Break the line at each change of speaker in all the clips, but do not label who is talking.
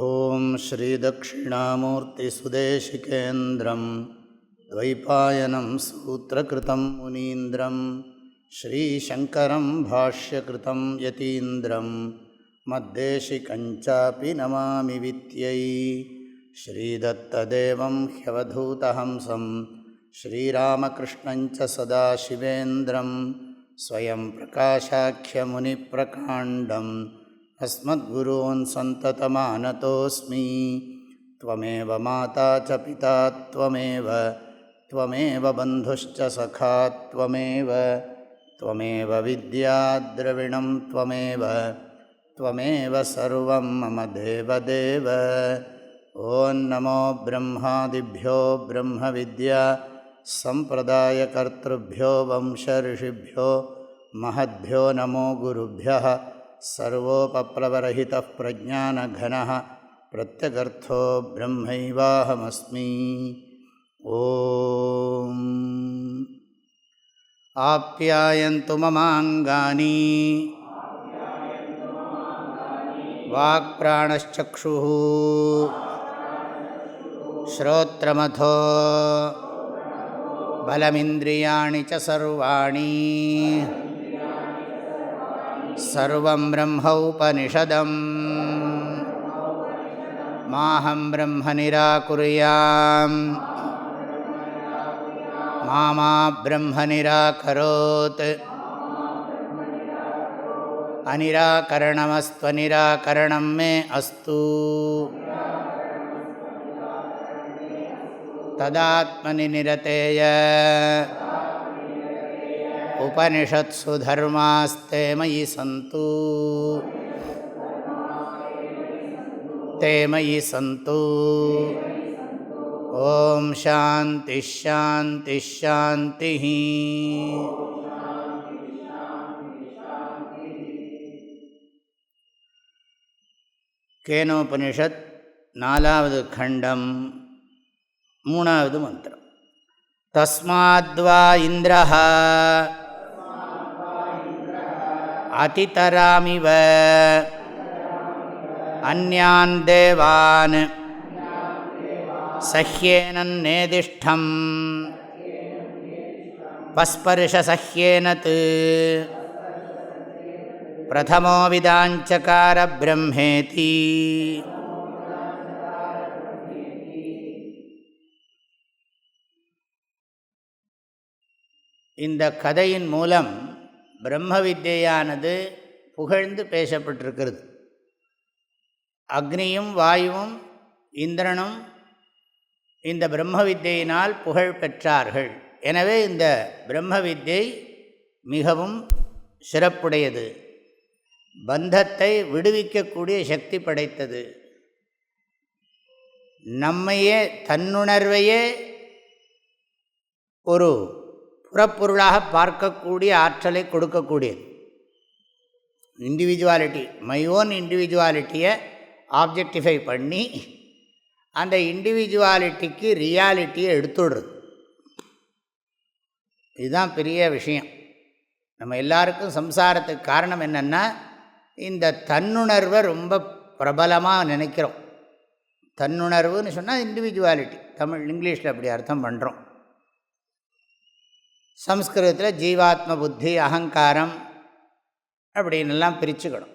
ஓம் ஸ்ரீ தட்சிணாமூர்த்திசுதேசிகேந்திரம் த்வைபாயனம் சூத்திரகிருதம் முனீந்திரம் ஸ்ரீசங்கரம் பாஷ்யகிருதம் யதீந்திரம் மத்தேசிகஞ்சாபி நமாமி வித்யை. ஸ்ரீதத்ததேவம் ஹ்யவதூதஹம்சம் ஸ்ரீராமகிருஷ்ணஞ்ச சதாசிவேந்திரம் ஸ்வயம் பிரகாசாக்கியமுனிப்ரகாண்டம் அஸ்மத்குரூன் சந்ததமானதோஸ்மி. த்வமேவ மாதா ச பிதா த்வமேவ த்வமேவ பந்துஷ்ச சகா த்வமேவ த்வமேவ வித்யா த்ரவிணம் த்வமேவ த்வமேவ சர்வம் மம தேவதேவ. ஓம் நமோ பிரம்மாதிப்யோ பிரம்ம வித்யா சம்பிரதாயகர்த்ருப்யோ வம்சரிஷிப்யோ மஹத்யோ நமோ குருப்யः. சர்வோபப்ளவரஹிதः பிரஜானகணः பிரத்யகர்த்தோ பிரம்மைவாஹமஸ்மி. ஓம் ஆப்யாயந்து மமாங்கானி வாக்பிராணச்சக்ஷுः ஸ்ரோத்ரமதோ பலமிந்திரியாணி ச சர்வாணி சர்வம் ப்ரஹ்ம உபனிஷதம் மாஹம் பிரம்ம நிராகுர்யாம் மாமா பிரம்ம நிராகரோத். அநிராகரணமஸ்த்வநிராகரணம் மே அஸ்து. ததாத்மனி நிரதேய உபனிஷத்சு தர்மாஸ்தே மயி சந்து தே மயி சந்து. ஓம் சாந்தி ஷாந்தி ஷாந்தி. கேனோபனிஷத் 4வது கண்டம் 3வது மந்திரம். தஸ்மாத்வா இந்திரஹ அதிதராமிவ அன்யான் தேவான் சஹ்யேனன்னேதிஷ்டம் பஸ்பர்ஷ சஹ்யேனத் பிரதமோ விதாஞ்சகார பிரம்மேதி. இந்த கதையின் மூலம் பிரம்ம வித்யானது புகழ்ந்து பேசப்பட்டிருக்கிறது. அக்னியும் வாயுவும் இந்திரனும் இந்த பிரம்ம வித்யினால் புகழ் பெற்றார்கள். எனவே இந்த பிரம்ம வித்யை மிகவும் சிறப்புடையது, பந்தத்தை விடுவிக்கக்கூடிய சக்தி படைத்தது, நம்மையே தன்னுணர்வையே ஒரு புறப்பொருளாக பார்க்கக்கூடிய ஆற்றலை கொடுக்கக்கூடியது. இண்டிவிஜுவாலிட்டி, மை ஓன் இண்டிவிஜுவாலிட்டியை ஆப்ஜெக்டிஃபை பண்ணி அந்த இண்டிவிஜுவாலிட்டிக்கு ரியாலிட்டியை எடுத்துடுறது. இதுதான் பெரிய விஷயம். நம்ம எல்லாருக்கும் சம்சாரத்துக்கு காரணம் என்னென்னா, இந்த தன்னுணர்வை ரொம்ப பிரபலமாக நினைக்கிறோம். தன்னுணர்வுன்னு சொன்னால் இண்டிவிஜுவாலிட்டி, தமிழ் இங்கிலீஷில் அப்படி அர்த்தம் பண்ணுறோம். சம்ஸ்கிருதத்தில் ஜீவாத்ம புத்தி அகங்காரம் அப்படின்லாம் பிரிச்சுக்கணும்.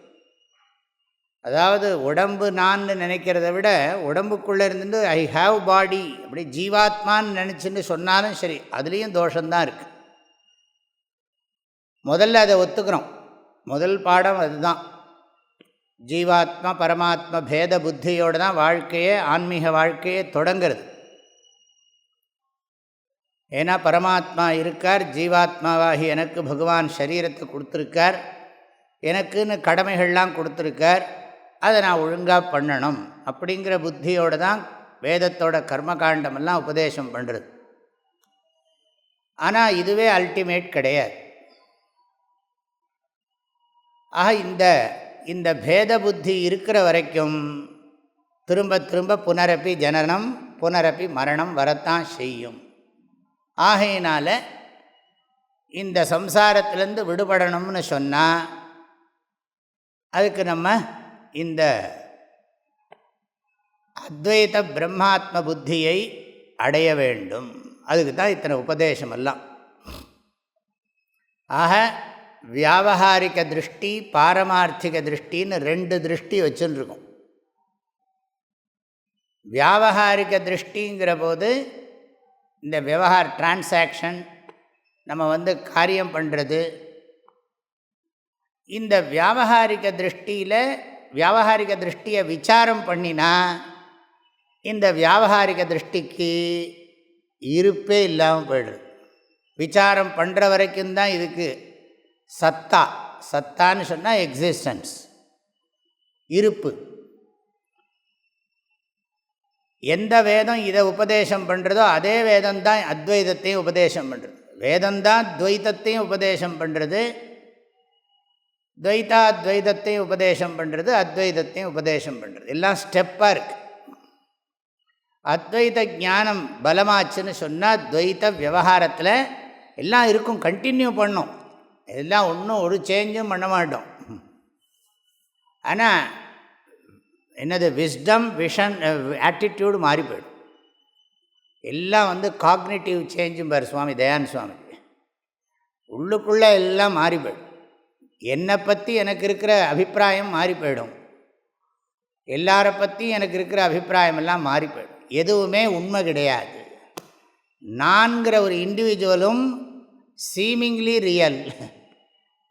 அதாவது உடம்பு நான் நினைக்கிறத விட உடம்புக்குள்ளே இருந்துட்டு ஐ ஹாவ் பாடி அப்படி ஜீவாத்மான்னு நினச்சின்னு சொன்னாலும் சரி, அதுலேயும் தோஷந்தான் இருக்குது. முதல்ல அதை ஒத்துக்கிறோம். முதல் பாடம் அதுதான். ஜீவாத்மா பரமாத்மா பேத புத்தியோடு தான் வாழ்க்கையே, ஆன்மீக வாழ்க்கையே தொடங்கிறது. ஏன்னா பரமாத்மா இருக்கார், ஜீவாத்மாவாகி எனக்கு பகவான் சரீரத்தை கொடுத்துருக்கார், எனக்குன்னு கடமைகள்லாம் கொடுத்துருக்கார், அதை நான் ஒழுங்காக பண்ணணும் அப்படிங்கிற புத்தியோடு தான் வேதத்தோட கர்மகாண்டமெல்லாம் உபதேசம் பண்ணுறது. ஆனால் இதுவே அல்டிமேட் கிடையாது. ஆக இந்த பேத புத்தி இருக்கிற வரைக்கும் திரும்ப திரும்ப புனரப்பி ஜனனம் புனரப்பி மரணம் வரத்தான் செய்யும். ஆகையினால் இந்த சம்சாரத்திலேருந்து விடுபடணும்னு சொன்னால் அதுக்கு நம்ம இந்த அத்வைத பிரம்மாத்ம புத்தியை அடைய வேண்டும். அதுக்கு தான் இத்தனை உபதேசமெல்லாம். ஆக வியாவகாரிக திருஷ்டி, பாரமார்த்திக திருஷ்டின்னு ரெண்டு திருஷ்டி வச்சுருக்கோம். வியாவகாரிக திருஷ்டிங்கிற போது இந்த விவகார டிரான்சாக்ஷன், நம்ம காரியம் பண்ணுறது, இந்த வியாவகாரிக திருஷ்டியில் வியாவகாரிக திருஷ்டியை விசாரம் பண்ணினா இந்த வியாவகாரிக திருஷ்டிக்கு இருப்பே இல்லாமல் போய்டுது. விசாரம் பண்ணுற வரைக்கும் தான் இதுக்கு சத்தான்னு சொன்னால் எக்ஸிஸ்டன்ஸ், இருப்பு. எந்த வேதம் இதை உபதேசம் பண்ணுறதோ அதே வேதம்தான் அத்வைதத்தையும் உபதேசம் பண்ணுறது. வேதம்தான் துவைதத்தையும் உபதேசம் பண்ணுறது, துவைதாத்வைதத்தையும் உபதேசம் பண்ணுறது, அத்வைதத்தையும் உபதேசம் பண்ணுறது. எல்லாம் ஸ்டெப்பாக இருக்குது. அத்வைத ஞானம் பலமாச்சுன்னு சொன்னால் துவைத விவகாரத்தில் எல்லாம் இருக்கும், கண்டினியூ பண்ணும். எல்லாம் ஒன்றும் ஒரு சேஞ்சும் பண்ண மாட்டோம். ஆனால் என்னது விஸ்டம், விஷன், ஆட்டிடியூடு மாறி போயிடும். எல்லாம் காக்னிட்டிவ் சேஞ்சும் பார் சுவாமி தயானந்த சுவாமி. உள்ளுக்குள்ளே எல்லாம் மாறி போயிடும். என்னை பற்றி எனக்கு இருக்கிற அபிப்பிராயம் மாறி போயிடும். எல்லாரை பற்றி எனக்கு இருக்கிற அபிப்பிராயம் எல்லாம் மாறி போயிடும். எதுவுமே உண்மை கிடையாது. நான்கிற ஒரு இண்டிவிஜுவலும் சீமிங்லி ரியல்.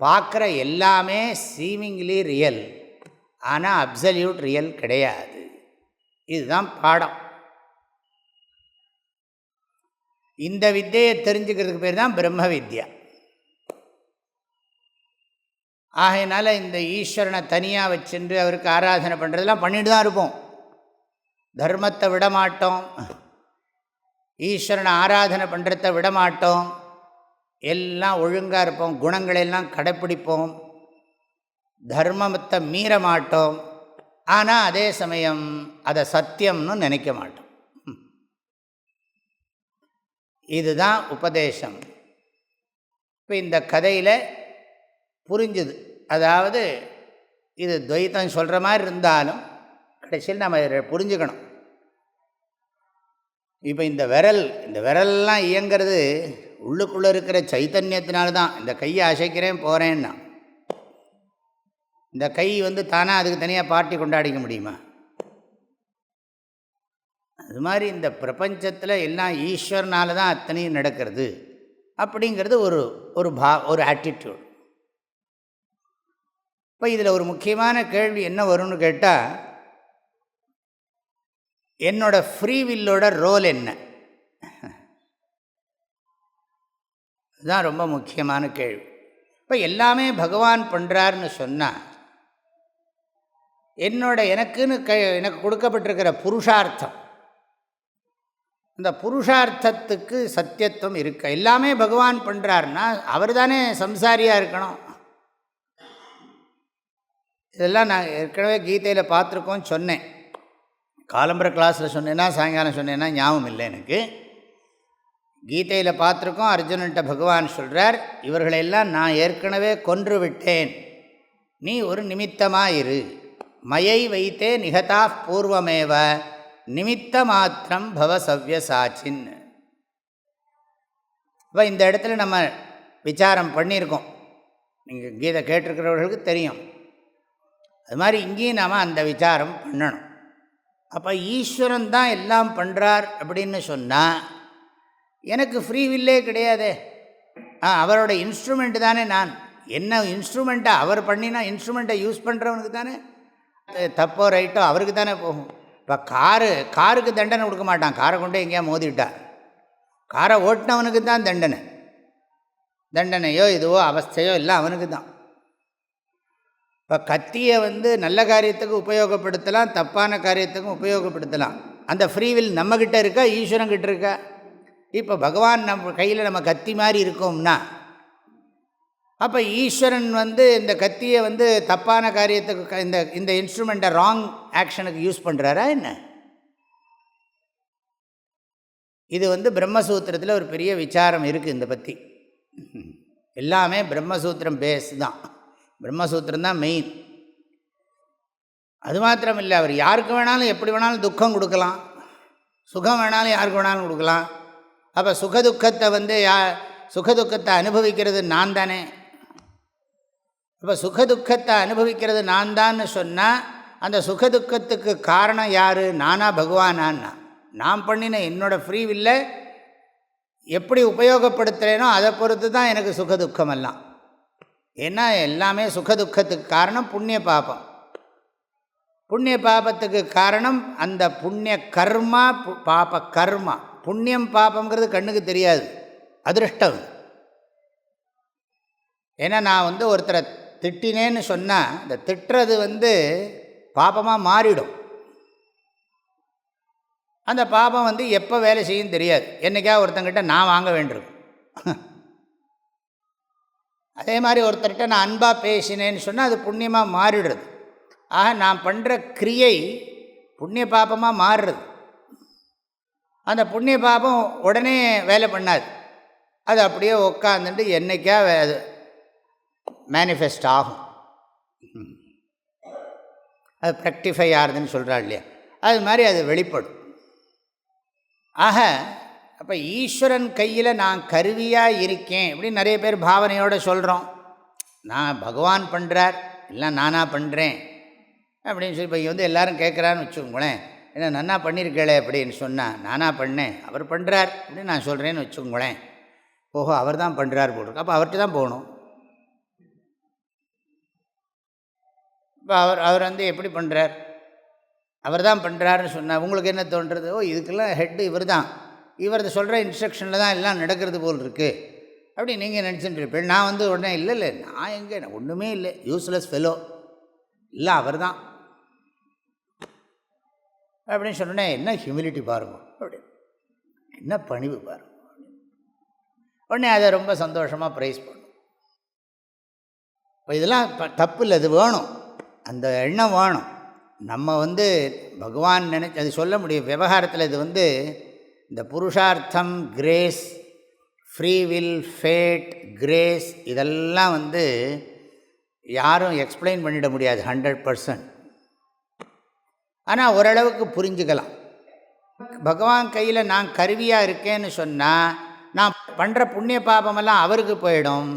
பார்க்குற எல்லாமே சீமிங்லி ரியல், ஆனால் அப்சல்யூட் ரியல் கிடையாது. இதுதான் பாடம். இந்த வித்தியை தெரிஞ்சுக்கிறதுக்கு பேர் தான் பிரம்ம வித்யா. ஆகையினால இந்த ஈஸ்வரனை தனியாக வச்சுட்டு அவருக்கு ஆராதனை பண்ணுறதெல்லாம் பண்ணிட்டு தான் இருப்போம். தர்மத்தை விடமாட்டோம், ஈஸ்வரனை ஆராதனை பண்ணுறத விடமாட்டோம், எல்லாம் ஒழுங்காக இருப்போம், குணங்களெல்லாம் கடைப்பிடிப்போம், தர்மத்தை மீற மாட்டோம். ஆனால் அதே சமயம் அதை சத்தியம்னு நினைக்க மாட்டோம். இதுதான் உபதேசம். இப்போ இந்த கதையில் புரிஞ்சுது. அதாவது இது துவைத்தம் சொல்கிற மாதிரி இருந்தாலும் கடைசியில் நம்ம புரிஞ்சுக்கணும். இப்போ இந்த விரல்லாம் இயங்கிறது உள்ளுக்குள்ளே இருக்கிற சைத்தன்யத்தினால்தான். இந்த கையை அசைக்கிறேன் போகிறேன்னா இந்த கை தானாக அதுக்கு தனியாக பார்ட்டி கொண்டாடிக்க முடியுமா? அது மாதிரி இந்த பிரபஞ்சத்தில் எல்லாம் ஈஸ்வரனால தான் அத்தனையும் நடக்கிறது அப்படிங்கிறது ஒரு ஆட்டிடியூட். இப்போ இதில் ஒரு முக்கியமான கேள்வி என்ன வரும்னு கேட்டால், என்னோட ஃப்ரீவில்லோட ரோல் என்ன? இதுதான் ரொம்ப முக்கியமான கேள்வி. இப்போ எல்லாமே பகவான் பண்ணுறாருன்னு சொன்னால், எனக்கு கொடுக்கப்பட்டிருக்கிற புருஷார்த்தம், அந்த புருஷார்த்தத்துக்கு சத்தியத்துவம் இருக்க. எல்லாமே பகவான் பண்ணுறாருன்னா அவர் தானே சம்சாரியாக இருக்கணும். இதெல்லாம் நான் ஏற்கனவே கீதையில் பார்த்துருக்கோம், சொன்னேன். காலம்பர கிளாஸில் சொன்னேன்னா சாயங்காலம் சொன்னேன்னா ஞாபகம் இல்லை எனக்கு. கீதையில் பார்த்துருக்கோம். அர்ஜுனன்ட்ட பகவான் சொல்கிறார், இவர்களெல்லாம் நான் ஏற்கனவே கொன்று விட்டேன், நீ ஒரு நிமித்தமாக இரு. மயை வைத்தே நிகதா பூர்வமேவ நிமித்த மாத்திரம் பவ சவ்யசாச்சின். இப்போ இந்த இடத்துல நம்ம விசாரம் பண்ணியிருக்கோம், நீங்கள் கீதை கேட்டிருக்கிறவர்களுக்கு தெரியும். அது மாதிரி இங்கேயும் நாம் அந்த விசாரம் பண்ணணும். அப்போ ஈஸ்வரன் தான் எல்லாம் பண்ணுறார் அப்படின்னு சொன்னால் எனக்கு ஃப்ரீ வில்லே கிடையாதே. அவரோட இன்ஸ்ட்ருமெண்ட் தானே நான். என்ன இன்ஸ்ட்ருமெண்ட்டை அவர் பண்ணினா இன்ஸ்ட்ருமெண்ட்டை யூஸ் பண்ணுறவனுக்கு தானே தப்போ ரைட்டோ அவருக்கு தானே போகும். இப்போ காருக்கு தண்டனை கொடுக்க மாட்டான், காரை கொண்டு எங்கேயா மோதிவிட்டார். காரை ஓட்டினவனுக்கு தான் தண்டனையோ இதுவோ அவஸ்தையோ எல்லாம் அவனுக்கு தான். இப்போ கத்தியை நல்ல காரியத்துக்கு உபயோகப்படுத்தலாம், தப்பான காரியத்துக்கும் உபயோகப்படுத்தலாம். அந்த ஃப்ரீவில் நம்மக்கிட்ட இருக்கா, ஈஸ்வரங்கிட்ட இருக்கா? இப்போ பகவான் நம்ம கையில் நம்ம கத்தி மாதிரி இருக்கோம்னா, அப்போ ஈஸ்வரன் இந்த கத்தியை தப்பான காரியத்துக்கு இந்த இன்ஸ்ட்ருமெண்ட்டை ராங் ஆக்ஷனுக்கு யூஸ் பண்ணுறாரா என்ன? இது பிரம்மசூத்திரத்தில் ஒரு பெரிய விசாரம் இருக்குது. இந்த பற்றி எல்லாமே பிரம்மசூத்திரம் பேஸ் தான். பிரம்மசூத்திரம் தான் மெயின். அது மாத்திரம் இல்லை, அவர் யாருக்கு வேணாலும் எப்படி வேணாலும் துக்கம் கொடுக்கலாம், சுகம் வேணாலும் யாருக்கு வேணாலும் கொடுக்கலாம். அப்போ சுகதுக்கத்தை சுகதுக்கத்தை அனுபவிக்கிறது நான் தானே. அப்போ சுகதுக்கத்தை அனுபவிக்கிறது நான் தான்னு சொன்னால் அந்த சுகதுக்கத்துக்கு காரணம் யார்? நானா பகவானான்னா? நான் பண்ணின என்னோடய ஃப்ரீ வில்லை எப்படி உபயோகப்படுத்துகிறேனோ அதை பொறுத்து தான் எனக்கு சுகதுக்கமெல்லாம். ஏன்னா எல்லாமே சுகதுக்கத்துக்கு காரணம் புண்ணிய பாபம். புண்ணிய பாபத்துக்கு காரணம் அந்த புண்ணிய கர்மா, பாப கர்மா. புண்ணியம் பாபங்கிறது கண்ணுக்கு தெரியாது, அதிருஷ்டம். ஏன்னா நான் ஒருத்தரை திட்டினேன்னு சொன்னால் இந்த திட்டுறது பாபமாக மாறிடும். அந்த பாபம் எப்போ வேலை செய்யும் தெரியாது. என்றைக்காக ஒருத்தங்கிட்ட நான் வாங்க வேண்டியிருக்கும். அதே மாதிரி ஒருத்தர்கிட்ட நான் அன்பாக பேசினேன்னு சொன்னால் அது புண்ணியமாக மாறிடுறது. ஆக நான் பண்ணுற கிரியை புண்ணிய பாபமாக மாறுறது. அந்த புண்ணிய பாபம் உடனே வேலை பண்ணாது, அது அப்படியே உட்காந்துட்டு என்றைக்கா அது மேனிஃபெஸ்ட் ஆகும். அது ப்ராக்டிஃபை ஆகுதுன்னு சொல்கிறாள் இல்லையா, அது மாதிரி அது வெளிப்படும். ஆக அப்போ ஈஸ்வரன் கையில் நான் கருவியாக இருக்கேன் அப்படின்னு நிறைய பேர் பாவனையோடு சொல்கிறோம். நான் பகவான் பண்ணுறார், இல்லை நானாக பண்ணுறேன் அப்படின்னு சொல்லி இப்போ எல்லோரும் கேட்குறான்னு வச்சுக்கோங்களேன். என்ன நன்னா பண்ணியிருக்கே அப்படின்னு சொன்னால் நானாக பண்ணேன், அவர் பண்ணுறார் அப்படின்னு நான் சொல்கிறேன்னு வச்சுக்கோங்களேன். ஓஹோ, அவர் தான் பண்ணுறார் போட்டிருக்கு, அப்போ அவர்கிட்ட தான் போகணும். இப்போ அவர் எப்படி பண்ணுறார், அவர் தான் பண்ணுறாருன்னு சொன்னால் உங்களுக்கு என்ன தோன்றுறது? ஓ, இதுக்கெல்லாம் ஹெட்டு இவர் தான், இவர் சொல்கிற இன்ஸ்ட்ரக்ஷனில் தான் எல்லாம் நடக்கிறது போல் இருக்குது அப்படி நீங்கள் நினச்சிட்டு இருப்பேன். நான் உடனே இல்லை நான் எங்கே ஒன்றுமே இல்லை, யூஸ்லெஸ் ஃபெலோ, இல்லை அவர் தான் அப்படின்னு சொன்னேன். என்ன ஹியூமிலிட்டி பாருங்க, அப்படி என்ன பணிவு பாருங்க. உடனே அதை ரொம்ப சந்தோஷமாக ப்ரைஸ் பண்ணும். இப்போ இதெல்லாம் தப்பு இல்லை, அது வேணும், அந்த எண்ணம் வேணும். நம்ம பகவான் நினைச்சு அது சொல்ல முடியும். விவகாரத்தில் இது இந்த புருஷார்த்தம், grace, free will, fate, grace, இதெல்லாம் யாரும் எக்ஸ்பிளைன் பண்ணிட முடியாது 100%. ஆனால் ஓரளவுக்கு புரிஞ்சுக்கலாம். பகவான் கையில் நான் கருவியாக இருக்கேன்னு சொன்னால் நான் பண்ணுற புண்ணிய பாபமெல்லாம் அவருக்கு போயிடும்,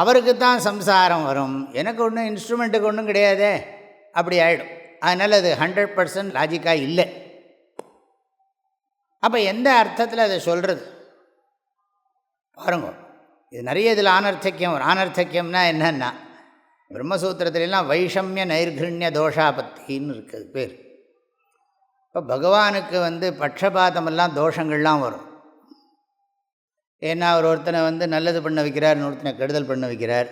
அவருக்கு தான் சம்சாரம் வரும், எனக்கு ஒன்றும் இன்ஸ்ட்ருமெண்ட்டுக்கு ஒன்றும் கிடையாதே, அப்படி ஆகிடும். அதனால் அது 100% லாஜிக்காக இல்லை. அப்போ எந்த அர்த்தத்தில் அதை சொல்கிறது பாருங்க. இது நிறைய இதில் ஆனர்த்தக்கியம் வரும். ஆனர்த்தக்கியம்னா என்னன்னா, பிரம்மசூத்திரத்திலாம் வைஷமிய நைர்கிருண்ய தோஷாபத்தின்னு இருக்குது பேர். இப்போ பகவானுக்கு பட்சபாதமெல்லாம் தோஷங்கள்லாம் வரும். ஏன்னா அவர் ஒருத்தனை நல்லது பண்ண வைக்கிறார், இன்னொருத்தனை கெடுதல் பண்ண வைக்கிறார்.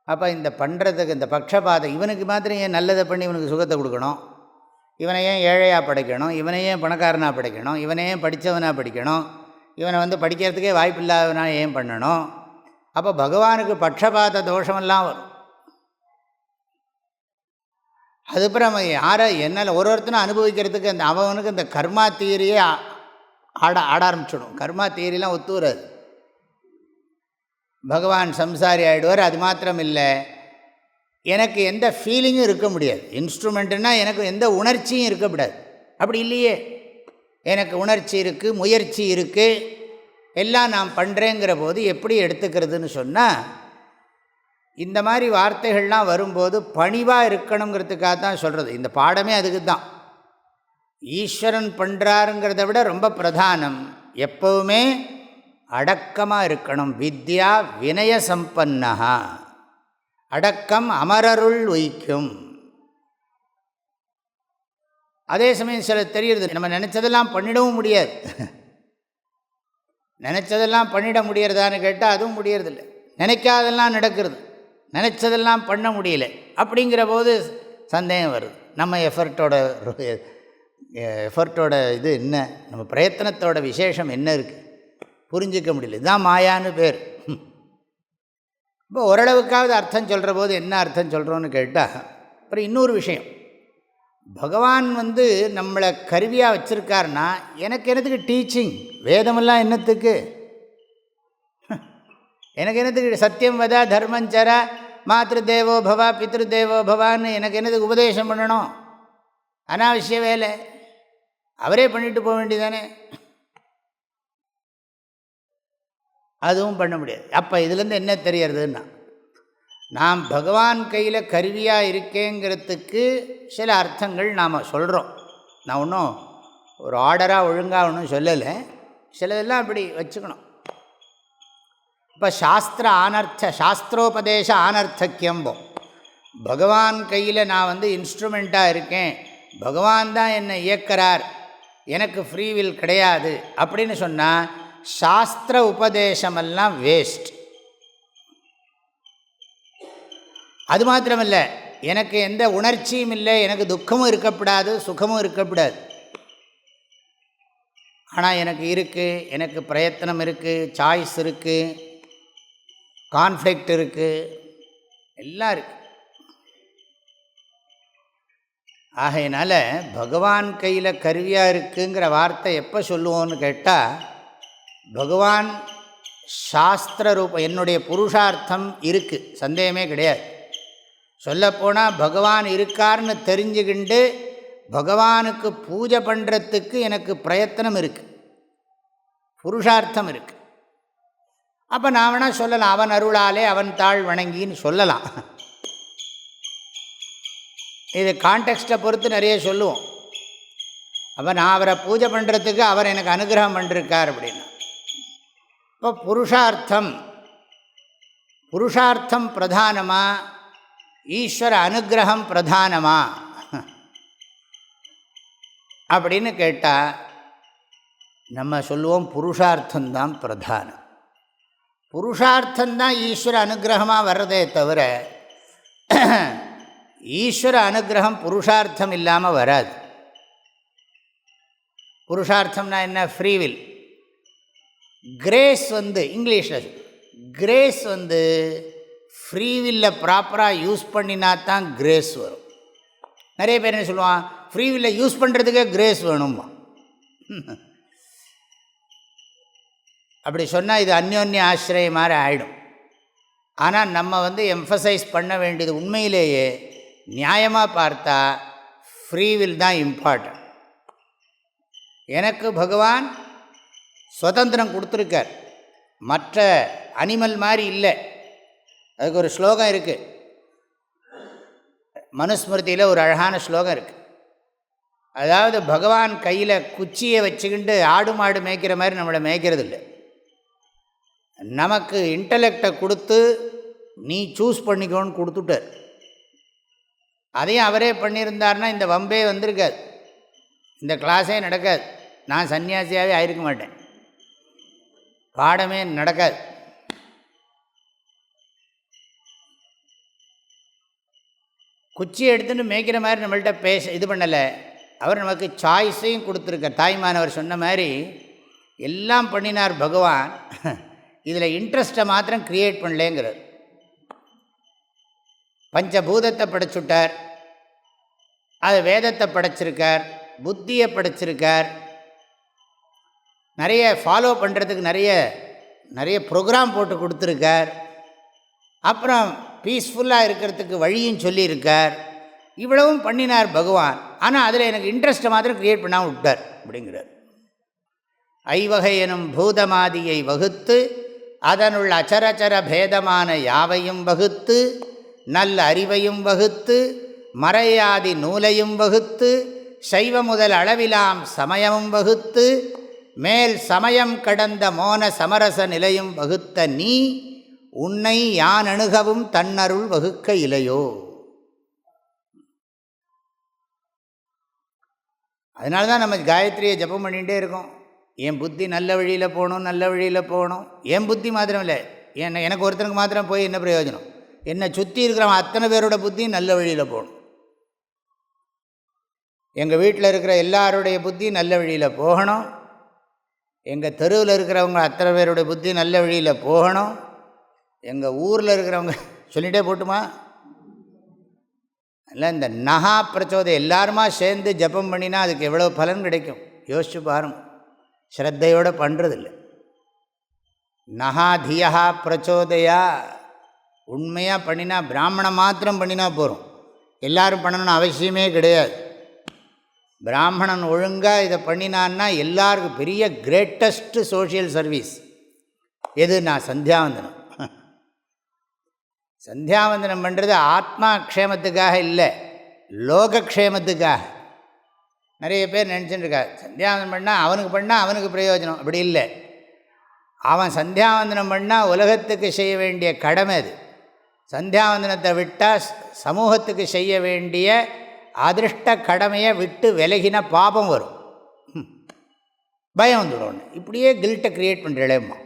அப்போ இந்த பண்ணுறதுக்கு இந்த பட்சபாதம், இவனுக்கு மாத்திரம் ஏன் நல்லதை பண்ணி இவனுக்கு சுகத்தை கொடுக்கணும், இவனை ஏன் ஏழையாக படைக்கணும், இவனை ஏன் பணக்காரனாக படைக்கணும், இவனை ஏன் படித்தவனாக படிக்கணும், இவனை படிக்கிறதுக்கே வாய்ப்பு இல்லாதவனா ஏன் பண்ணணும். அப்போ பகவானுக்கு பட்சபாத தோஷமெல்லாம் வரும். அதுக்கப்புறம் யாரை என்னால் ஒருத்தனும் அனுபவிக்கிறதுக்கு அந்த அவனுக்கு இந்த கர்மா தியரியே ஆட ஆரம்பிச்சிடும். கர்மா தியரிலாம் ஒத்து வராது. பகவான் சம்சாரி ஆகிடுவார். அது மாத்திரம் இல்லை, எனக்கு எந்த ஃபீலிங்கும் இருக்க முடியாது. இன்ஸ்ட்ருமெண்ட்டுன்னா எனக்கு எந்த உணர்ச்சியும் இருக்கக்கூடாது. அப்படி இல்லையே, எனக்கு உணர்ச்சி இருக்குது, முயற்சி இருக்குது, எல்லாம் நான் பண்ணுறேங்கிற போது எப்படி எடுத்துக்கிறதுன்னு சொன்னால், இந்த மாதிரி வார்த்தைகள்லாம் வரும்போது பணிவாக இருக்கணுங்கிறதுக்காக தான் சொல்கிறது. இந்த பாடமே அதுக்கு தான். ஈஸ்வரன் பண்ணுறாருங்கிறத விட ரொம்ப பிரதானம் எப்போவுமே அடக்கமாக இருக்கணும். வித்யா வினய சம்பன்னஹா, அடக்கம் அமரருள் உய்க்கும். அதே சமயம் சில தெரியுது, நம்ம நினச்சதெல்லாம் பண்ணிடவும் முடியாது. நினச்சதெல்லாம் பண்ணிட முடியறதான்னு கேட்டால் அதுவும் முடியறதில்லை. நினைக்காதெல்லாம் நடக்கிறது, நினச்சதெல்லாம் பண்ண முடியல. அப்படிங்கிற போது சந்தேகம் வருது. நம்ம எஃபர்ட்டோட இது என்ன, நம்ம பிரயத்தனத்தோட விசேஷம் என்ன இருக்குது புரிஞ்சிக்க முடியல. இதுதான் மாயான்னு பேர். இப்போ ஓரளவுக்காவது அர்த்தம் சொல்கிற போது என்ன அர்த்தம் சொல்கிறோன்னு கேட்டால், அப்புறம் இன்னொரு விஷயம், பகவான் நம்மளை கருவியாக வச்சுருக்காருன்னா எனக்கு என்னத்துக்கு டீச்சிங், வேதமெல்லாம் என்னத்துக்கு, எனக்கு என்னத்துக்கு சத்தியம் வதா தர்மஞ்சர மாத்ரு தேவோ பவா பித்ரு தேவோ பவான்னு எனக்கு என்னதுக்கு உபதேசம் பண்ணணும்? அனாவசிய வேலை, அவரே பண்ணிட்டு போக வேண்டியதானே. அதுவும் பண்ண முடியாது. அப்போ இதுலேருந்து என்ன தெரியறதுன்னா, நாம் பகவான் கையில் கருவியாக இருக்கேங்கிறதுக்கு சில அர்த்தங்கள் நாம் சொல்கிறோம். நான் ஒன்றும் ஒரு ஆர்டராக ஒழுங்காக ஒன்றும் சொல்லலை, சிலதெல்லாம் அப்படி வச்சுக்கணும். இப்போ சாஸ்திரோபதேச ஆனர்த்தக்கியம்போம். பகவான் கையில் நான் இன்ஸ்ட்ருமெண்ட்டாக இருக்கேன், பகவான் தான் என்னை இயக்கிறார், எனக்கு ஃப்ரீவில் கிடையாது அப்படின்னு சொன்னால் சாஸ்திர உபதேசமெல்லாம் வேஸ்ட். அது மாத்திரமில்லை, எனக்கு எந்த உணர்ச்சியும் இல்லை, எனக்கு துக்கமும் இருக்கக்கூடாது, சுகமும் இருக்கக்கூடாது. ஆனால் எனக்கு இருக்குது, எனக்கு பிரயத்தனம் இருக்குது, சாய்ஸ் இருக்குது, கான்ஃப்ளிக்ட் இருக்குது, எல்லாம் இருக்குது. ஆகையினால பகவான் கையில் கருவியாக இருக்குங்கிற வார்த்தை எப்போ சொல்லுவோன்னு கேட்டால், பகவான் சாஸ்திர ரூபம், என்னுடைய புருஷார்த்தம் இருக்குது, சந்தேகமே கிடையாது. சொல்லப்போனால் பகவான் இருக்கார்னு தெரிஞ்சுக்கிண்டு பகவானுக்கு பூஜை பண்ணுறதுக்கு எனக்கு பிரயத்தனம் இருக்குது, புருஷார்த்தம் இருக்குது. அப்போ நான் வேணால் சொல்லலாம், அவன் அருளாலே அவன் தாழ் வணங்கின்னு சொல்லலாம். இது கான்டெக்ஸ்ட்டை பொறுத்து நிறைய சொல்லுவோம். அப்போ நான் அவரை பூஜை பண்ணுறதுக்கு அவர் எனக்கு அனுகிரகம் பண்ணிருக்கார் அப்படின்னா. இப்போ புருஷார்த்தம் பிரதானமா, ஈஸ்வர அனுகிரகம் பிரதானமா அப்படின்னு கேட்டால் நம்ம சொல்லுவோம் புருஷார்த்தந்தான் பிரதானம். புருஷார்த்தந்தான் ஈஸ்வர அனுகிரகமாக வர்றதே தவிர ஈஸ்வர அனுகிரகம் புருஷார்த்தம் இல்லாமல் வராது. புருஷார்த்தம்னா என்ன? ஃப்ரீவில். கிரேஸ் இங்கிலீஷில் கிரேஸ் ஃப்ரீவில்லை ப்ராப்பராக யூஸ் பண்ணினா தான் கிரேஸ் வரும். நிறைய பேர் என்ன சொல்லுவான், ஃப்ரீவில்லை யூஸ் பண்ணுறதுக்கே கிரேஸ் வேணுமா. அப்படி சொன்னால் இது அந்யோன்ய ஆசிரியம் மாதிரி ஆகிடும். ஆனால் நம்ம எம்ஃபசைஸ் பண்ண வேண்டியது உண்மையிலேயே நியாயமாக பார்த்தா ஃப்ரீவில் தான் இம்பார்ட்டன்ட். எனக்கு பகவான் சுதந்திரம் கொடுத்துருக்கார், மற்ற அனிமல் மாதிரி இல்லை. அதுக்கு ஒரு ஸ்லோகம் இருக்குது, மனுஸ்மிருதியில் ஒரு அழகான ஸ்லோகம் இருக்குது. அதாவது பகவான் கையில் குச்சியை வச்சுக்கிண்டு ஆடு மாடு மேய்க்கிற மாதிரி நம்மளை மேய்க்கிறது இல்லை. நமக்கு இன்டலெக்டை கொடுத்து நீ சூஸ் பண்ணிக்கோன்னு கொடுத்துட்டார். அதையும் அவரே பண்ணியிருந்தார்னா இந்த வம்பே வந்திருக்காது, இந்த கிளாஸே நடக்காது, நான் சன்னியாசியாகவே ஆயிருக்க மாட்டேன், பாடமே நடக்காது. குச்சியை எடுத்துன்னு மேய்க்கிற மாதிரி நம்மள்கிட்ட இது பண்ணலை. அவர் நமக்கு சாய்ஸையும் கொடுத்துருக்கார். தாய்மானவர் சொன்ன மாதிரி எல்லாம் பண்ணினார் பகவான், இதில் இன்ட்ரெஸ்ட்டை மாத்திரம் க்ரியேட் பண்ணலேங்கிறார். பஞ்சபூதத்தை படைச்சுட்டார், அது வேதத்தை படைச்சிருக்கார், புத்தியை படைச்சிருக்கார், நிறைய ஃபாலோ பண்ணுறதுக்கு நிறைய ப்ரோக்ராம் போட்டு கொடுத்துருக்கார். அப்புறம் பீஸ்ஃபுல்லாக இருக்கிறதுக்கு வழியும் சொல்லியிருக்கார். இவ்வளவும் பண்ணினார் பகவான். ஆனால் அதில் எனக்கு இன்ட்ரெஸ்ட்டை மாத்திரம் க்ரியேட் பண்ணாமல் விட்டார் அப்படிங்கிறார். ஐவகை எனும் பூதமாதியை வகுத்து அதனுள் அச்சரச்சர பேதமான யாவையும் வகுத்து நல்ல அறிவையும் வகுத்து மறையாதி நூலையும் வகுத்து சைவ முதல் அளவிலாம் சமயமும் வகுத்து மேல் சமயம் கடந்த மோன சமரச நிலையும் வகுத்த நீ உன்னை யான் அணுகவும் தன்னருள் வகுக்க இலையோ. அதனால தான் நம்ம காயத்ரியை ஜபம் பண்ணிகிட்டே இருக்கோம். என் புத்தி நல்ல வழியில் போகணும், நல்ல வழியில் போகணும். என் புத்தி மாத்திரம் இல்லை, எனக்கு ஒருத்தனுக்கு மாத்திரம் போய் என்ன பிரயோஜனம்? என்னை சுற்றி இருக்கிறவன் அத்தனை பேரோட புத்தியும் நல்ல வழியில் போகணும். எங்கள் வீட்டில் இருக்கிற எல்லாருடைய புத்தி நல்ல வழியில் போகணும். எங்கள் தெருவில் இருக்கிறவங்க அத்தனை பேருடைய புத்தி நல்ல வழியில் போகணும். எங்கள் ஊரில் இருக்கிறவங்க சொல்லிகிட்டே போட்டுமா, இல்லை இந்த நகா பிரச்சோதை எல்லாருமா சேர்ந்து ஜபம் பண்ணினா அதுக்கு எவ்வளோ பலன் கிடைக்கும் யோசிச்சு பாருங்க. ஸ்ரத்தையோடு பண்ணுறதில்லை. நகா தியா பிரச்சோதையா, உண்மையாக பண்ணினா பிராமணன் மாத்திரம் பண்ணினா போகிறோம், எல்லோரும் பண்ணணும்னு அவசியமே கிடையாது. பிராமணன் ஒழுங்காக இதை பண்ணினான்னா எல்லாருக்கும் பெரிய கிரேட்டஸ்ட் சோஷியல் சர்வீஸ் எது? நான் சந்தியாவந்தனம். சந்தியாவந்தனம் பண்ணுறது ஆத்மா க்ஷேமத்துக்காக இல்லை, லோகக்ஷேமத்துக்காக. நிறைய பேர் நினச்சிட்டு இருக்காரு சந்தியாவந்தனம் பண்ணால் அவனுக்கு பிரயோஜனம். அப்படி இல்லை. அவன் சந்தியாவந்தனம் பண்ணால் உலகத்துக்கு செய்ய வேண்டிய கடமை அது. சந்தியாவந்தனத்தை விட்டால் சமூகத்துக்கு செய்ய வேண்டிய அதிருஷ்ட கடமையை விட்டு விலகின பாபம் வரும், பயம் வந்துடும். இப்படியே கில்ட்டை க்ரியேட் பண்ணுறேம்மா.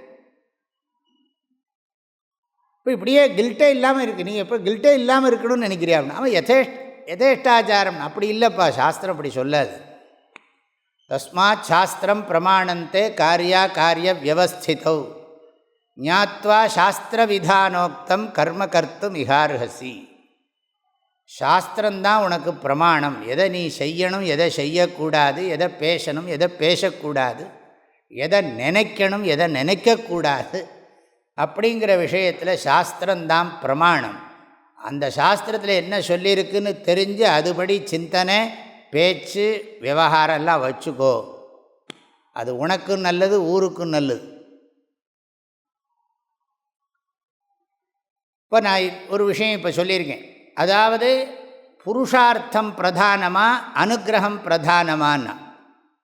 இப்போ இப்படியே கில்ட்டே இல்லாமல் இருக்குது. நீங்கள் எப்போ கில்ட்டே இல்லாமல் இருக்கணும்னு நினைக்கிறியா அப்படின்னா அவன் யதேஷ்டாச்சாரம். அப்படி இல்லைப்பா, சாஸ்திரம் அப்படி சொல்லாது. தஸ்மாத் சாஸ்திரம் பிரமாணந்தே காரியா காரிய வியவஸ்திதௌ ஞாத்வா சாஸ்திர விதானோக்தம் கர்ம கர்த்தும் இஹார்ஹசி. சாஸ்திரம்தான் உனக்கு பிரமாணம். எதை நீ செய்யணும், எதை செய்யக்கூடாது, எதை பேசணும், எதை பேசக்கூடாது, எதை நினைக்கணும், எதை நினைக்கக்கூடாது அப்படிங்கிற விஷயத்தில் சாஸ்திரம்தான் பிரமாணம். அந்த சாஸ்திரத்தில் என்ன சொல்லியிருக்குன்னு தெரிஞ்சு அதுபடி சிந்தனை, பேச்சு, விவகாரம் எல்லாம் வச்சுக்கோ. அது உனக்கும் நல்லது, ஊருக்கும் நல்லது. இப்போ நான் ஒரு விஷயம் இப்போ சொல்லியிருக்கேன். அதாவது புருஷார்த்தம் பிரதானமா அனுகிரகம் பிரதானமானா,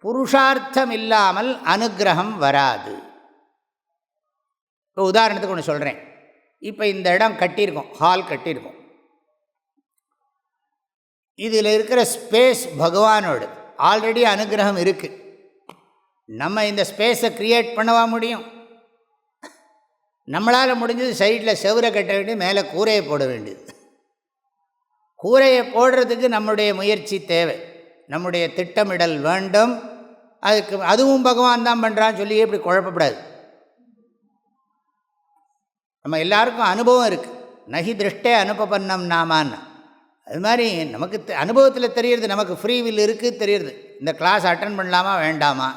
புருஷார்த்தம் இல்லாமல் அனுகிரகம் வராது. இப்போ உதாரணத்துக்கு ஒன்று சொல்கிறேன். இப்போ இந்த இடம் கட்டியிருக்கோம், ஹால் கட்டியிருக்கோம். இதில் இருக்கிற ஸ்பேஸ் பகவானோடு ஆல்ரெடி அனுகிரகம் இருக்குது. நம்ம இந்த ஸ்பேஸை க்ரியேட் பண்ணவா முடியும்? நம்மளால் முடிஞ்சது சைடில் செவரை கட்ட வேண்டியது, மேலே கூரையை போட வேண்டியது. கூரையை போடுறதுக்கு நம்முடைய முயற்சி தேவை, நம்முடைய திட்டமிடல் வேண்டும். அதுவும் பகவான் தான் பண்ணுறான்னு சொல்லி இப்படி குழப்பப்படாது. நம்ம எல்லாருக்கும் அனுபவம் இருக்குது. நகி திருஷ்டே அனுபவன்னம் நாமான்னு. அது மாதிரி நமக்கு அனுபவத்தில் தெரியுறது, நமக்கு ஃப்ரீ வில் இருக்குது தெரியுது. இந்த கிளாஸ் அட்டன் பண்ணலாமா வேண்டாமா,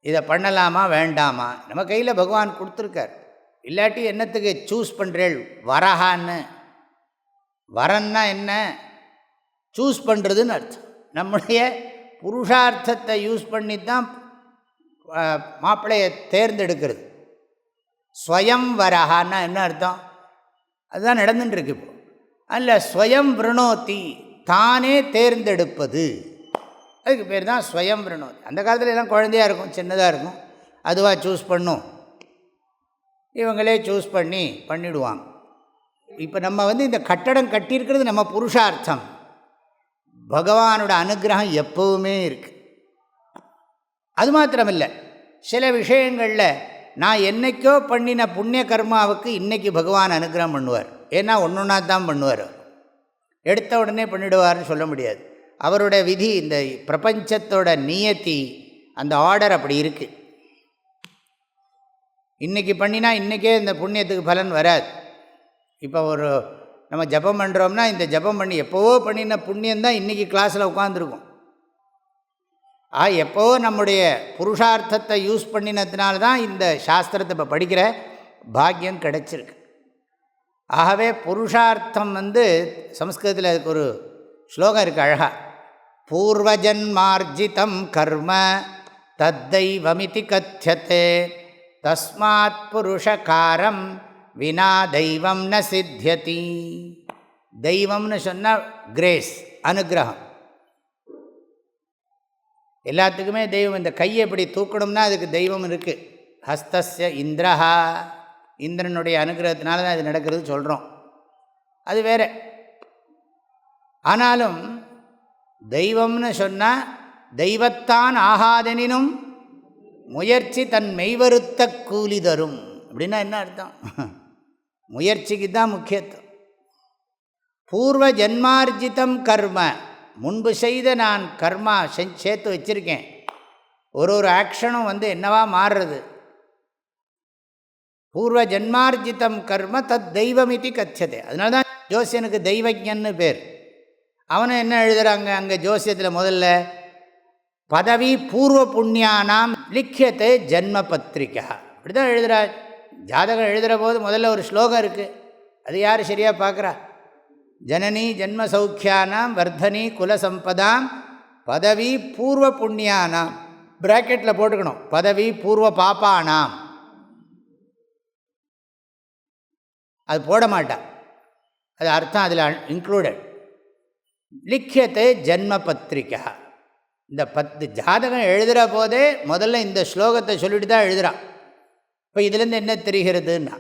இதை பண்ணலாமா வேண்டாமா, நம்ம கையில் பகவான் கொடுத்துருக்கார். இல்லாட்டி என்னத்துக்கு சூஸ் பண்ணுறேள்? வரஹான்னு, வரன்னா என்ன? சூஸ் பண்ணுறதுன்னு அர்த்தம். நம்முடைய புருஷார்த்தத்தை யூஸ் பண்ணி தான் மாப்பிள்ளையை தேர்ந்தெடுக்கிறது. ஸ்வயம் வரஹான்னா என்ன அர்த்தம்? அதுதான் நடந்துட்டுருக்கு இப்போ. அல்ல ஸ்வயம் விருணோத்தி, தானே தேர்ந்தெடுப்பது, அதுக்கு பேர் தான் ஸ்வயம் விருணோத்தி. அந்த காலத்தில் எல்லாம் குழந்தையாக இருக்கும், சின்னதாக இருக்கும், அதுவாக சூஸ் பண்ணும், இவங்களே சூஸ் பண்ணிவிடுவாங்க. இப்போ நம்ம இந்த கட்டடம் கட்டியிருக்கிறது நம்ம புருஷார்த்தம். பகவானோட அனுகிரகம் எப்போவுமே இருக்குது. அது மாத்திரமில்லை, சில விஷயங்களில் நான் என்றைக்கோ பண்ணின புண்ணிய கர்மாவுக்கு இன்றைக்கி பகவான் அனுகிரகம் பண்ணுவார். ஏன்னா ஒன்றுன்னா தான் பண்ணுவார், எடுத்த உடனே பண்ணிவிடுவார்னு சொல்ல முடியாது. அவருடைய விதி, இந்த பிரபஞ்சத்தோட நியதி, அந்த ஆர்டர் அப்படி இருக்குது. இன்றைக்கி பண்ணினா இன்றைக்கே இந்த புண்ணியத்துக்கு பலன் வராது. இப்போ நம்ம ஜபம் பண்ணுறோம்னா, இந்த ஜபம் பண்ணி எப்போவோ பண்ணின புண்ணியந்தான் இன்றைக்கி கிளாஸில் உட்காந்துருக்கும். எப்போவோ நம்முடைய புருஷார்த்தத்தை யூஸ் பண்ணினதுனால தான் இந்த சாஸ்திரத்தை இப்போ படிக்கிற பாக்கியம் கிடைச்சிருக்கு. ஆகவே புருஷார்த்தம் சம்ஸ்கிருதத்தில் அதுக்கு ஒரு ஸ்லோகம் இருக்குது அழகா. பூர்வஜன்மார்ஜிதம் கர்ம தத்தைவமிதி கத்யதே தஸ்மாத் புருஷகாரம் வினா தெய்வம் ந சித்தியதி. தெய்வம்னு சொன்னால் கிரேஸ், அனுகிரகம். எல்லாத்துக்குமே தெய்வம். இந்த கையை இப்படி தூக்கணும்னா அதுக்கு தெய்வம் இருக்குது. ஹஸ்தஸ்ய இந்திரஹா, இந்திரனுடைய அனுகிரகத்தினால தான் இது நடக்கிறது சொல்கிறோம், அது வேறு. ஆனாலும் தெய்வம்னு சொன்னால் தெய்வத்தான் ஆகாதெனினும் முயற்சி தன் மெய்வருத்த கூலி தரும். அப்படின்னா என்ன அர்த்தம்? முயற்சிக்கு தான் முக்கியத்துவம். பூர்வ ஜன்மார்ஜிதம் கர்ம, முன்பு செய்த நான் கர்மா சேர்த்து வச்சுருக்கேன். ஒரு ஆக்ஷனும் என்னவா மாறுறது? பூர்வ ஜன்மார்ஜிதம் கர்ம தத் தெய்வமிதி கச்சதே. அதனால தான் ஜோசியனுக்கு தெய்வஜன்னு பேர். அவனை என்ன எழுதுகிறாங்க அங்கே ஜோசியத்தில்? முதல்ல பதவி பூர்வ புண்ணியானாம் லிக்கியத்தை ஜன்ம பத்திரிகா, அப்படி தான் எழுதுகிறார். ஜாதகம் எழுதுகிற போது முதல்ல ஒரு ஸ்லோகம் இருக்குது. அது யார் சரியாக பார்க்குறா? ஜனனி ஜன்ம சௌக்கியானாம் வர்தனி குலசம்பதாம் பதவி பூர்வ புண்ணியானாம், பிராக்கெட்டில் போட்டுக்கணும், பதவி பூர்வ பாப்பானாம். அது போட மாட்டான், அது அர்த்தம் அதில் இன்க்ளூடட். லிக்கியத்தை ஜன்ம பத்திரிக்கா. இந்த 10 ஜாதகம் எழுதுகிற போதே முதல்ல இந்த ஸ்லோகத்தை சொல்லிட்டு தான் எழுதுகிறான். இப்போ இதுலேருந்து என்ன தெரிகிறதுன்னா,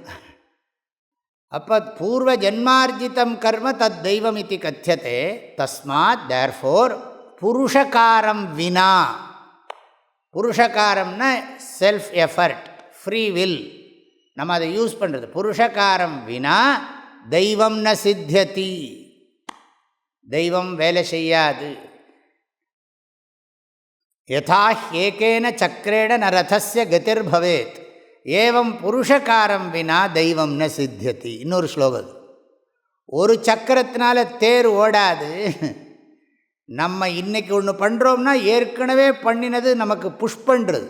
அப்போ பூர்வ ஜன்மார்ஜிதம் கர்ம தத் தெய்வம் இது கத்தியதே, தஸ்மாத் தேர்ஃபோர் புருஷகாரம் வினா. புருஷகாரம்னா செல்ஃப் எஃபர்ட், ஃப்ரீ வில், நம்ம அதை யூஸ் பண்ணுறது. புருஷகாரம் வினா தெய்வம் ந சித்தியதி, தெய்வம் வேலை செய்யாது. யதா ஏகேன சக்கரேண ந ரதஸ்ய கதிர் பவேத் ஏவம் புருஷகாரம் வினா தெய்வம் ந சித்தியதி. இன்னொரு ஸ்லோகம், ஒரு சக்கரத்தினால தேர் ஓடாது. நம்ம இன்றைக்கி ஒன்று பண்ணுறோம்னா ஏற்கனவே பண்ணினது நமக்கு புஷ் பண்ணுறது.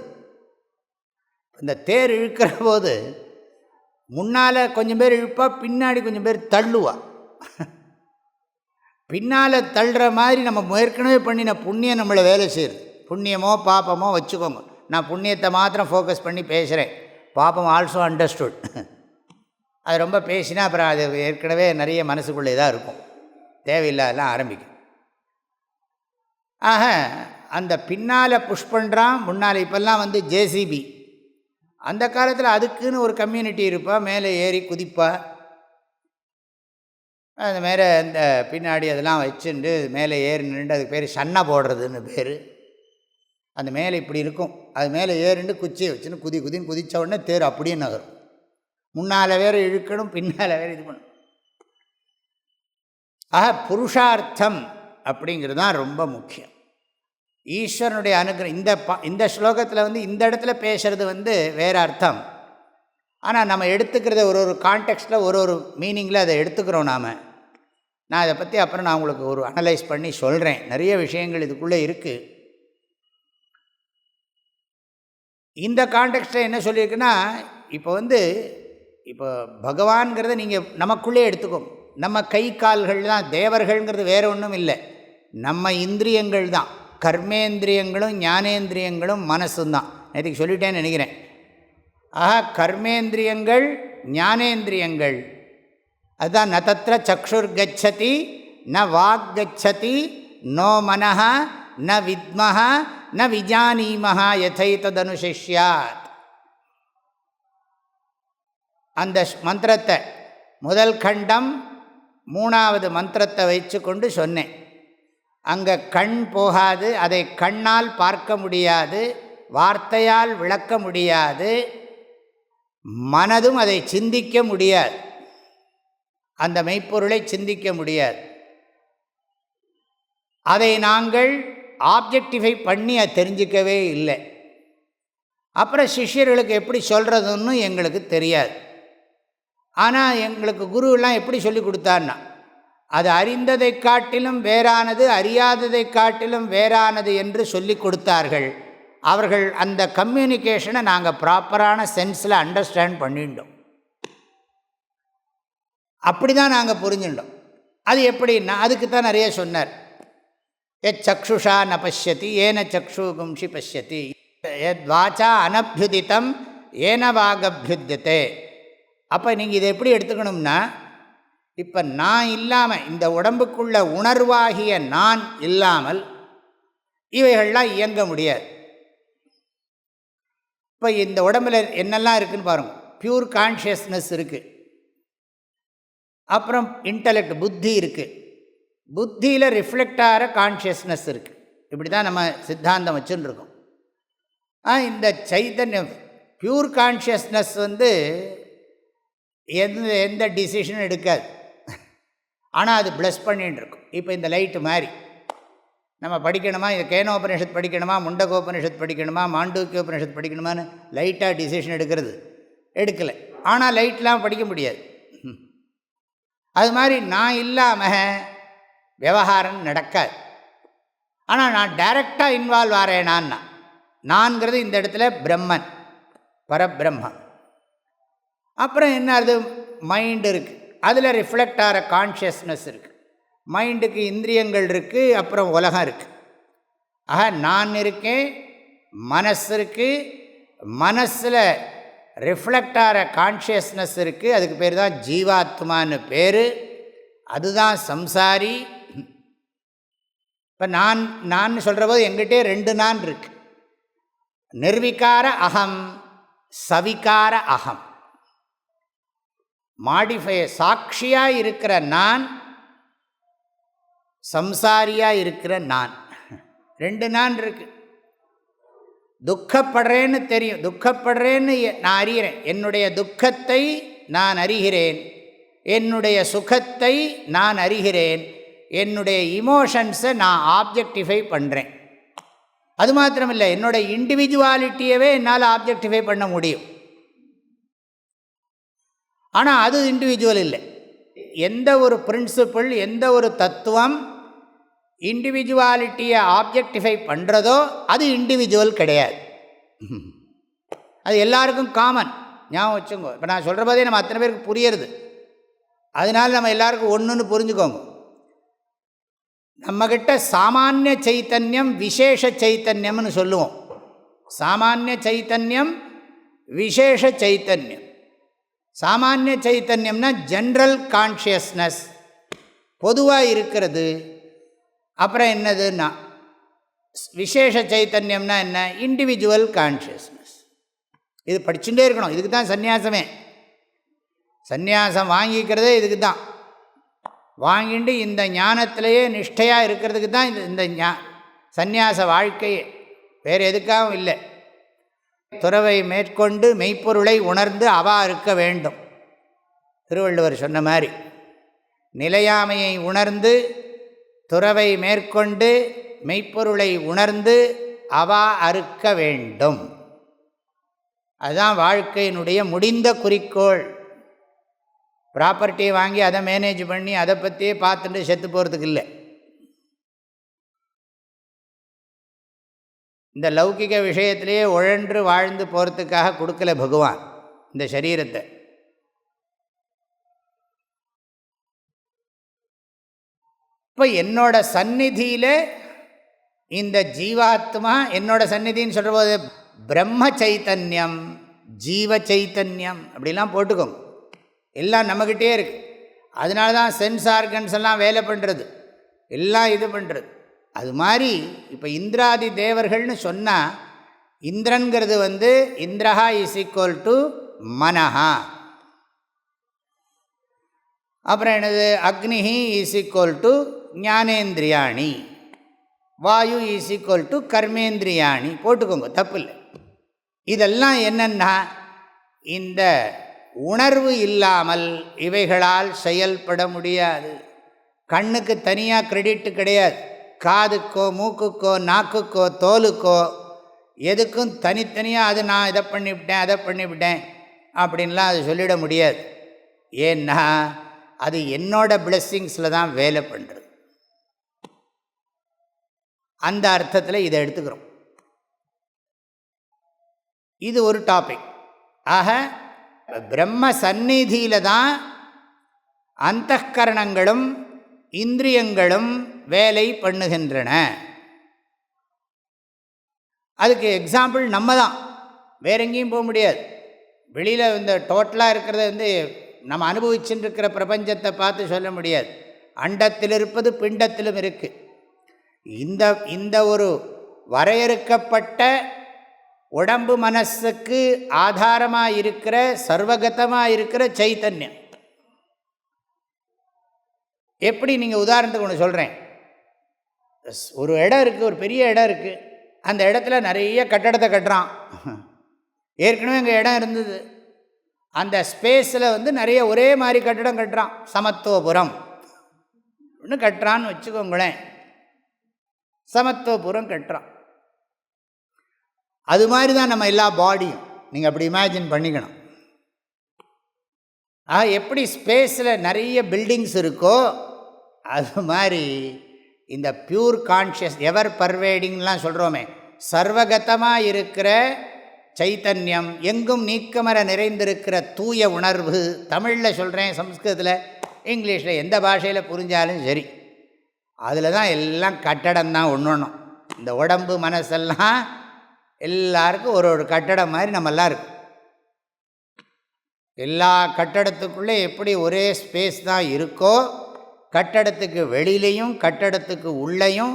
இந்த தேர் இழுக்கிற போது முன்னால் கொஞ்சம் பேர் இழுப்பா, பின்னாடி கொஞ்சம் பேர் தள்ளுவா. பின்னால் தள்ளுற மாதிரி நம்ம ஏற்கனவே பண்ணின புண்ணியம் நம்மளை வேலை செய்யுது. புண்ணியமோ பாப்பமோ வச்சுக்கோங்க, நான் புண்ணியத்தை மாத்திரம் ஃபோக்கஸ் பண்ணி பேசுகிறேன். பாப்பம் ஆல்சோ அண்டர்ஸ்டுட். அது ரொம்ப பேசினா அப்புறம் அது ஏற்கனவே நிறைய மனசுக்குள்ளே தான் இருக்கும், தேவையில்லாதெல்லாம் ஆரம்பிக்கும். ஆக அந்த பின்னால் புஷ் பண்ணுறான், முன்னால் இப்போல்லாம் வந்து ஜேசிபி. அந்த காலத்தில் அதுக்குன்னு ஒரு கம்யூனிட்டி இருப்பா, மேலே ஏறி குதிப்பா. அது மேலே இந்த பின்னாடி அதெல்லாம் வச்சுட்டு மேலே ஏறி நின்று, அதுக்கு பேர் சன்னை போடுறதுன்னு பேர். அந்த மேலே இப்படி இருக்கும், அது மேலே ஏறிண்டு குச்சியை வச்சுன்னு குதின்னு குதித்த உடனே தேர் அப்படியே நகரும். முன்னால் வேறு இழுக்கணும், பின்னால் வேறு இது பண்ணணும். ஆக புருஷார்த்தம் அப்படிங்கிறது தான் ரொம்ப முக்கியம். ஈஸ்வரனுடைய அனுகிரகம். இந்த ஸ்லோகத்தில் வந்து இந்த இடத்துல பேசுகிறது வந்து வேறு அர்த்தம். ஆனால் நம்ம எடுத்துக்கிறத ஒரு கான்டெக்ஸ்டில் ஒரு மீனிங்கில் அதை எடுத்துக்கிறோம் நாம். நான் இதை பற்றி அப்புறம் நான் உங்களுக்கு ஒரு அனலைஸ் பண்ணி சொல்கிறேன். நிறைய விஷயங்கள் இதுக்குள்ளே இருக்குது. இந்த கான்டெக்ஸ்ட்டில் என்ன சொல்லியிருக்குன்னா, இப்போ பகவான்கிறத நீங்கள் நமக்குள்ளே எடுத்துக்கோங்க. நம்ம கை கால்கள் தான் தேவர்கள்ங்கிறது வேறு ஒன்றும் இல்லை, நம்ம இந்திரியங்கள் தான். கர்மேந்திரியங்களும் ஞானேந்திரியங்களும் மனசும் தான். நேற்றுக்கு சொல்லிட்டேன்னு நினைக்கிறேன். ஆஹா, கர்மேந்திரியங்கள் ஞானேந்திரியங்கள் அதுதான். ந தத்ர சக்ஷுர் கச்சதி ந வாக் கச்சதி நோ மனஹ ந வித்மஹ ந விஜானீமஹ யதைததனுசிஷ்யாத். அந்த மந்திரத்தை முதல் கண்டம் 3வது மந்திரத்தை வச்சு கொண்டு சொன்னேன். அங்கே கண் போகாது, அதை கண்ணால் பார்க்க முடியாது, வார்த்தையால் விளக்க முடியாது, மனதும் அதை சிந்திக்க முடியாது, அந்த மெய்ப்பொருளை சிந்திக்க முடியாது. அதை நாங்கள் ஆப்ஜெக்டிஃபை பண்ணி அதை தெரிஞ்சிக்கவே இல்லை. அப்புறம் சிஷ்யர்களுக்கு எப்படி சொல்கிறதுன்னு எங்களுக்கு தெரியாது. ஆனால் எங்களுக்கு குருவெல்லாம் எப்படி சொல்லி கொடுத்தான்னா, அது அறிந்ததை காட்டிலும் வேறானது, அறியாததை காட்டிலும் வேறானது என்று சொல்லி கொடுத்தார்கள். அவர்கள் அந்த கம்யூனிகேஷனை நாங்கள் ப்ராப்பரான சென்ஸில் அண்டர்ஸ்டாண்ட் பண்ணிட்டோம். அப்படி தான் நாங்கள் புரிஞ்சுட்டோம். அது எப்படின்னா, அதுக்கு தான் நிறைய சொன்னார். எத் சக்ஷுஷா ந பஷ்யதி ஏன சக்ஷு கும்ஷி பஷ்யதி, எத் வாச்சா அனபியுதித்தம் ஏன வாகபியுத்தியதே. அப்போ நீங்கள் இதை எப்படி எடுத்துக்கணும்னா, இப்போ நான் இல்லாமல், இந்த உடம்புக்குள்ள உணர்வாகிய நான் இல்லாமல் இவைகள்லாம் இயங்க முடியாது. இப்போ இந்த உடம்பில் என்னெல்லாம் இருக்குதுன்னு பாருங்கள். பியூர் கான்ஷியஸ்னஸ் இருக்குது, அப்புறம் இன்டலெக்ட் புத்தி இருக்குது, புத்தியில் ரிஃப்ளெக்ட் ஆகிற கான்ஷியஸ்னஸ் இருக்குது. இப்படி தான் நம்ம சித்தாந்தம் வச்சுன்னு இருக்கோம். இந்த சைத்தன்யம் பியூர் கான்ஷியஸ்னஸ் வந்து எந்த டிசிஷனும் எடுக்காது, ஆனால் அது ப்ளஸ் பண்ணிகிட்டு இருக்கும். இப்போ இந்த லைட்டு மாதிரி நம்ம படிக்கணுமா, இந்த கேனோபனிஷத் படிக்கணுமா, முண்டகோபனிஷத் படிக்கணுமா, மாண்டூக்கியோபனிஷத் படிக்கணுமான்னு லைட்டாக டிசிஷன் எடுக்கிறது எடுக்கலை. ஆனால் லைட்லாம் படிக்க முடியாது. அது மாதிரி நான் இல்லாமல் விவகாரம் நடக்காது. ஆனால் நான் டைரெக்டாக இன்வால்வ் ஆகிறேனான்னா, நான்கிறது இந்த இடத்துல பிரம்மன், பரபிரம்மம். அப்புறம் என்ன, அது மைண்டு இருக்குது, அதில் ரிஃப்ளெக்ட் ஆகிற கான்ஷியஸ்னஸ் இருக்குது. மைண்டுக்கு இந்திரியங்கள் இருக்குது, அப்புறம் உலகம் இருக்குது. ஆக நான் இருக்கேன், மனசு இருக்குது, மனசில் ரிஃப்ளெக்ட் ஆகிற கான்ஷியஸ்னஸ் இருக்குது. அதுக்கு பேர் தான் ஜீவாத்மான்னு பேர். அதுதான் சம்சாரி. இப்போ நான் சொல்கிற போது எங்கிட்டே 2 நான் இருக்கு. நிர்விகார அகம், சவிகார அகம். சாட்சியாக இருக்கிற நான், சம்சாரியாக இருக்கிற நான், 2 நான் இருக்கு. துக்கப்படுறேன்னு தெரியும், துக்கப்படுறேன்னு நான் அறிகிறேன். என்னுடைய துக்கத்தை நான் அறிகிறேன், என்னுடைய சுகத்தை நான் அறிகிறேன், என்னுடைய இமோஷன்ஸை நான் ஆப்ஜெக்டிஃபை பண்ணுறேன். அது மாத்திரமில்லை, என்னுடைய இண்டிவிஜுவாலிட்டியவே என்னால் ஆப்ஜெக்டிஃபை பண்ண முடியும். ஆனால் அது இண்டிவிஜுவல் இல்லை. எந்த ஒரு பிரின்சிபிள், எந்த ஒரு தத்துவம் இண்டிவிஜுவாலிட்டியை ஆப்ஜெக்டிஃபை பண்ணுறதோ அது இண்டிவிஜுவல் கிடையாது. அது எல்லாருக்கும் காமன். ஞாபகம் வச்சுக்கோங்க. இப்போ நான் சொல்கிற போதே நம்ம அத்தனை பேருக்கு புரியுறது. அதனால் நம்ம எல்லாருக்கும் ஒன்றுன்னு புரிஞ்சுக்கோங்க. நம்மக்கிட்ட சாமானிய சைத்தன்யம், விசேஷ சைத்தன்யம்னு சொல்லுவோம். சாமானிய சைத்தன்யம், விசேஷ சைத்தன்யம். சாமானிய சைத்தன்யம்னா ஜென்ரல் கான்ஷியஸ்னஸ், பொதுவாக இருக்கிறது. அப்புறம் என்னதுன்னா விசேஷ சைத்தன்யம்னா என்ன, இண்டிவிஜுவல் கான்ஷியஸ்னஸ். இது படிச்சுட்டே இருக்கணும். இதுக்கு தான் சந்நியாசமே. சந்நியாசம் வாங்கிக்கிறதே இதுக்கு தான். வாங்கிட்டு இந்த ஞானத்திலேயே நிஷ்டையாக இருக்கிறதுக்கு தான் இந்த சந்நியாச வாழ்க்கையே, வேறு எதுக்காகவும் இல்லை. துறவை மேற்கொண்டு மெய்ப்பொருளை உணர்ந்து அவா இருக்க வேண்டும். திருவள்ளுவர் சொன்ன மாதிரி நிலையாமையை உணர்ந்து துறவை மேற்கொண்டு மெய்ப்பொருளை உணர்ந்து அவா அறுக்க வேண்டும். அதுதான் வாழ்க்கையினுடைய முடிந்த குறிக்கோள். ப்ராப்பர்ட்டியை வாங்கி அதை மேனேஜ் பண்ணி அதை பற்றியே பார்த்துட்டு செத்து போகிறதுக்கு இல்லை. இந்த லௌகிக விஷயத்திலேயே உழன்று வாழ்ந்து போகிறதுக்காக கொடுக்கல பகவான் இந்த சரீரத்தை. இப்போ என்னோட சந்நிதியில் இந்த ஜீவாத்மா, என்னோட சந்நிதின்னு சொல்கிற போது பிரம்ம சைத்தன்யம், ஜீவ சைத்தன்யம் அப்படிலாம் போட்டுக்கோங்க. எல்லாம் நம்மக்கிட்டே இருக்குது. அதனால தான் சென்ஸ் ஆர்கன்ஸ் எல்லாம் வேலை பண்ணுறது, எல்லாம் இது பண்ணுறது. அது மாதிரி இப்போ இந்திராதி தேவர்கள்னு சொன்னால், இந்திரன்கிறது இந்திரஹா இஸ் ஈக்குவல் டு மனஹா. அப்புறம் என்னது, அக்னிஹி இஸ் ஈக்குவல் டு ஞானேந்திரியாணி, வாயு இஸ் ஈக்குவல் டு கர்மேந்திரியாணி போட்டுக்கோங்க, தப்பு இல்லை. இதெல்லாம் என்னென்னா இந்த உணர்வு இல்லாமல் இவைகளால் செயல்பட முடியாது. கண்ணுக்கு தனியாக கிரெடிட்டு கிடையாது. காதுக்கோ மூக்குக்கோ நாக்குக்கோ தோலுக்கோ எதுக்கும் தனித்தனியாக அது நான் இதை பண்ணிவிட்டேன் அதை பண்ணிவிட்டேன் அப்படின்லாம் அது சொல்லிட முடியாது. ஏன்னா அது என்னோட பிளெஸ்ஸிங்ஸில் தான் வேலை பண்ணுறது. அந்த அர்த்தத்தில் இதை எடுத்துக்கிறோம். இது ஒரு டாபிக். ஆக பிரம்ம சந்நிதியில் தான் அந்தःகரணங்களும் இந்திரியங்களும் வேலை பண்ணுகின்றன. அதுக்கு எக்ஸாம்பிள் நம்ம தான், வேற எங்கேயும் போக முடியாது. வெளியில் இந்த டோட்டலாக இருக்கிறத நம்ம அனுபவிச்சுட்டு இருக்கிற பிரபஞ்சத்தை பார்த்து சொல்ல முடியாது. அண்டத்தில் இருப்பது பிண்டத்திலும் இருக்குது. இந்த ஒரு வரையறுக்கப்பட்ட உடம்பு மனசுக்கு ஆதாரமாக இருக்கிற சர்வகதமாக இருக்கிற சைத்தன்யம். எப்படி நீங்கள் உதாரணத்துக்கு ஒன்று சொல்கிறேன். ஒரு இடம் இருக்குது, ஒரு பெரிய இடம் இருக்குது. அந்த இடத்துல நிறைய கட்டடத்தை கட்டுறான். ஏற்கனவே அங்கே இடம் இருந்தது. அந்த ஸ்பேஸில் நிறைய ஒரே மாதிரி கட்டடம் கட்டுறான். சமத்துவபுரம் ஒன்று கட்டுறான்னு வச்சுக்கோங்களேன். சமத்துவபுரம் கட்டுறான். அது மாதிரி தான் நம்ம எல்லா பாடியும். நீங்கள் அப்படி இமேஜின் பண்ணிக்கணும். எப்படி ஸ்பேஸில் நிறைய பில்டிங்ஸ் இருக்கோ அது மாதிரி இந்த பியூர் கான்ஷியஸ் எவர் பர்வேடிங்லாம் சொல்கிறோமே, சர்வகதமாக இருக்கிற சைத்தன்யம், எங்கும் நீக்கமர நிறைந்திருக்கிற தூய உணர்வு. தமிழில் சொல்கிறேன், சம்ஸ்கிருதத்தில், இங்கிலீஷில், எந்த பாஷையில் புரிஞ்சாலும் சரி, அதில் தான் எல்லாம் கட்டடம் தான். ஒன்றும் இந்த உடம்பு மனசெல்லாம் எல்லாருக்கும் ஒரு ஒரு கட்டடம் மாதிரி நம்மெல்லாம் இருக்கும். எல்லா கட்டடத்துக்குள்ளே எப்படி ஒரே ஸ்பேஸ் தான் இருக்கோ, கட்டடத்துக்கு வெளியிலையும் கட்டடத்துக்கு உள்ளேயும்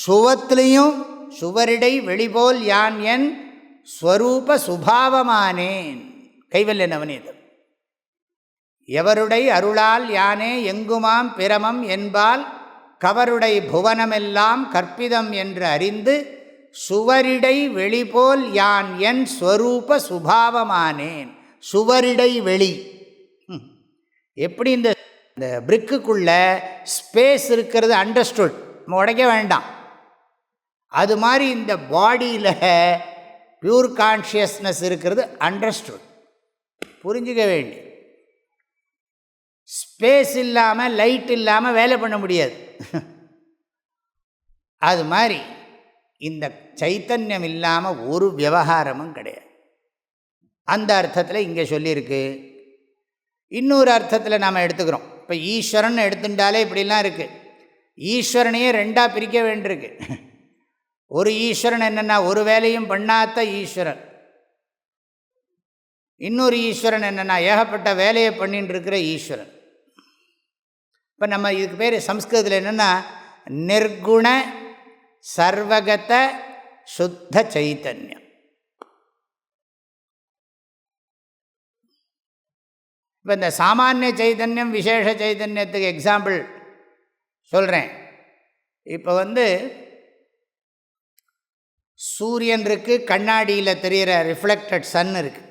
சுவத்திலையும் சுவரிடை வெளிபோல் யான் என் ஸ்வரூப சுபாவமானேன். கைவல்ய நவநீதம். எவருடை அருளால் யானே எங்குமாம் பிரமம் என்பால் கவருடை புவனமெல்லாம் கற்பிதம் என்று அறிந்து சுவரிடை வெளிபோல் யான் என் ஸ்வரூப சுபாவமானேன். சுவரிடை வெளி. எப்படி இந்த பிரிக்குக்குள்ள ஸ்பேஸ் இருக்கிறது அண்டர்ஸ்டுட், நம்ம உடைக்க வேண்டாம். அது மாதிரி இந்த பாடியில் பியூர் கான்ஷியஸ்னஸ் இருக்கிறது அண்டர்ஸ்டுட், புரிஞ்சுக்க வேண்டி. ஸ்பேஸ் இல்லாமல் லைட் இல்லாமல் வேலை பண்ண முடியாது. அது மாதிரி இந்த சைத்தன்யம் இல்லாமல் ஒரு விவகாரமும் கிடையாது. அந்த அர்த்தத்தில் இங்கே சொல்லியிருக்கு. இன்னொரு அர்த்தத்தில் நாம் எடுத்துக்கிறோம். இப்போ ஈஸ்வரன் எடுத்துட்டாலே இப்படிலாம் இருக்குது. ஈஸ்வரனையே ரெண்டாக பிரிக்க வேண்டியிருக்கு. ஒரு ஈஸ்வரன் என்னென்னா ஒரு வேலையும் பண்ணாத ஈஸ்வரன். இன்னொரு ஈஸ்வரன் என்னென்னா ஏகப்பட்ட வேலையை பண்ணிட்டு இருக்கிற ஈஸ்வரன். இப்போ நம்ம இதுக்கு பேர் சம்ஸ்கிருதத்தில் என்னென்னா நிர்குண சர்வகத சுத்த சைத்தன்யம். இப்போ இந்த சாமானிய சைத்தன்யம் விசேஷ சைத்தன்யத்துக்கு எக்ஸாம்பிள் சொல்கிறேன். இப்போ சூரியன் இருக்குது, கண்ணாடியில் தெரிகிற ரிஃப்ளெக்டட் சன் இருக்குது.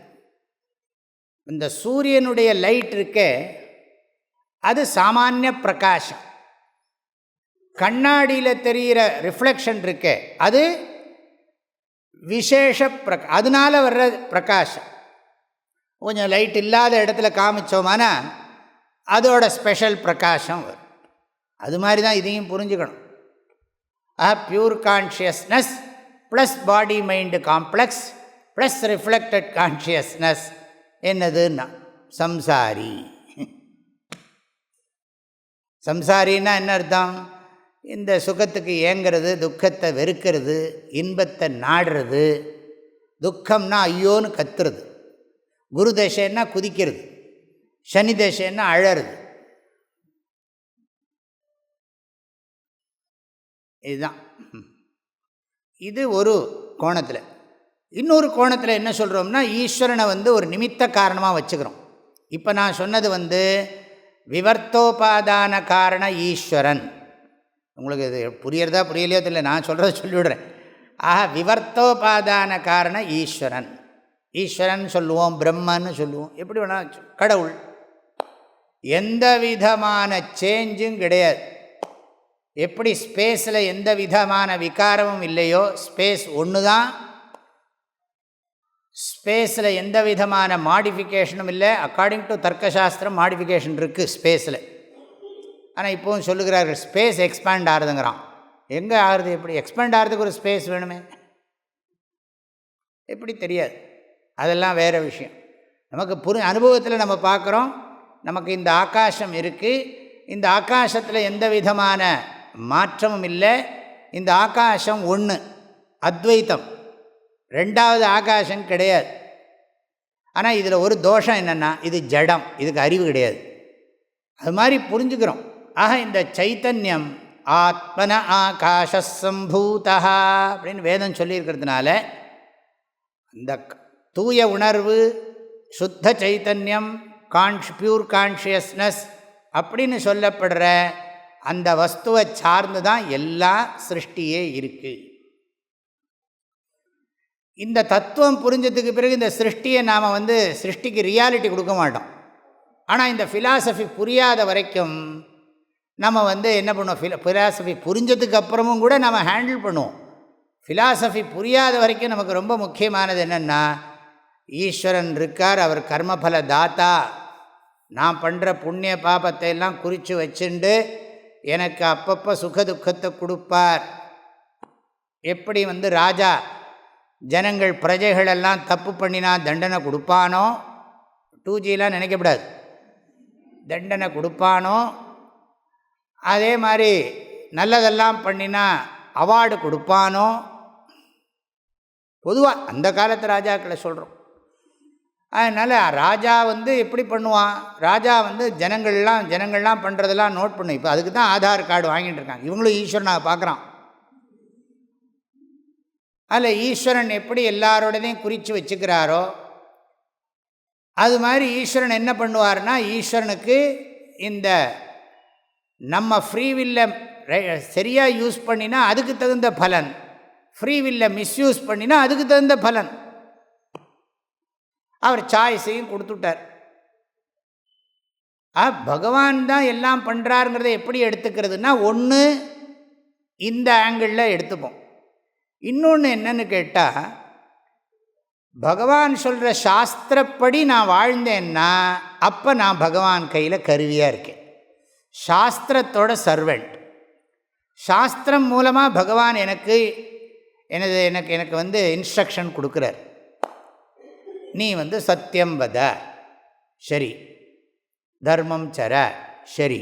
இந்த சூரியனுடைய லைட் இருக்கே அது சாமானிய பிரகாசம். கண்ணாடியில் தெரிகிற ரிஃப்ளெக்ஷன் இருக்கே அது விசேஷ அதனால் வர்ற பிரகாசம். கொஞ்சம் லைட் இல்லாத இடத்துல காமிச்சோமானா அதோட ஸ்பெஷல் பிரகாசம் வரும். அது மாதிரி தான் இதையும் புரிஞ்சுக்கணும். பியூர் கான்ஷியஸ்னஸ் ப்ளஸ் பாடி mind complex plus reflected consciousness என்னதுன்னா சம்சாரி. சம்சாரின்னா என்ன அர்த்தம்? இந்த சுகத்துக்கு ஏங்கிறது, துக்கத்தை வெறுக்கிறது, இன்பத்தை நாடுறது. துக்கம்னா ஐயோன்னு கத்துறது, குரு தசைன்னா குதிக்கிறது, சனி தசைன்னா அழறது. இதுதான். இது ஒரு கோணத்தில். இன்னொரு கோணத்தில் என்ன சொல்கிறோம்னா ஈஸ்வரனை ஒரு நிமித்த காரணமாக வச்சுக்கிறோம். இப்போ நான் சொன்னது விவர்த்தோபாதான காரண ஈஸ்வரன். உங்களுக்கு இது புரியறதா புரியலையோ தெரியல, நான் சொல்கிறத சொல்லிவிடுறேன். விவர்த்தோபாதான காரண ஈஸ்வரன். ஈஸ்வரன் சொல்லுவோம், பிரம்மன்னு சொல்லுவோம், எப்படி வேணால் கடவுள். எந்த விதமான சேஞ்சும் கிடையாது. எப்படி ஸ்பேஸில் எந்த விதமான விகாரமும் இல்லையோ, ஸ்பேஸ் ஒன்று தான். ஸ்பேஸில் எந்த விதமான மாடிஃபிகேஷனும் இல்லை. அக்கார்டிங் டு தர்க்கசாஸ்திரம் மாடிஃபிகேஷன் இருக்குது ஸ்பேஸில். ஆனால் இப்போவும் சொல்லுகிறார்கள் ஸ்பேஸ் எக்ஸ்பேண்ட் ஆகுதுங்கிறான். எங்கே ஆகுது? எப்படி எக்ஸ்பேண்ட் ஆகிறதுக்கு ஒரு ஸ்பேஸ் வேணுமே, எப்படி தெரியாது. அதெல்லாம் வேறு விஷயம். நமக்கு அனுபவத்தில் நம்ம பார்க்குறோம். நமக்கு இந்த ஆகாசம் இருக்குது. இந்த ஆகாசத்தில் எந்த விதமான மாற்றமும் இல்லை. இந்த ஆகாசம் ஒன்று, அத்வைத்தம். ரெண்டாவது ஆகாசம் கிடையாது. ஆனால் இதில் ஒரு தோஷம் என்னென்னா இது ஜடம், இதுக்கு அறிவு கிடையாது. அது மாதிரி புரிஞ்சுக்கிறோம். ஆக இந்த சைத்தன்யம் ஆத்மன ஆகாசம்பூதா அப்படின்னு வேதம் சொல்லியிருக்கிறதுனால அந்த தூய உணர்வு, சுத்த சைத்தன்யம், பியூர் கான்ஷியஸ்னஸ் அப்படின்னு சொல்லப்படுற அந்த வஸ்துவை சார்ந்து தான் எல்லா சிருஷ்டியே இருக்குது. இந்த தத்துவம் புரிஞ்சதுக்கு பிறகு இந்த சிருஷ்டியை நாம் சிருஷ்டிக்கு ரியாலிட்டி கொடுக்க மாட்டோம். ஆனால் இந்த ஃபிலாசபி புரியாத வரைக்கும் நம்ம என்ன பண்ணுவோம்? ஃபிலாசபி புரிஞ்சதுக்கு அப்புறமும் கூட நம்ம ஹேண்டில் பண்ணுவோம். ஃபிலாசபி புரியாத வரைக்கும் நமக்கு ரொம்ப முக்கியமானது என்னென்னா ஈஸ்வரன் இருக்கார், அவர் கர்மபல தாத்தா. நான் பண்ணுற புண்ணிய பாபத்தை எல்லாம் குறித்து வச்சுண்டு எனக்கு அப்பப்போ சுக துக்கத்தை கொடுப்பார். எப்படி ராஜா ஜனங்கள் பிரஜைகளெல்லாம் தப்பு பண்ணினா தண்டனை கொடுப்பானோ, 2Gலாம் நினைக்கப்படாது, தண்டனை கொடுப்பானோ. அதே மாதிரி நல்லதெல்லாம் பண்ணினா அவார்டு கொடுப்பானோ. பொதுவாக அந்த காலத்து ராஜாக்களை சொல்கிறோம். அதனால் ராஜா எப்படி பண்ணுவான், ராஜா ஜனங்கள்லாம் பண்ணுறதெல்லாம் நோட் பண்ணும். இப்போ அதுக்கு தான் ஆதார் கார்டு வாங்கிட்டு இருக்காங்க. இவங்களும் ஈஸ்வரனை பார்க்குறான். அதில் ஈஸ்வரன் எப்படி எல்லாரோடையும் குறித்து வச்சுக்கிறாரோ அது மாதிரி ஈஸ்வரன் என்ன பண்ணுவார்னா, ஈஸ்வரனுக்கு இந்த நம்ம ஃப்ரீவில்லை சரியாக யூஸ் பண்ணினா அதுக்கு தகுந்த பலன், ஃப்ரீவில்லை மிஸ்யூஸ் பண்ணினா அதுக்கு தகுந்த பலன். அவர் சாய்ஸையும் கொடுத்துட்டார். பகவான் தான் எல்லாம் பண்ணுறாருங்கிறத எப்படி எடுத்துக்கிறதுனா, ஒன்று இந்த ஆங்கிளில் எடுத்துப்போம். இன்னொன்று என்னன்னு கேட்டால், பகவான் சொல்கிற சாஸ்திரப்படி நான் வாழ்ந்தேன்னா அப்போ நான் பகவான் கையில் கருவியாக இருக்கேன், சாஸ்திரத்தோட சர்வெண்ட். சாஸ்திரம் மூலமாக பகவான் எனக்கு இன்ஸ்ட்ரக்ஷன் கொடுக்குறார். நீ சத்தியம் வத, சரி, தர்மம் சர, சரி.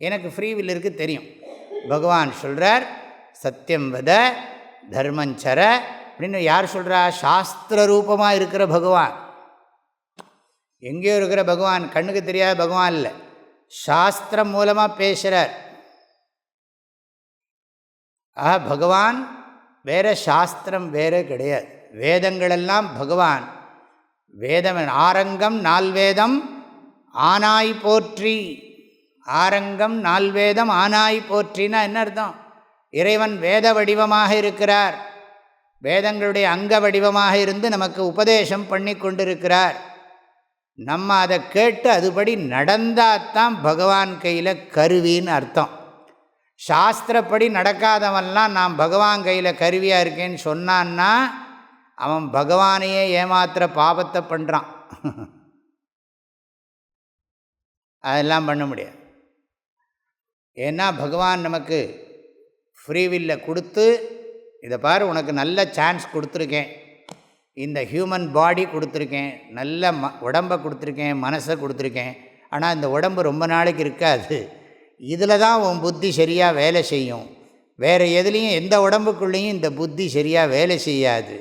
எனக்கு ஃப்ரீ வில் இருக்குது தெரியும். பகவான் சொல்கிறார் சத்தியம் வத தர்மஞ்சர அப்படின்னு. யார் சொல்கிறா? சாஸ்திர ரூபமாக இருக்கிற பகவான். எங்கேயோ இருக்கிற பகவான், கண்ணுக்கு தெரியாத பகவான் இல்லை, சாஸ்திரம் மூலமாக பேசுகிறார். பகவான் வேறு, சாஸ்திரம் வேறு கிடையாது. வேதங்களெல்லாம் பகவான். வேதம் ஆரங்கம் 4 வேதம் ஆனாய் போற்றி. ஆரங்கம் 4 வேதம் ஆனாய் போற்றின்னா என்ன அர்த்தம்? இறைவன் வேத வடிவமாக இருக்கிறார், வேதங்களுடைய அங்க வடிவமாக இருந்து நமக்கு உபதேசம் பண்ணி கொண்டிருக்கிறார். நம்ம அதை கேட்டு அதுபடி நடந்தால்தான் பகவான் கையில் கருவின்னு அர்த்தம். சாஸ்திரப்படி நடக்காதவன்லாம் நான் பகவான் கையில் கருவியாக இருக்கேன்னு சொன்னான்னா அவன் பகவானையே ஏமாத்துகிற பாபத்தை பண்ணுறான். அதெல்லாம் பண்ண முடியாது. ஏன்னா பகவான் நமக்கு ஃப்ரீவில்லை கொடுத்து, இதை பாரு உனக்கு நல்ல சான்ஸ் கொடுத்துருக்கேன், இந்த ஹியூமன் பாடி கொடுத்துருக்கேன், நல்ல உடம்பை கொடுத்துருக்கேன், மனசை கொடுத்துருக்கேன். ஆனால் இந்த உடம்பு ரொம்ப நாளைக்கு இருக்காது, இதில் தான் உன் புத்தி சரியாக வேலை செய்யும். வேறு எதுலேயும் எந்த உடம்புக்குள்ளேயும் இந்த புத்தி சரியாக வேலை செய்யாது.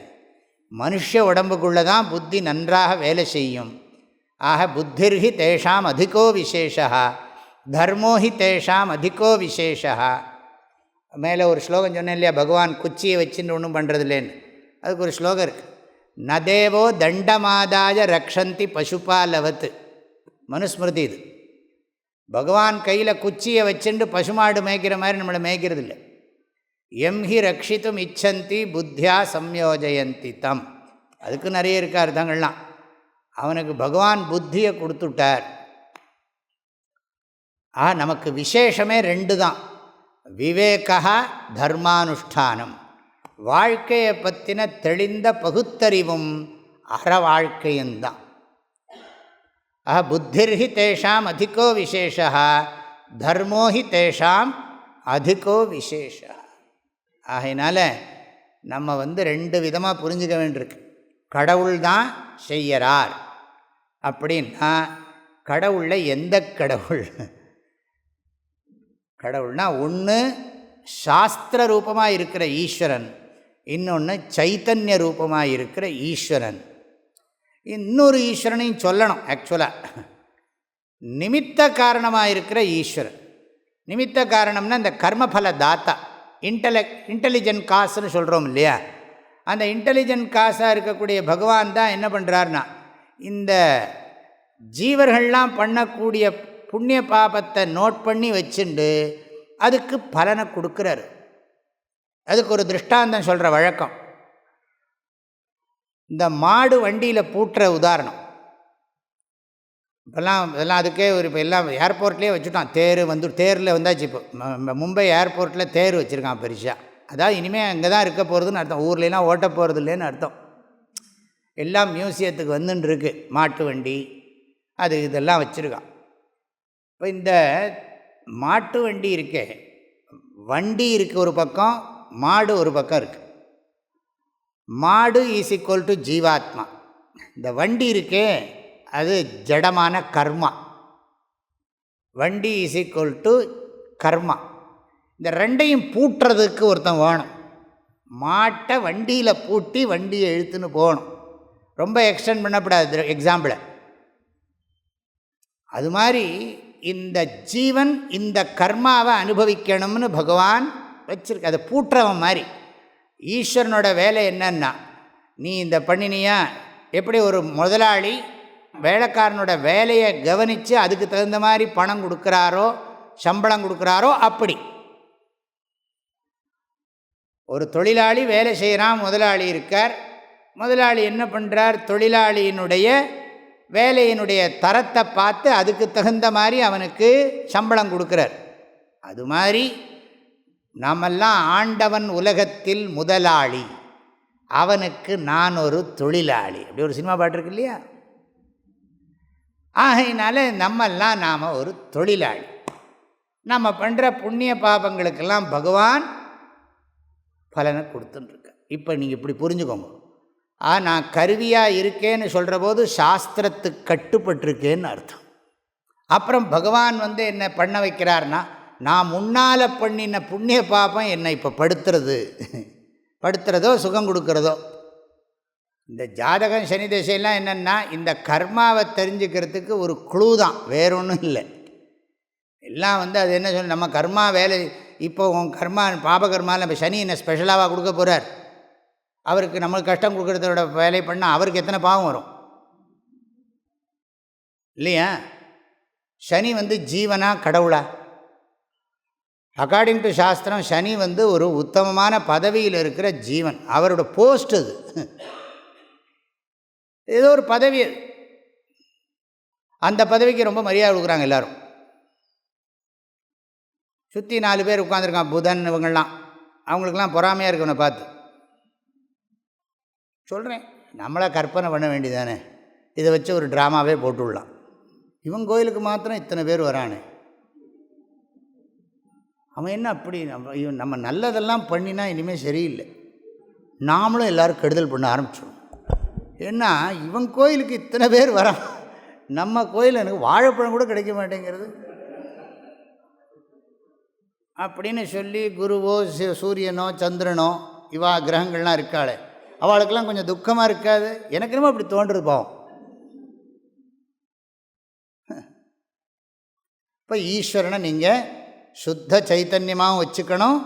மனுஷ உடம்புக்குள்ளே தான் புத்தி நன்றாக வேலை செய்யும். ஆக புத்திர்ஹி தேஷாம் அதிகோ விசேஷா, தர்மோஹி தேஷாம் அதிகோ விசேஷா. மேலே ஒரு ஸ்லோகம் சொன்னேன் இல்லையா, பகவான் குச்சியை வச்சுன்னு ஒன்றும் பண்ணுறது இல்லைன்னு. அதுக்கு ஒரு ஸ்லோகம் இருக்குது, நதேவோ தண்டமாதாய ரக்ஷந்தி பசுபாலவத்து. மனுஸ்மிருதி இது. பகவான் கையில் குச்சியை வச்சுட்டு பசுமாடு மேய்க்கிற மாதிரி நம்மளை மேய்க்கிறது இல்லை. எம்ஹி ரக்ஷித்தும் இச்சந்தி புத்தியா சம்யோஜயந்தி தம். அதுக்கு நிறைய இருக்க அர்த்தங்கள்லாம். அவனுக்கு பகவான் புத்தியை கொடுத்துட்டார். நமக்கு விசேஷமே 2 தான், விவேகா தர்மானுஷ்டானம். வாழ்க்கையை பற்றின தெளிந்த பகுத்தறிவும் அற வாழ்க்கையும்தான். புத்திர்ஹி தேஷாம் அதிகோ விசேஷா, தர்மோஹி தேஷாம் அதிகோ விசேஷா. ஆகையினால நம்ம 2 விதமாக புரிஞ்சுக்க வேண்டியிருக்கு. கடவுள் தான் செய்யறார் அப்படின்னா, கடவுளில் எந்த கடவுள்? கடவுள்னா ஒன்று சாஸ்திர ரூபமாக இருக்கிற ஈஸ்வரன், இன்னொன்று சைத்தன்ய ரூபமாக இருக்கிற ஈஸ்வரன். இன்னொரு ஈஸ்வரனையும் சொல்லணும். ஆக்சுவலாக நிமித்த காரணமாக இருக்கிற ஈஸ்வரன். நிமித்த காரணம்னா இந்த கர்மபல தாத்தா, இன்டெலிஜென்ட் காசுன்னு சொல்கிறோம் இல்லையா, அந்த இன்டெலிஜென்ட் காசாக இருக்கக்கூடிய பகவான் தான் என்ன பண்ணுறாருனா, இந்த ஜீவர்கள்லாம் பண்ணக்கூடிய புண்ணிய பாபத்தை நோட் பண்ணி வச்சுண்டு அதுக்கு பலனை கொடுக்குறாரு. அதுக்கு ஒரு திருஷ்டாந்தம் சொல்கிற வழக்கம். இந்த மாடு வண்டியில் பூட்டுற உதாரணம். இதெல்லாம் அதுக்கே இப்போ எல்லாம் ஏர்போர்ட்லேயே வச்சுட்டான். தேரில் வந்தாச்சு. இப்போ மும்பை ஏர்போர்ட்டில் தேர் வச்சுருக்கான் பெருசாக. அதாவது இனிமேல் அங்கே தான் இருக்க போகிறதுன்னு அர்த்தம், ஊர்லாம் ஓட்ட போகிறது இல்லைன்னு அர்த்தம். எல்லாம் மியூசியத்துக்கு வந்துன்னு இருக்குது. மாட்டு வண்டி அது இதெல்லாம் வச்சுருக்கான். இப்போ இந்த மாட்டு வண்டி இருக்கே, வண்டி இருக்குது ஒரு பக்கம், மாடு ஒரு பக்கம் இருக்குது. மாடு ஈஸ் ஈக்குவல் டு ஜீவாத்மா. இந்த வண்டி இருக்கே அது ஜடமான கர்மா. வண்டி ஈஸ் ஈக்குவல் டு கர்மா. இந்த ரெண்டையும் பூட்டுறதுக்கு ஒருத்தன் வேணும். மாட்டை வண்டியில் பூட்டி வண்டியை இழுத்துன்னு போகணும். ரொம்ப எக்ஸ்டெண்ட் பண்ணக்கூடாது எக்ஸாம்பிளை. அது மாதிரி இந்த ஜீவன் இந்த கர்மாவை அனுபவிக்கணும்னு பகவான் வச்சிருக்க. அதை பூட்டுறவன் மாதிரி. ஈஸ்வரனோட வேலை என்னன்னா, நீ இந்த பண்ணினியா, எப்படி ஒரு முதலாளி வேலைக்காரனோட வேலையை கவனித்து அதுக்கு தகுந்த மாதிரி பணம் கொடுக்குறாரோ சம்பளம் கொடுக்குறாரோ அப்படி ஒரு தொழிலாளி வேலை செய்கிறான். முதலாளி இருக்கார். முதலாளி என்ன பண்ணுறார், தொழிலாளியினுடைய வேலையினுடைய தரத்தை பார்த்து அதுக்கு தகுந்த மாதிரி அவனுக்கு சம்பளம் கொடுக்குறார். அது மாதிரி நாமெல்லாம் ஆண்டவன் உலகத்தில் முதலாளி, அவனுக்கு நான் ஒரு தொழிலாளி. அப்படி ஒரு சினிமா பாட்டு இருக்கு இல்லையா? ஆகையினால நம்மெல்லாம் நாம் ஒரு தொழிலாளி. நம்ம பண்ணுற புண்ணிய பாபங்களுக்கெல்லாம் பகவான் பலனை கொடுத்துட்டுருக்க. இப்போ நீங்கள் இப்படி புரிஞ்சுக்கோங்க. நான் கருவியாக இருக்கேன்னு சொல்கிற போது சாஸ்திரத்துக்கு கட்டுப்பட்டிருக்கேன்னு அர்த்தம். அப்புறம் பகவான் என்ன பண்ண வைக்கிறார்னா, நான் முன்னால் பண்ணின புண்ணிய பாபம் என்னை இப்போ படுத்துறதோ சுகம் கொடுக்குறதோ. இந்த ஜாதகம் சனி திசையெல்லாம் என்னென்னா இந்த கர்மாவை தெரிஞ்சுக்கிறதுக்கு ஒரு குழு தான், வேற ஒன்றும் இல்லை. எல்லாம் அது என்ன சொல்லு, நம்ம கர்மா வேலை இப்போ உன் கர்மா பாபகர்மாவில் நம்ம சனி என்ன ஸ்பெஷலாக கொடுக்க போகிறார். அவருக்கு நம்மளுக்கு கஷ்டம் கொடுக்குறதோட வேலை பண்ணால் அவருக்கு எத்தனை பாவம் வரும் இல்லையா? சனி ஜீவனா கடவுளா? அக்கார்டிங் டு சாஸ்திரம் சனி ஒரு உத்தமமான பதவியில் இருக்கிற ஜீவன். அவரோட போஸ்ட் அது, ஏதோ ஒரு பதவி. அந்த பதவிக்கு ரொம்ப மரியாதை கொடுக்குறாங்க எல்லோரும். சுற்றி 4 பேர் உட்காந்துருக்கான், புதன் இவங்கள்லாம். அவங்களுக்கெல்லாம் பொறாமையாக இருக்கவனை பார்த்து சொல்கிறேன். நம்மளை கற்பனை பண்ண வேண்டியதானே, இதை வச்சு ஒரு ட்ராமாவே போட்டுவிடலாம். இவன் கோயிலுக்கு மாத்திரம் இத்தனை பேர் வரானே, அவன் என்ன அப்படி நம்ம நல்லதெல்லாம் பண்ணினா இனிமேல் சரியில்லை, நாமளும் எல்லோரும் கெடுதல் பண்ண ஆரம்பிச்சிடுவோம். ஏன்னா இவன் கோயிலுக்கு இத்தனை பேர் வரான், நம்ம கோயில் எனக்கு வாழைப்பழம் கூட கிடைக்க மாட்டேங்கிறது அப்படின்னு சொல்லி குருவோ சூரியனோ சந்திரனோ இவா கிரகங்கள்லாம் இருக்காளே அவளுக்கெல்லாம் கொஞ்சம் துக்கமாக இருக்காது? எனக்கு என்னமோ அப்படி தோன்றுறது பாவம். இப்போ ஈஸ்வரனை நீங்கள் சுத்த சைத்தன்யமாகவும் வச்சுக்கணும்,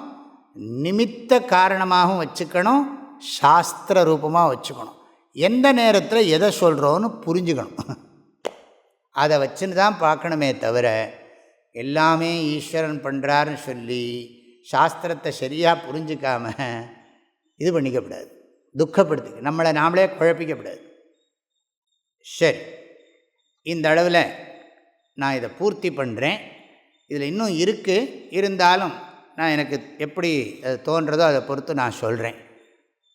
நிமித்த காரணமாகவும் வச்சுக்கணும், சாஸ்திர ரூபமாக வச்சுக்கணும். எந்த நேரத்தில் எதை சொல்கிறோன்னு புரிஞ்சுக்கணும். அதை வச்சுன்னு தான் பார்க்கணுமே தவிர எல்லாமே ஈஸ்வரன் பண்ணுறாருன்னு சொல்லி சாஸ்திரத்தை சரியாக புரிஞ்சிக்காம இது பண்ணிக்கப்படாது, துக்கப்படுத்திக்க நம்மளை நாமளே குழப்பிக்கப்படாது. சரி, இந்த அளவில் நான் இதை பூர்த்தி பண்ணுறேன். இதில் இன்னும் இருக்குது, இருந்தாலும் நான் எனக்கு எப்படி அது தோன்றதோ அதை பொறுத்து நான் சொல்கிறேன்.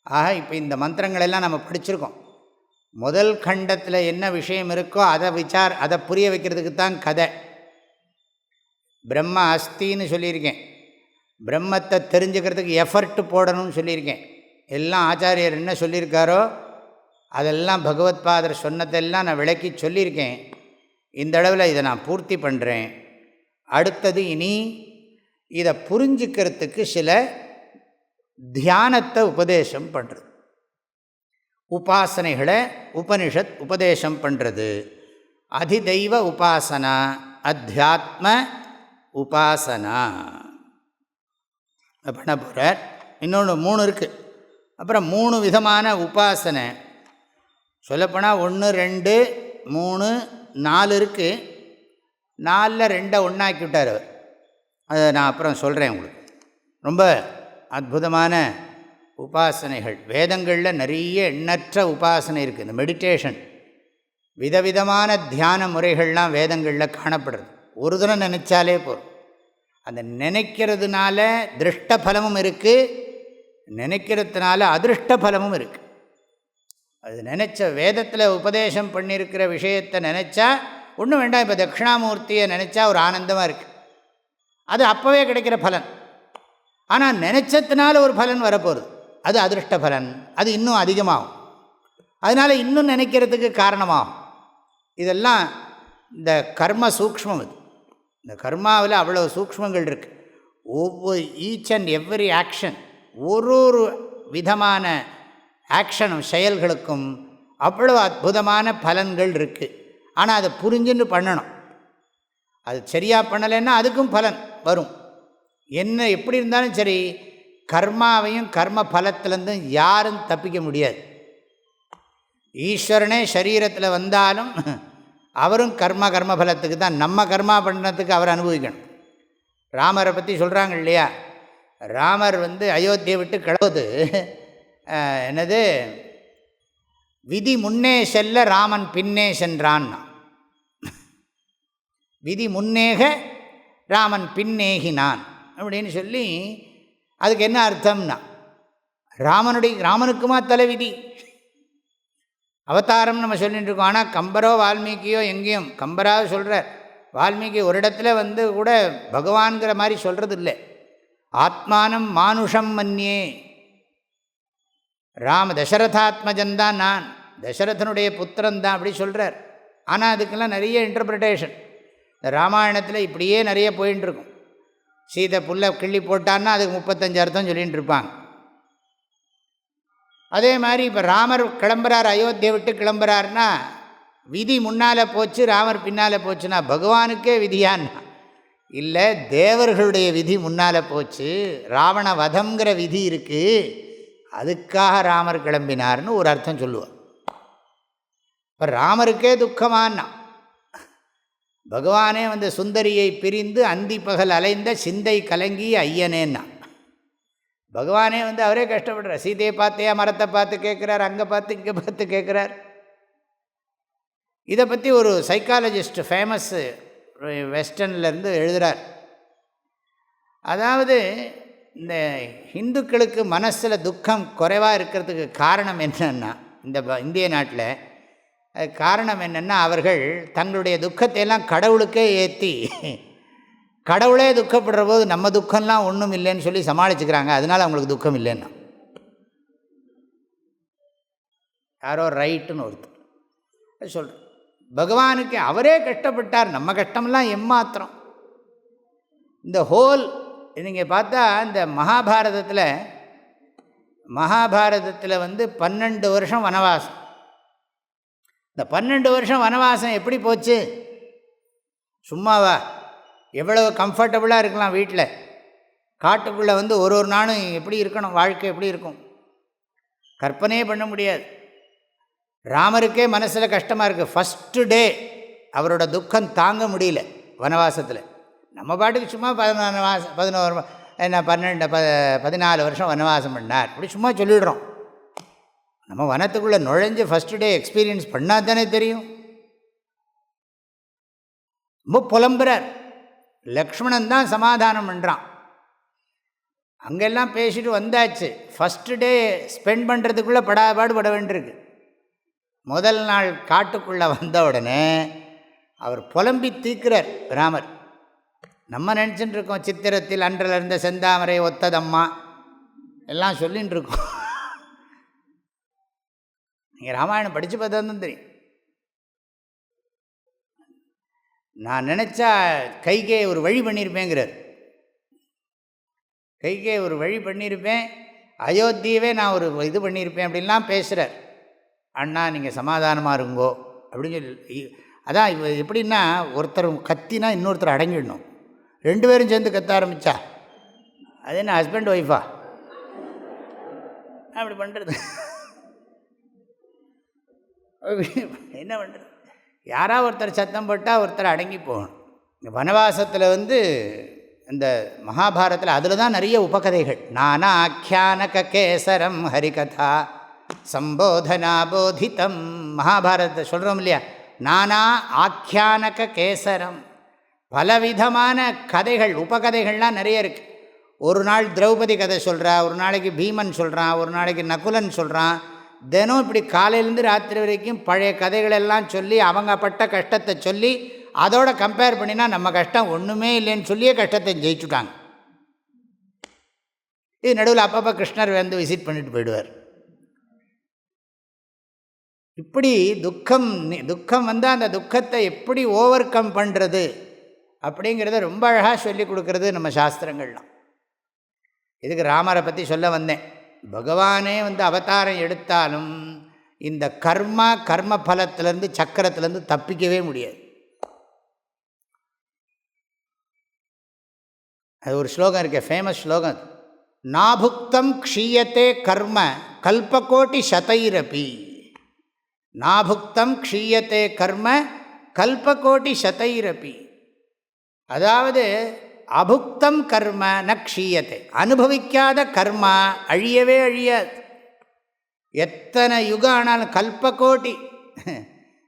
ஆக இப்போ இந்த மந்திரங்களெல்லாம் நம்ம படிச்சிருக்கோம். முதல் கண்டத்தில் என்ன விஷயம் இருக்கோ அதை புரிய வைக்கிறதுக்கு தான் கதை. பிரம்ம அஸ்தின்னு சொல்லியிருக்கேன். பிரம்மத்தை தெரிஞ்சுக்கிறதுக்கு எஃபர்ட் போடணும்னு சொல்லியிருக்கேன். எல்லாம் ஆச்சாரியர் என்ன சொல்லியிருக்காரோ அதெல்லாம் பகவத்பாதர் சொன்னதெல்லாம் நான் விளக்கி சொல்லியிருக்கேன். இந்த அளவில் இதை நான் பூர்த்தி பண்ணுறேன். அடுத்தது இனி இதை புரிஞ்சுக்கிறதுக்கு சில தியானத்தை உபதேசம் பண்ணுறது, உபாசனைகளை உபனிஷத் உபதேசம் பண்ணுறது. அதிதெய்வ உபாசனா, அத்தியாத்ம உபாசனா பண்ண போகிறார். இன்னொன்று 3 இருக்குது. அப்புறம் 3 விதமான உபாசனை சொல்லப்போனால் 1, 2, 3, 4 இருக்குது. 4ல் 2 ஒன்றாக்கி விட்டார் அவர். அதை நான் அப்புறம் சொல்கிறேன் உங்களுக்கு. ரொம்ப அற்புதமான உபாசனைகள் வேதங்களில் நிறைய எண்ணற்ற உபாசனை இருக்குது. இந்த மெடிடேஷன் விதவிதமான தியான முறைகள்லாம் வேதங்களில் காணப்படுறது. ஒரு தினம் நினச்சாலே போதும். அந்த நினைக்கிறதுனால திருஷ்ட பலமும் இருக்குது, நினைக்கிறதுனால அதிருஷ்ட பலமும் இருக்குது. அது நினச்ச வேதத்தில் உபதேசம் பண்ணியிருக்கிற விஷயத்தை நினச்சா ஒன்றும் வேண்டாம். இப்போ தட்சிணாமூர்த்தியை நினச்சா ஒரு ஆனந்தமாக இருக்குது, அது அப்போவே கிடைக்கிற பலன். ஆனால் நினச்சதுனால ஒரு பலன் வரப்போகுது. அது அதிருஷ்ட பலன், அது இன்னும் அதிகமாகும். அதனால் இன்னும் நினைக்கிறதுக்கு காரணமாகும். இதெல்லாம் இந்த கர்ம சூக்ஷ்மம். இது இந்த கர்மாவில் அவ்வளோ சூக்ஷ்மங்கள் இருக்குது. ஒவ்வொரு ஈச் அண்ட் எவ்ரி ஆக்ஷன், ஒரு விதமான ஆக்ஷனும் செயல்களுக்கும் அவ்வளோ அற்புதமான பலன்கள் இருக்குது. ஆனால் அதை புரிஞ்சுன்னு பண்ணணும். அது சரியாக பண்ணலைன்னா அதுக்கும் பலன் வரும். என்ன எப்படி இருந்தாலும் சரி, கர்மாவையும் கர்ம பலத்திலேருந்தும் யாரும் தப்பிக்க முடியாது. ஈஸ்வரனே சரீரத்தில் வந்தாலும் அவரும் கர்ம பலத்துக்கு தான், நம்ம கர்மா பண்ணத்துக்கு அவர் அனுபவிக்கணும். ராமரை பற்றி சொல்கிறாங்க இல்லையா, ராமர் அயோத்தியை விட்டு கிளம்புது, என்னது விதி முன்னே செல்ல ராமன் பின்னே சென்றான்னா. விதி முன்னேக ராமன் பின்னேகினான் அப்படின்னு சொல்லி, அதுக்கு என்ன அர்த்தம்னா, ராமனுக்குமா தலைவிதி அவதாரம் நம்ம சொல்லிட்டு இருக்கோம். ஆனால் கம்பரோ வால்மீகியோ எங்கேயும், கம்பராக சொல்கிறார், வால்மீகி ஒரு இடத்துல கூட பகவான்கிற மாதிரி சொல்கிறது இல்லை. ஆத்மானம் மானுஷம் மன்யே, தசரதாத்மஜன்தான், நான் தசரதனுடைய புத்திரன் தான் அப்படி சொல்கிறார். ஆனால் அதுக்கெல்லாம் நிறைய இன்டர்பிரிட்டேஷன் இந்த ராமாயணத்தில் இப்படியே நிறைய போயின்னு இருக்கும். சீதை புல்லை கிள்ளி போட்டான்னா அதுக்கு 35 அர்த்தம் சொல்லிகிட்டு இருப்பாங்க. அதே மாதிரி இப்போ ராமர் கிளம்புறார், அயோத்தியை விட்டு கிளம்புறாருன்னா விதி முன்னால் போச்சு, ராமர் பின்னால் போச்சுன்னா பகவானுக்கே விதியான்னா இல்லை, தேவர்களுடைய விதி முன்னால் போச்சு. ராவண வதம்ங்கிற விதி இருக்குது, அதுக்காக ராமர் கிளம்பினார்னு ஒரு அர்த்தம் சொல்லுவார். இப்போ ராமருக்கே துக்கமானா, பகவானே சுந்தரியை பிரிந்து அந்தி பகல் அலைந்த சிந்தை கலங்கி ஐயனேன்னா, பகவானே அவரே கஷ்டப்படுறார். சீதையை பார்த்தியா, மரத்தை பார்த்து கேட்குறார், அங்கே பார்த்து இங்கே பார்த்து கேட்குறார். இதை பற்றி ஒரு சைக்காலஜிஸ்ட் ஃபேமஸ் வெஸ்டர்ன்லேருந்து எழுதுகிறார். அதாவது இந்த இந்துக்களுக்கு மனசில் துக்கம் குறைவாக இருக்கிறதுக்கு காரணம் என்னன்னா, இந்த இந்திய நாட்டில் காரணம் என்னென்னா, அவர்கள் தங்களுடைய துக்கத்தை எல்லாம் கடவுளுக்கே ஏற்றி, கடவுளே துக்கப்படுற போது நம்ம துக்கம்லாம் ஒன்றும் இல்லைன்னு சொல்லி சமாளிச்சுக்கிறாங்க. அதனால் அவங்களுக்கு துக்கம் இல்லைன்னா, யாரோ ரைட்டுன்னு ஒருத்தர் சொல்கிறேன், பகவானுக்கு அவரே கஷ்டப்பட்டார், நம்ம கஷ்டம்லாம் எம்மாத்திரம். இந்த ஹோல் நீங்கள் பார்த்தா இந்த மகாபாரதத்தில் 12 வருஷம் வனவாசம். இந்த 12 வருஷம் வனவாசம் எப்படி போச்சு? சும்மாவா? எவ்வளவு கம்ஃபர்டபுளாக இருக்கலாம் வீட்டில். காட்டுக்குள்ளே ஒரு நாளும் எப்படி இருக்கணும், வாழ்க்கை எப்படி இருக்கும், கற்பனையே பண்ண முடியாது. ராமருக்கே மனசில் கஷ்டமாக இருக்குது. ஃபஸ்ட்டு டே அவரோட துக்கம் தாங்க முடியல வனவாசத்தில். நம்ம பாட்டுக்கு சும்மா 14 வருஷம் வனவாசம் பண்ணார் அப்படி சும்மா சொல்லிடுறோம். நம்ம வனத்துக்குள்ளே நுழைஞ்சு ஃபஸ்ட்டு டே எக்ஸ்பீரியன்ஸ் பண்ணால் தானே தெரியும். ரொம்ப புலம்புறார். லக்ஷ்மணன் தான் சமாதானம் பண்ணுறான். அங்கெல்லாம் பேசிட்டு வந்தாச்சு. ஃபஸ்ட்டு டே ஸ்பெண்ட் பண்ணுறதுக்குள்ளே படாபாடு பட வேண்டியிருக்கு. முதல் நாள் காட்டுக்குள்ளே வந்த உடனே அவர் புலம்பி தீர்க்கிறார் ராமர். நம்ம நினச்சிட்டு இருக்கோம் சித்திரத்தில் அன்றில் இருந்த செந்தாமரை ஒத்ததம்மா எல்லாம் சொல்லின்னு இருக்கோம். நீங்கள் ராமாயணம் படித்து பார்த்தா தான் தெரியும். நான் நினச்சா கைகே ஒரு வழி பண்ணியிருப்பேங்கிறார். கைகே ஒரு வழி பண்ணியிருப்பேன், அயோத்தியவே நான் ஒரு இது பண்ணியிருப்பேன் அப்படின்லாம் பேசுகிறார். அண்ணா நீங்கள் சமாதானமாக இருங்கோ அப்படின்னு சொல்லி. அதான் எப்படின்னா, ஒருத்தர் கத்தினா இன்னொருத்தர் அடங்கிடணும். 2 பேரும் சேர்ந்து கத்த ஆரம்பித்தா அது என்ன ஹஸ்பண்ட் ஒய்ஃபா அப்படி பண்ணுறது? என்ன பண்ணுறது? யாராவது ஒருத்தர் சத்தம் போட்டால் ஒருத்தர் அடங்கி போகணும். இந்த வனவாசத்தில் இந்த மகாபாரதத்தில் அதில் தான் நிறைய உபகதைகள். நானா ஆக்கியானக கேசரம் ஹரிகதா சம்போதனா போதித்தம். மகாபாரதத்தை சொல்கிறோம் இல்லையா, நானா ஆக்கியானக கேசரம். பலவிதமான கதைகள், உபகதைகள்லாம் நிறைய இருக்குது. ஒரு நாள் திரௌபதி கதை சொல்கிறா, ஒரு நாளைக்கு பீமன் சொல்கிறான், ஒரு நாளைக்கு நகுலன் சொல்கிறான். தினம் இப்படி காலையிலேருந்து ராத்திரி வரைக்கும் பழைய கதைகளெல்லாம் சொல்லி அவங்க பட்ட கஷ்டத்தை சொல்லி அதோட கம்பேர் பண்ணினா நம்ம கஷ்டம் ஒன்றுமே இல்லைன்னு சொல்லியே கஷ்டத்தை ஜெயிச்சுட்டாங்க. இது நடுவில் அப்பப்போ கிருஷ்ணர் வந்து விசிட் பண்ணிட்டு போயிடுவார். இப்படி துக்கம் வந்தால் அந்த துக்கத்தை எப்படி ஓவர் கம் பண்ணுறது அப்படிங்கிறத ரொம்ப அழகாக சொல்லி கொடுக்கறது நம்ம சாஸ்திரங்கள்லாம். இதுக்கு ராமரை பற்றி சொல்ல வந்தேன். பகவானே வந்து அவதாரம் எடுத்தாலும் இந்த கர்ம பலத்திலேருந்து சக்கரத்திலேருந்து தப்பிக்கவே முடியாது. அது ஒரு ஸ்லோகம் இருக்கே, ஃபேமஸ் ஸ்லோகம். நாபுக்தம் க்ஷீயத்தே கர்ம கல்பகோட்டி சதைரபி. நாபுக்தம் க்ஷீயத்தே கர்ம கல்பகோட்டி சதைரபி. அதாவது அபுக்தம் கர்ம ந க்ஷீயத்தை, அனுபவிக்காத கர்மா அழியவே அழியாது. எத்தனை யுகம் ஆனாலும் கல்பகோட்டி.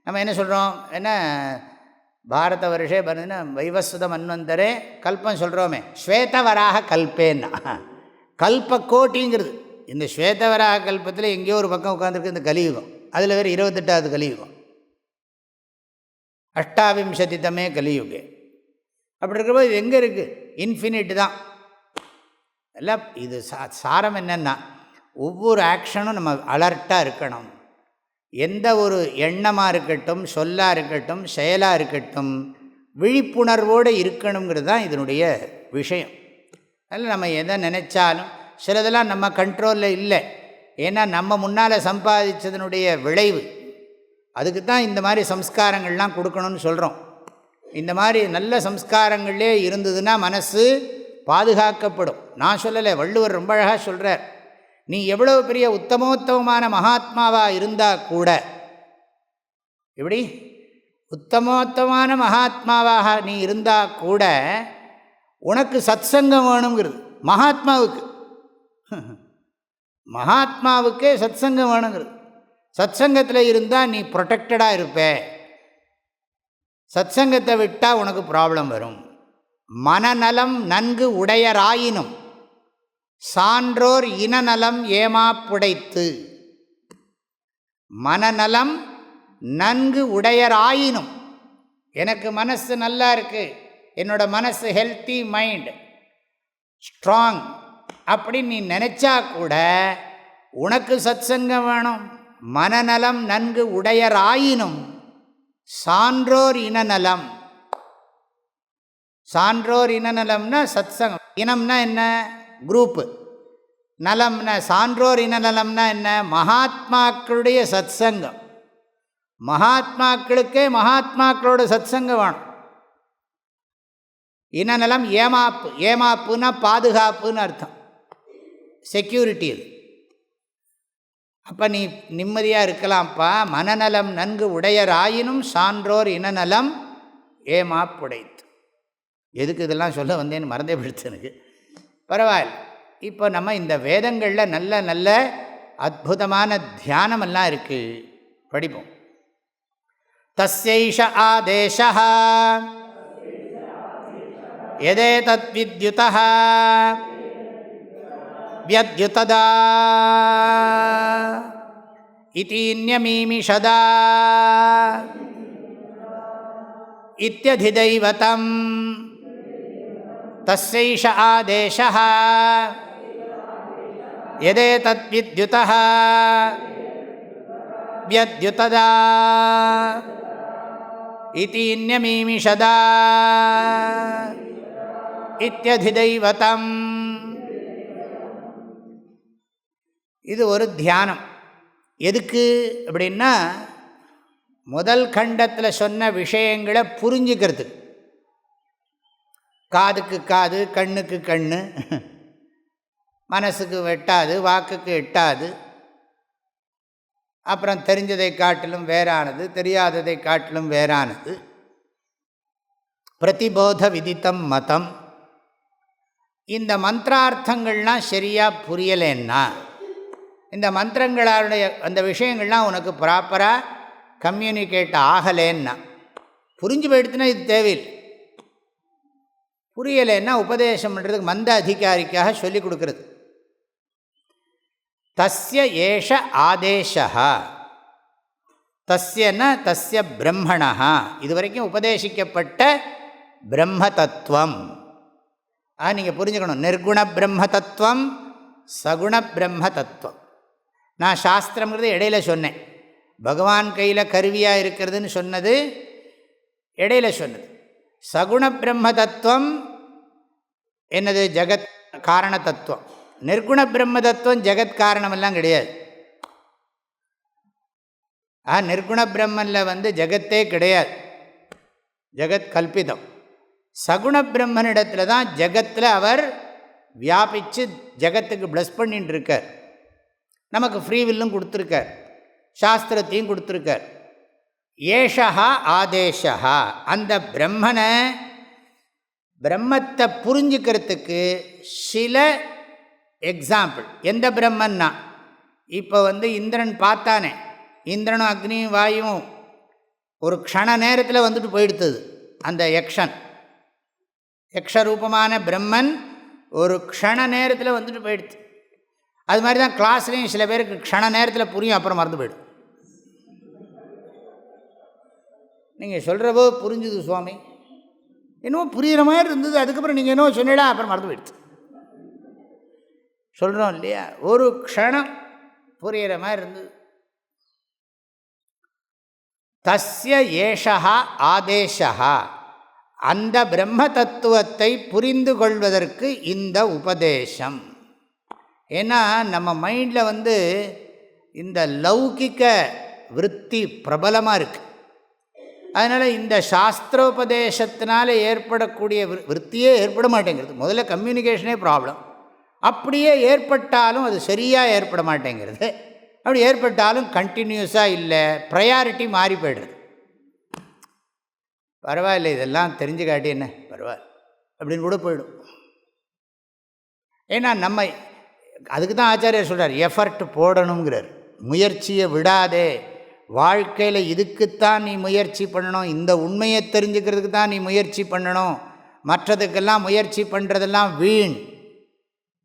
நம்ம என்ன சொல்கிறோம், என்ன பாரத வருஷே பார்த்தீங்கன்னா வைவஸ்வத மன்வந்தரே கல்பம் சொல்கிறோமே, ஸ்வேதவராக கல்பேன்னா கல்பகோட்டிங்கிறது. இந்த ஸ்வேதவராக கல்பத்தில் எங்கேயோ ஒரு பக்கம் உட்காந்துருக்கு இந்த கலியுகம். அதில் வேறு 28வது கலியுகம், அஷ்டாவிம்சதிதமே கலியுகே. அப்படி இருக்கிறப்போ இது எங்கே இருக்குது, இன்ஃபினிட் தான் எல்லாம். இது சாரம் என்னென்னா, ஒவ்வொரு ஆக்ஷனும் நம்ம அலர்ட்டாக இருக்கணும். எந்த ஒரு எண்ணமாக இருக்கட்டும், சொல்லாக இருக்கட்டும், செயலாக இருக்கட்டும், விழிப்புணர்வோடு இருக்கணுங்கிறது தான் இதனுடைய விஷயம். அதில் நம்ம எதை நினச்சாலும் சிலதெல்லாம் நம்ம கண்ட்ரோலில் இல்லை. ஏன்னா நம்ம முன்னால் சம்பாதிச்சதனுடைய விளைவு. அதுக்கு தான் இந்த மாதிரி சம்ஸ்காரங்கள்லாம் கொடுக்கணும்னு சொல்கிறோம். இந்த மாதிரி நல்ல சம்ஸ்காரங்களே இருந்ததுன்னா மனசு பாதுகாக்கப்படும். நான் சொல்லலை, வள்ளுவர் ரொம்ப அழகாக சொல்கிறார். நீ எவ்வளோ பெரிய உத்தமோத்தமமான மகாத்மாவாக இருந்தால் கூட, எப்படி உத்தமோத்தமான மகாத்மாவாக நீ இருந்தால் கூட உனக்கு சத்சங்கம் வேணுங்கிறது. மகாத்மாவுக்கே சத்சங்கம் வேணுங்கிறது. சத்சங்கத்தில் இருந்தால் நீ ப்ரொடெக்டடாக இருப்பே. சத்சங்கத்தை விட்டால் உனக்கு ப்ராப்ளம் வரும். மனநலம் நன்கு உடையராயினும் சான்றோர் இனநலம் ஏமாப்புடைத்து. மனநலம் நன்கு உடையராயினும், எனக்கு மனசு நல்லா இருக்குது, என்னோட மனசு ஹெல்த்தி மைண்ட் ஸ்ட்ராங் அப்படின்னு நீ நினச்சா கூட உனக்கு சத்சங்கம் வேணும். மனநலம் நன்கு உடையராயினும் சான்றோர் இனநலம். சான்றோர் இனநலம்னா சத்சங்கம். இனம்னா என்ன, குரூப்பு. நலம்னா சான்றோர் இனநலம்னா என்ன, மகாத்மாக்களுடைய சத்சங்கம். மகாத்மாக்களுக்கே மகாத்மாக்களோட சத்சங்கம் வேணும். இனநலம் ஏமாப்பு. ஏமாப்புன்னா பாதுகாப்புன்னு அர்த்தம், செக்யூரிட்டி. இது அப்போ நீ நிம்மதியாக இருக்கலாம்ப்பா. மனநலம் நன்கு உடையராயினும் சான்றோர் இனநலம் ஏமாப்புடைத்து. எதுக்கு இதெல்லாம் சொல்ல வந்தேன்னு மறந்தே போயிடுச்சு எனக்கு. பரவாயில்ல. இப்போ நம்ம இந்த வேதங்களில் நல்ல நல்ல அற்புதமான தியானமெல்லாம் இருக்குது, படிப்போம். தஸ்யைஷ ஆதேஷः யதேதத் வித்யுதः வ்யத்யுததா இதீன்யமீமிஷதா இத்யதிதைவதம். தஸ்யைஷ ஆதேஷः யதேதத் வித்யுதः வ்யத்யுததா இதீன்யமீமிஷதா இத்யதிதைவதம். இது ஒரு தியானம். எதுக்கு அப்படின்னா, முதல் கண்டத்தில் சொன்ன விஷயங்களை புரிஞ்சுக்கிறதுக்கு. காதுக்கு காது, கண்ணுக்கு கண்ணு, மனசுக்கு எட்டாது, வாக்குக்கு எட்டாது. அப்புறம் தெரிஞ்சதை காட்டிலும் வேறானது, தெரியாததை காட்டிலும் வேறானது. பிரதிபோத விதித்தம் மதம். இந்த மந்திரார்த்தங்கள்லாம் சரியாக புரியலைன்னா, இந்த மந்திரங்களுடைய அந்த விஷயங்கள்லாம் உனக்கு ப்ராப்பராக கம்யூனிகேட் ஆகலைன்னா, புரிஞ்சு போயிடுத்துனா இது தேவையில்லை. புரியலைன்னா உபதேசம் பண்ணுறதுக்கு மந்த அதிகாரிக்காக சொல்லிக் கொடுக்குறது. தஸ்ய ஏஷ ஆதேஷா. தஸ்யன தஸ்ய பிரம்மணா, இதுவரைக்கும் உபதேசிக்கப்பட்ட பிரம்ம தத்துவம். நீங்கள் புரிஞ்சுக்கணும். நிர்குண பிரம்ம தத்துவம், சகுண பிரம்ம தத்துவம். நான் சாஸ்திரங்கிறது இடையில சொன்னேன். பகவான் கையில் கருவியாக இருக்கிறதுன்னு சொன்னது இடையில சொன்னது. சகுண பிரம்ம தத்துவம் என்னது? ஜெகத் காரண தத்துவம். நிர்குண பிரம்ம தத்துவம் ஜெகத் காரணமெல்லாம் கிடையாது. நிர்குண பிரம்மனில் ஜெகத்தே கிடையாது, ஜெகத் கல்பிதம். சகுண பிரம்மனிடத்தில் தான் ஜெகத்தில் அவர் வியாபித்து ஜெகத்துக்கு ப்ளஸ் பண்ணிட்டு இருக்கார். நமக்கு ஃப்ரீ வில்லும் கொடுத்துருக்கார், சாஸ்திரத்தையும் கொடுத்துருக்கார். ஏஷா ஆதேஷா, அந்த பிரம்மத்தை புரிஞ்சுக்கிறதுக்கு சில எக்ஸாம்பிள். எந்த பிரம்மன்னா, இப்போ இந்திரன் பார்த்தானே, இந்திரனும் அக்னியும் வாயும் ஒரு க்ஷண நேரத்தில் வந்துட்டு போயிடுத்தது. அந்த யக்ஷரூபமான பிரம்மன் ஒரு க்ஷண நேரத்தில் வந்துட்டு போயிடுது. அது மாதிரி தான் கிளாஸ்லேயும் சில பேருக்கு க்ஷண நேரத்தில் புரியும், அப்புறம் மறந்து போயிடும். நீங்கள் சொல்கிறப்போ புரிஞ்சுது சுவாமி, என்னவோ புரிகிற மாதிரி இருந்தது, அதுக்கப்புறம் நீங்கள் என்னவோ சொன்னீடா, அப்புறம் மறந்து போயிடுச்சு. சொல்கிறோம் இல்லையா, ஒரு க்ஷணம் புரிகிற மாதிரி இருந்தது. தஸ்ய ஏஷா ஆதேஷா, அந்த பிரம்ம தத்துவத்தை புரிந்து கொள்வதற்கு இந்த உபதேசம். ஏன்னா நம்ம மைண்டில் இந்த லௌகிக விருத்தி பிரபலமாக இருக்குது. அதனால் இந்த சாஸ்திரோபதேசத்தினால் ஏற்படக்கூடிய விருத்தியே ஏற்பட மாட்டேங்கிறது. முதல்ல கம்யூனிகேஷனே ப்ராப்ளம். அப்படியே ஏற்பட்டாலும் அது சரியாக ஏற்பட மாட்டேங்கிறது. அப்படி ஏற்பட்டாலும் கண்டினியூஸாக இல்லை, ப்ரையாரிட்டி மாறி போய்டுறது. பரவாயில்லை, இதெல்லாம் தெரிஞ்சு காட்டி என்ன பரவாயில்ல அப்படின்னு கூட போயிடும். ஏன்னா நம்ம அதுக்கு தான் ஆச்சாரியர் சொல்கிறார், எஃபர்ட் போடணுங்கிறார். முயற்சியை விடாதே. வாழ்க்கையில் இதுக்குத்தான் நீ முயற்சி பண்ணணும், இந்த உண்மையை தெரிஞ்சுக்கிறதுக்கு தான் நீ முயற்சி பண்ணணும். மற்றதுக்கெல்லாம் முயற்சி பண்ணுறதெல்லாம் வீண்.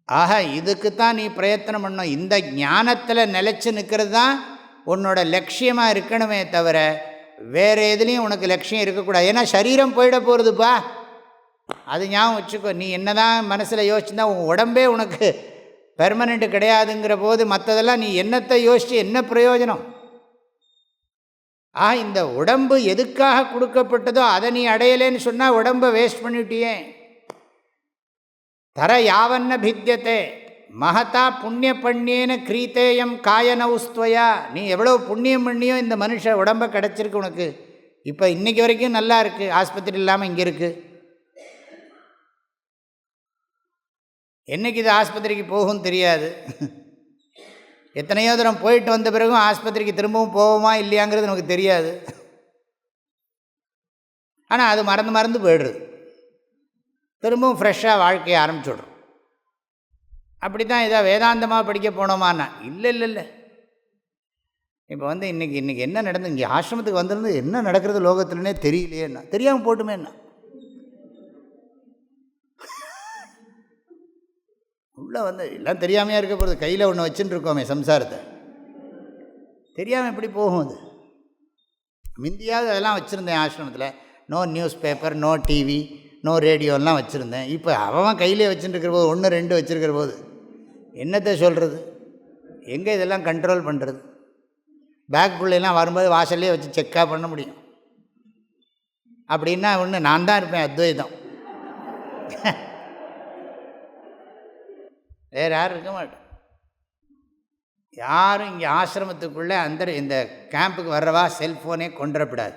ஆக இதுக்குத்தான் நீ பிரயத்தனம் பண்ணணும். இந்த ஞானத்தில் நிலச்சி நிற்கிறது தான் உன்னோட லட்சியமாக இருக்கணுமே தவிர வேறு எதுலேயும் உனக்கு லட்சியம் இருக்கக்கூடாது. ஏன்னா சரீரம் போயிட போகிறதுப்பா, அது ஞாபகம் வச்சுக்கோ. நீ என்ன தான் மனசில் யோசிச்சுன்னா உன் உடம்பே உனக்கு பெர்மனெண்ட்டு கிடையாதுங்கிற போது மற்றதெல்லாம் நீ என்னத்தை யோசித்து என்ன பிரயோஜனம்? இந்த உடம்பு எதுக்காக கொடுக்கப்பட்டதோ அதை நீ அடையலேன்னு சொன்னால் உடம்பை வேஸ்ட் பண்ணிட்டியே. தர யாவன்ன பித்தியத்தே மகதா புண்ணிய பண்ணியேன கிரீத்தேயம் காயனவுஸ்துவயா. நீ எவ்வளோ புண்ணியம் பண்ணியோ இந்த மனுஷ உடம்பை கிடச்சிருக்கு உனக்கு. இப்போ இன்றைக்கி வரைக்கும் நல்லா இருக்குது, ஆஸ்பத்திரி இல்லாமல் இங்கே இருக்குது. என்றைக்கு இது ஆஸ்பத்திரிக்கு போகும் தெரியாது. எத்தனையோ தூரம் போயிட்டு வந்த பிறகும் ஆஸ்பத்திரிக்கு திரும்பவும் போவோமா இல்லையாங்கிறது நமக்கு தெரியாது. ஆனால் அது மறந்து போய்டுறது. திரும்பவும் ஃப்ரெஷ்ஷாக வாழ்க்கையை ஆரம்பிச்சுடுறோம். அப்படி தான் இதை வேதாந்தமாக படிக்க போனோமான்னா இல்லை. இப்போ இன்றைக்கி என்ன நடந்து இங்கே ஆசிரமத்துக்கு வந்திருந்து என்ன நடக்கிறது லோகத்துலனே தெரியலையேன்னா, தெரியாமல் போட்டுமே என்ன உள்ளே எல்லாம் தெரியாமையாக இருக்க போகிறது. கையில் ஒன்று வச்சுட்டு இருக்கோமே சம்சாரத்தை, தெரியாமல் எப்படி போகும் அது? முந்தியாவது அதெல்லாம் வச்சுருந்தேன் ஆசிரமத்தில். No newspaper, no TV, no ரேடியோலாம் வச்சுருந்தேன். இப்போ அவன் கையிலே வச்சுட்டுருக்கிற போது, 1 2 வச்சுருக்கிற போது என்னத்தை சொல்கிறது? எங்கே இதெல்லாம் கண்ட்ரோல் பண்ணுறது? பேக்குள்ளெல்லாம் வரும்போது வாசல்லே வச்சு செக்காக பண்ண முடியும். அப்படின்னா ஒன்று நான் தான் இருப்பேன் அத்வைதம், வேறு யாரும் இருக்க மாட்டேன். யாரும் இங்கே ஆசிரமத்துக்குள்ளே இந்த கேம்புக்கு வர்றவா செல்ஃபோனே கொண்டுறப்படாது.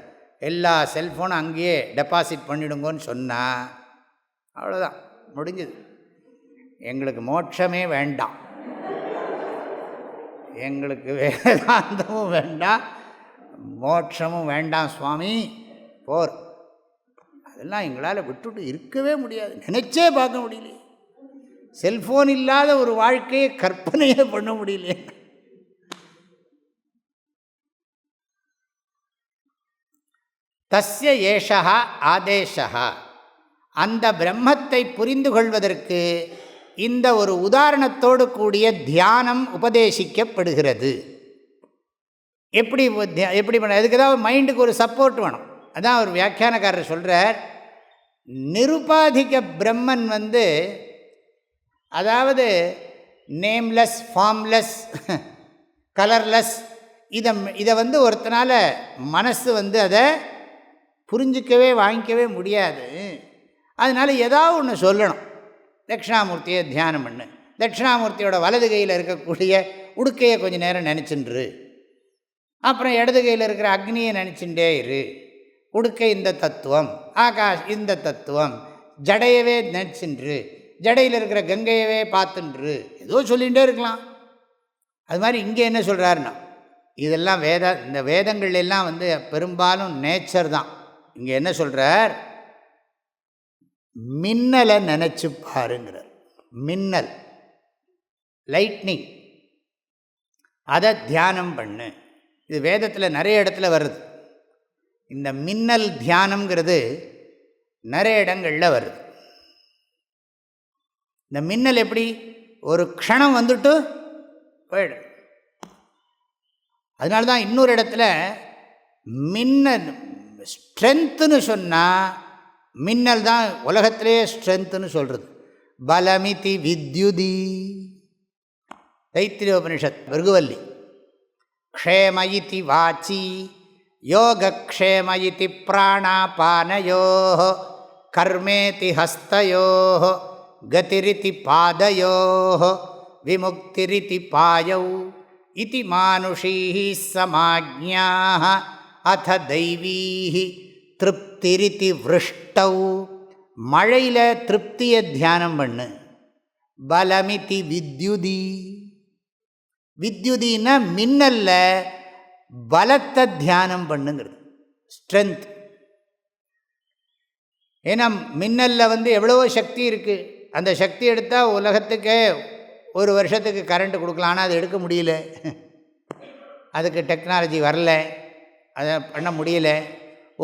எல்லா செல்ஃபோனும் அங்கேயே டெபாசிட் பண்ணிவிடுங்கன்னு சொன்னால் அவ்வளோதான், முடிஞ்சுது. எங்களுக்கு மோட்சமே வேண்டாம், எங்களுக்கு வேதாந்தமும் வேண்டாம், மோட்சமும் வேண்டாம் சுவாமி, போர். அதெல்லாம் எங்களால் விட்டுவிட்டு இருக்கவே முடியாது, நினச்சே பார்க்க முடியலையே. செல்ஃபோன் இல்லாத ஒரு வாழ்க்கையை கற்பனையே பண்ண முடியலையே. தஸ்ய ஏஷா ஆதேஷா, அந்த பிரம்மத்தை புரிந்து கொள்வதற்கு இந்த ஒரு உதாரணத்தோடு கூடிய தியானம் உபதேசிக்கப்படுகிறது. எப்படி பண்ண, அதுக்கு தான் மைண்டுக்கு ஒரு சப்போர்ட் வேணும். அதான் ஒரு வியாக்கியானக்காரர் சொல்கிறார், நிருபாதிக பிரம்மன் அதாவது நேம்லெஸ், ஃபார்ம்லெஸ், கலர்லெஸ். இதை வந்து ஒருத்தனால் மனசு வந்து அதை புரிஞ்சிக்கவே வாங்கிக்கவே முடியாது. அதனால் ஏதாவது ஒன்று சொல்லணும். தட்சிணாமூர்த்தியை தியானம் பண்ணு, தட்சிணாமூர்த்தியோட வலது கையில் இருக்கக்கூடிய உடுக்கையை கொஞ்சம் நேரம் நினச்சின்று, அப்புறம் இடது கையில் இருக்கிற அக்னியை நினச்சிண்டே இரு, உடுக்கை இந்த தத்துவம், ஆகாஷ் இந்த தத்துவம், ஜடையவே நினச்சின்று, ஜடையில் இருக்கிற கங்கையவே பார்த்துன்று, ஏதோ சொல்லிகிட்டே இருக்கலாம். அது மாதிரி இங்கே என்ன சொல்கிறாருன்னா, இதெல்லாம் இந்த வேதங்கள் எல்லாம் வந்து பெரும்பாலும் நேச்சர் தான். இங்கே என்ன சொல்கிறார், மின்னலை நினச்சி பாருங்கிறார். மின்னல், லைட்னிங், அதை தியானம் பண்ணு. இது வேதத்தில் நிறைய இடத்துல வருது. இந்த மின்னல் தியானம்ங்கிறது நிறைய இடங்களில் வருது. இந்த மின்னல் எப்படி ஒரு க்ஷணம் வந்துட்டு போயிடும். அதனால தான் இன்னொரு இடத்துல மின்னல் ஸ்ட்ரென்த்துன்னு சொன்னால், மின்னல் தான் உலகத்திலே ஸ்ட்ரென்த்துன்னு சொல்கிறது. பலமிதி வித்யுதி, தைத்திரியோபனிஷத் பிருகுவல்லி. க்ஷேமயிதி வாச்சி யோகக்ஷேமயிதி பிராணாபானயோः கர்மேதி ஹஸ்தயோः கதிரிதி பாதயோः விமுக்திரிதி பாயௌ இதி மானுஷீः சமாஜ்ஞாः அத தெய்வீः திருப்திரிதி விருஷ்டௌ. மழையில் திருப்தியை தியானம் பண்ணு. பலமிதி வித்யுதி, வித்யுதின்னா மின்னல்ல பலத்தை தியானம் பண்ணுங்கிறது, ஸ்ட்ரென்த். ஏன்னா மின்னலில் வந்து எவ்வளவோ சக்தி இருக்குது. அந்த சக்தி எடுத்தால் உலகத்துக்கே ஒரு வருஷத்துக்கு கரண்ட்டு கொடுக்கலாம். ஆனால் அது எடுக்க முடியல, அதுக்கு டெக்னாலஜி வரல, அதை பண்ண முடியல.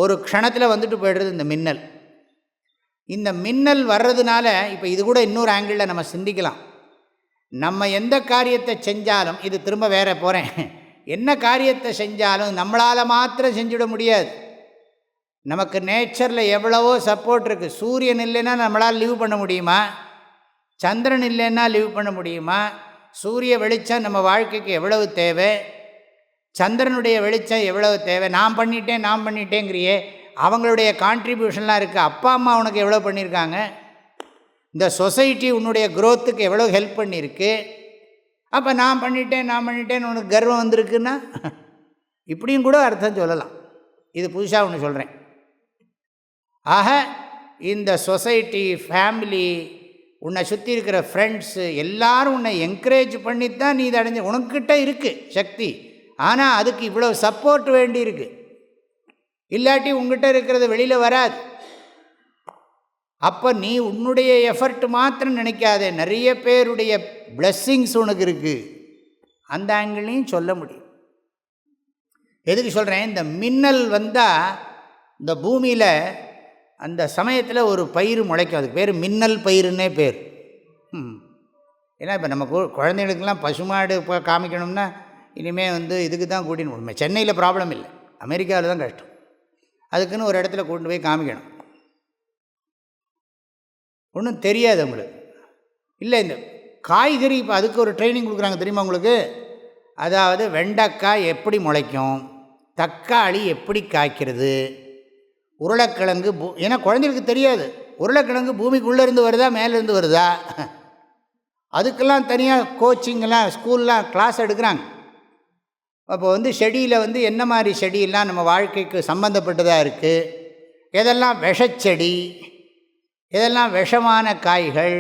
ஒரு க்ஷணத்தில் வந்துட்டு போய்டுறது இந்த மின்னல். இந்த மின்னல் வர்றதுனால இப்போ இது கூட இன்னொரு ஆங்கிளில் நம்ம சிந்திக்கலாம். நம்ம எந்த காரியத்தை செஞ்சாலும், இது திரும்ப வேற போகிறேன், என்ன காரியத்தை செஞ்சாலும் நம்மளால் மாத்திரம் செஞ்சுவிட முடியாது. நமக்கு நேச்சரில் எவ்வளவோ சப்போர்ட் இருக்குது. சூரியன் இல்லைன்னா நம்மளால் லீவ் பண்ண முடியுமா? சந்திரன் இல்லைன்னா லீவ் பண்ண முடியுமா? சூரிய வெளிச்சம் நம்ம வாழ்க்கைக்கு எவ்வளவு தேவை, சந்திரனுடைய வெளிச்சம் எவ்வளவு தேவை. நான் பண்ணிட்டேங்கிறியே, அவங்களுடைய கான்ட்ரிபியூஷன்லாம் இருக்குது. அப்பா அம்மா உனக்கு எவ்வளோ பண்ணியிருக்காங்க, இந்த சொசைட்டி உன்னுடைய க்ரோத்துக்கு எவ்வளோ ஹெல்ப் பண்ணியிருக்கு. அப்போ நான் பண்ணிட்டேன் உனக்கு கர்வம் வந்திருக்குன்னா இப்படியும் கூட அர்த்தம் சொல்லலாம். இது புதுசாக ஒன்று சொல்கிறேன். ஆக இந்த சொசைட்டி, ஃபேமிலி, உன்னை சுற்றி இருக்கிற ஃப்ரெண்ட்ஸு எல்லாரும் உன்னை என்கரேஜ் பண்ணித்தான் நீ இதை அடைஞ்ச. உனக்கிட்ட இருக்குது சக்தி, ஆனால் அதுக்கு இவ்வளோ சப்போர்ட் வேண்டி இருக்கு. இல்லாட்டி உங்ககிட்ட இருக்கிறது வெளியில் வராது. அப்போ நீ உன்னுடைய எஃபர்ட் மாத்திரம் நினைக்காதே, நிறைய பேருடைய பிளெஸ்ஸிங்ஸ் உனக்கு இருக்குது. அந்த ஆங்கிளையும் சொல்ல முடியும். எதுக்கு சொல்கிறேன், இந்த மின்னல் வந்தால் இந்த பூமியில் அந்த சமயத்தில் ஒரு பயிர் முளைக்கும். அதுக்கு பேர் மின்னல் பயிருன்னே பேர். ஏன்னா இப்போ நம்ம குழந்தைகளுக்கெல்லாம் பசுமாடு இப்போ காமிக்கணும்னா இனிமேல் வந்து இதுக்கு தான் கூட்டின்னு போகணும். சென்னையில் ப்ராப்ளம் இல்லை, அமெரிக்காவில் தான் கஷ்டம். அதுக்குன்னு ஒரு இடத்துல கூட்டின்னு போய் காமிக்கணும். ஒன்றும் தெரியாது உங்களுக்கு. இல்லை இந்த காய்கறி இப்போ அதுக்கு ஒரு ட்ரைனிங் கொடுக்குறாங்க தெரியுமா உங்களுக்கு? அதாவது வெண்டைக்காய் எப்படி முளைக்கும், தக்காளி எப்படி காய்க்கிறது, உருளைக்கிழங்கு ஏன்னா குழந்தைகளுக்கு தெரியாது உருளைக்கிழங்கு பூமிக்குள்ளேருந்து வருதா மேலேருந்து வருதா. அதுக்கெல்லாம் தனியாக கோச்சிங்கெல்லாம் ஸ்கூல்லாம் கிளாஸ் எடுக்கிறாங்க. அப்போ வந்து செடியில் வந்து என்ன மாதிரி செடியெல்லாம் நம்ம வாழ்க்கைக்கு சம்மந்தப்பட்டதாக இருக்குது, எதெல்லாம் விஷச்செடி, இதெல்லாம் விஷமான காய்கள்,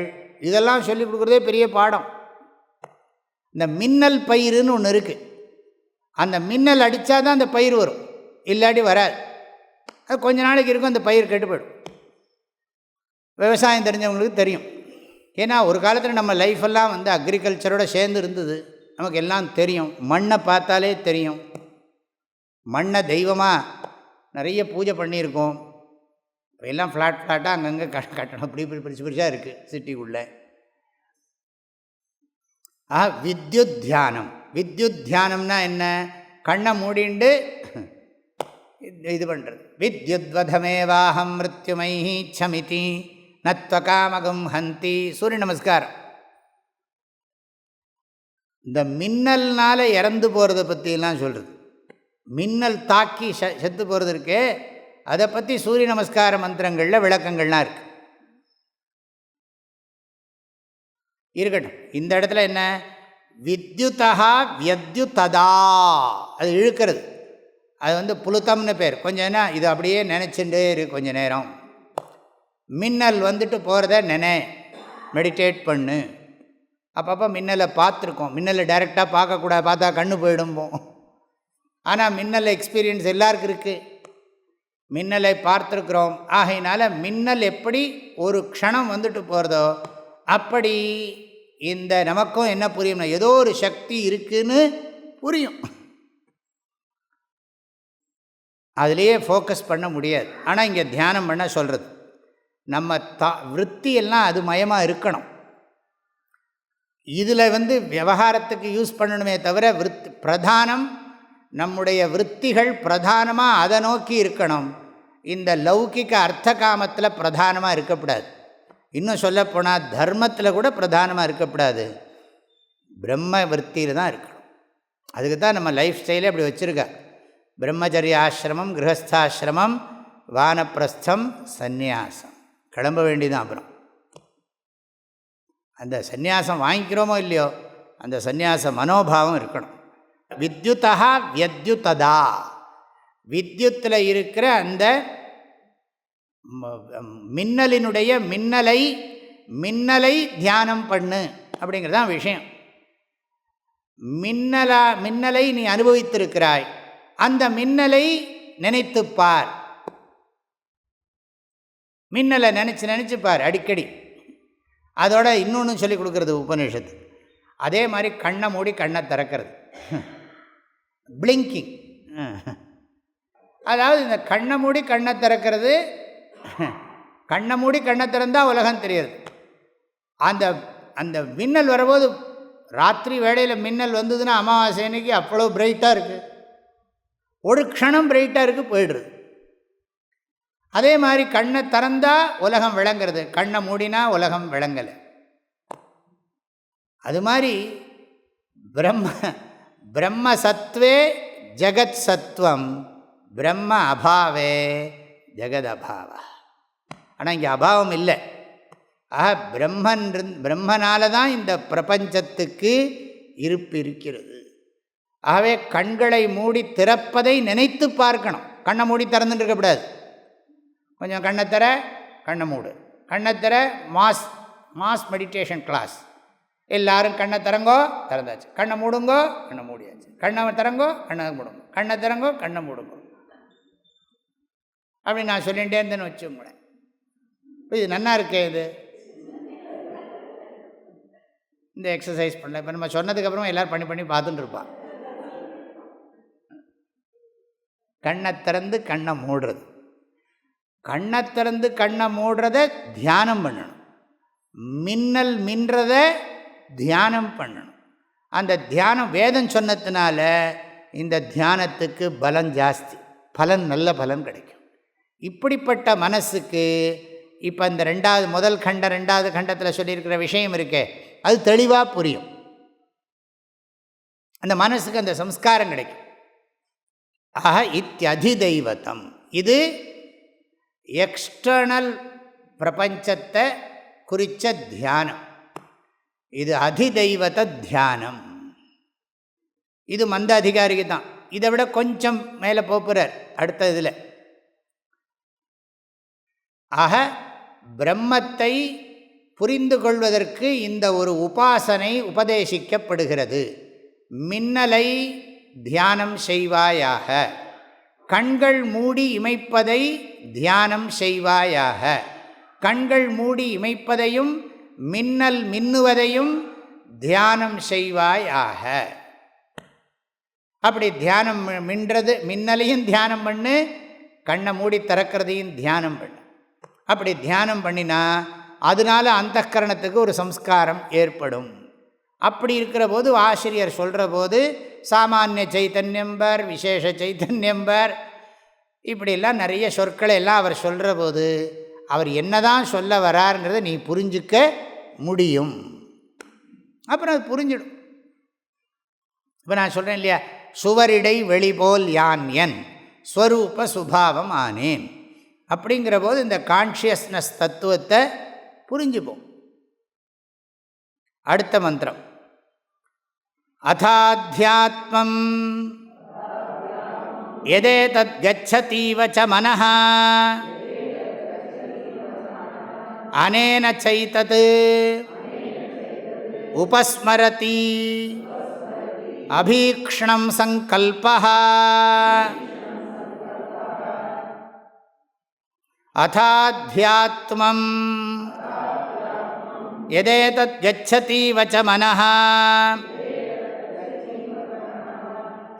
இதெல்லாம் சொல்லிக் கொடுக்குறதே பெரிய பாடம். இந்த மின்னல் பயிருன்னு ஒன்று இருக்குது. அந்த மின்னல் அடித்தா தான் அந்த பயிர் வரும், இல்லாட்டி வராது. அது கொஞ்ச நாளைக்கு இருக்கும், அந்த பயிர் கெட்டு போய்டும். விவசாயம் தெரிஞ்சவங்களுக்கு தெரியும். ஏன்னா ஒரு காலத்தில் நம்ம லைஃபெல்லாம் வந்து அக்ரிகல்ச்சரோடு சேர்ந்து இருந்தது. நமக்கு எல்லாம் தெரியும். மண்ணை பார்த்தாலே தெரியும். மண்ணை தெய்வமாக நிறைய பூஜை பண்ணியிருக்கோம். எல்லாம் ஃப்ளாட்டாக அங்கங்கே கட்டணும், இப்படி பிரிச்சு பிரிச்சாக இருக்குது சிட்டிக்குள்ளே. வித்யுத் தியானம். வித்யுத் தியானம்னா என்ன? கண்ணை மூடிண்டு இது பண்ணுறது. வித்யுத்வதமேவாஹம் மிருத்யுமைஹி சமிதி நத்வகாமகம் ஹந்தி. சூரிய நமஸ்காரம். இந்த மின்னல்னால் இறந்து போகிறத பற்றிலாம் சொல்கிறது. மின்னல் தாக்கி செத்து போகிறது இருக்கே, அதை பற்றி சூரிய நமஸ்கார மந்திரங்களில் விளக்கங்கள்லாம் இருக்குது. இருக்கட்டும், இந்த இடத்துல என்ன, வித்யுதா வியத்யுததா, அது இழுக்கிறது. அது புலுத்தம்னு பேர். கொஞ்சம் என்ன, இது அப்படியே நினச்சிட்டே இருக்கு கொஞ்சம் நேரம். மின்னல் போகிறத மெடிடேட் பண்ணு. அப்பப்போ மின்னலை பார்த்துருக்கோம். மின்னலை டைரெக்டாக பார்க்கக்கூடாது, பார்த்தா கண்ணு போயிடும்போம். ஆனால் மின்னல் எக்ஸ்பீரியன்ஸ் எல்லாருக்கும் இருக்குது. மின்னலை பார்த்துருக்குறோம். ஆகையினால மின்னல் எப்படி ஒரு க்ஷணம் போகிறதோ அப்படி இந்த நமக்கும் என்ன புரியும்னா, ஏதோ ஒரு சக்தி இருக்குன்னு புரியும். அதுலேயே ஃபோக்கஸ் பண்ண முடியாது. ஆனால் இங்கே தியானம் பண்ண சொல்கிறது, நம்ம விற்த்தியெல்லாம் அது மயமாக இருக்கணும். இதில் விவகாரத்துக்கு யூஸ் பண்ணணுமே தவிர பிரதானம் நம்முடைய விற்த்திகள் பிரதானமாக அதை நோக்கி இருக்கணும். இந்த லௌகிக அர்த்த காமத்தில் பிரதானமாக இருக்கக்கூடாது. இன்னும் சொல்லப்போனால் தர்மத்தில் கூட பிரதானமாக இருக்கக்கூடாது, பிரம்ம விற்த்தியில் தான் இருக்கணும். அதுக்கு தான் நம்ம லைஃப் ஸ்டைலே அப்படி வச்சுருக்கா. பிரம்மச்சரிய ஆசிரமம், கிரகஸ்தாசிரமம், வானப்பிரஸ்தம், சந்நியாசம். கிளம்ப வேண்டியதான். அப்புறம் அந்த சந்நியாசம் வாங்கிக்கிறோமோ இல்லையோ, அந்த சந்நியாச மனோபாவம் இருக்கணும். வித்யுதா வியத்யுததா, வித்யுத்தில் இருக்கிற அந்த மின்னலினுடைய மின்னலை தியானம் பண்ணு அப்படிங்கிறதான் விஷயம். மின்னலை நீ அனுபவித்திருக்கிறாய், அந்த மின்னலை நினைத்துப்பார். மின்னலை நினச்சிப்பார் அடிக்கடி. அதோட இன்னொன்று சொல்லி கொடுக்குறது உபநிஷத்து. அதே மாதிரி கண்ணை மூடி கண்ணை திறக்கிறது, பிளிங்கிங். அதாவது இந்த கண்ணை மூடி கண்ணை திறக்கிறது, கண்ணை மூடி கண்ணை திறந்தால் உலகம் தெரியாது. அந்த அந்த மின்னல் வரும்போது, ராத்திரி வேளையில் மின்னல் வந்ததுன்னா அமாவாசை அன்னைக்கு அவ்வளோ பிரைட்டாக இருக்குது, ஒரு க்ஷணம் பிரைட்டாக இருக்குது, போயிடுறது. அதே மாதிரி கண்ணை திறந்தால் உலகம் விளங்கிறது, கண்ணை மூடினா உலகம் விளங்கலை. அது மாதிரி பிரம்ம சத்வே ஜகத் சத்வம், பிரம்ம அபாவே ஜெகத் அபாவ. ஆனால் இங்கே அபாவம் இல்லை. ஆக பிரம்மனால தான் இந்த பிரபஞ்சத்துக்கு இருப்பு இருக்கிறது. ஆகவே கண்களை மூடி திறப்பதை நினைத்து பார்க்கணும். கண்ணை மூடி திறந்துட்டு இருக்கக்கூடாது. கொஞ்சம் கண்ணை கண்ணை மூடு, கண்ணை மாஸ் மெடிடேஷன் கிளாஸ். எல்லாரும் கண்ணை திறங்கோ, திறந்தாச்சு. கண்ணை மூடுங்கோ, கண்ணை மூடியாச்சு. கண்ணை திறங்கோ, கண்ணை மூடுங்க. கண்ணை திறங்கோ, கண்ணை மூடுங்கோ. அப்படி நான் சொல்லிகிட்டே இருந்தேன்னு வச்சுங்களேன். இது நன்னா இருக்கே. இது இந்த எக்ஸசைஸ் பண்ணல. இப்போ நம்ம சொன்னதுக்கப்புறம் எல்லோரும் பண்ணி பார்த்துட்டு இருப்பான். கண்ணை திறந்து கண்ணை மூடுறது, கண்ணை திறந்து கண்ணை மூடுறத தியானம் பண்ணணும். மின்னல் மின்றத தியானம் பண்ணணும். அந்த தியானம் வேதம் சொன்னதுனால இந்த தியானத்துக்கு பலம் ஜாஸ்தி, பலன் நல்ல பலன் கிடைக்கும். இப்படிப்பட்ட மனசுக்கு இப்போ இந்த ரெண்டாவது கண்டத்தில் சொல்லியிருக்கிற விஷயம் இருக்கே, அது தெளிவாக புரியும். அந்த மனசுக்கு அந்த சம்ஸ்காரம் கிடைக்கும். ஆக இத்தியதிதைவதம், இது எக்ஸ்டர்னல் பிரபஞ்சத்தை குறித்த தியானம். இது அதிதெய்வத தியானம். இது மந்த அதிகாரிக்கு தான். இதை விட கொஞ்சம் மேலே போகிறார் அடுத்த இதில். ஆக பிரம்மத்தை புரிந்து கொள்வதற்கு இந்த ஒரு உபாசனை உபதேசிக்கப்படுகிறது. மின்னலை தியானம் செய்வாயாக, கண்கள் மூடி இமைப்பதை தியானம் செய்வாயாக. கண்கள் மூடி இமைப்பதையும் மின்னல் மின்னுவதையும் தியானம் செய்வாயாக. அப்படி தியானம் மின்றது, மின்னலையும் தியானம் பண்ணு, கண்ணை மூடி திறக்கிறதையும் தியானம் பண்ணு. அப்படி தியானம் பண்ணினா அதனால் அந்தக்கரணத்துக்கு ஒரு சம்ஸ்காரம் ஏற்படும். அப்படி இருக்கிற போது ஆசிரியர் சொல்கிற போது சாமானிய சைத்தன்யம்பர், விசேஷ சைத்தன்யம்பர், இப்படிலாம் நிறைய சொற்களை எல்லாம் அவர் சொல்கிற போது அவர் என்னதான் சொல்ல வராருங்கிறத நீ புரிஞ்சிக்க முடியும். அப்புறம் அது புரிஞ்சிடும். இப்போ நான் சொல்கிறேன் இல்லையா, சுவரிடை வெளிபோல் யான் என் ஸ்வரூப சுபாவம் ஆனேன். அப்படிங்கிற போது இந்த கான்ஷியஸ்னஸ் தத்துவத்தை புரிஞ்சுப்போம். அடுத்த மந்திரம் அதாத்யாத்மம் யதேதத் கச்சதீவ ச மனஹ அனேன சைதத் உபஸ்மரதி அபீக்ஷ்ணம் சங்கல்பஹ. அதாத்யாத்மம் யதேதத் கச்சதீவ ச மனஹ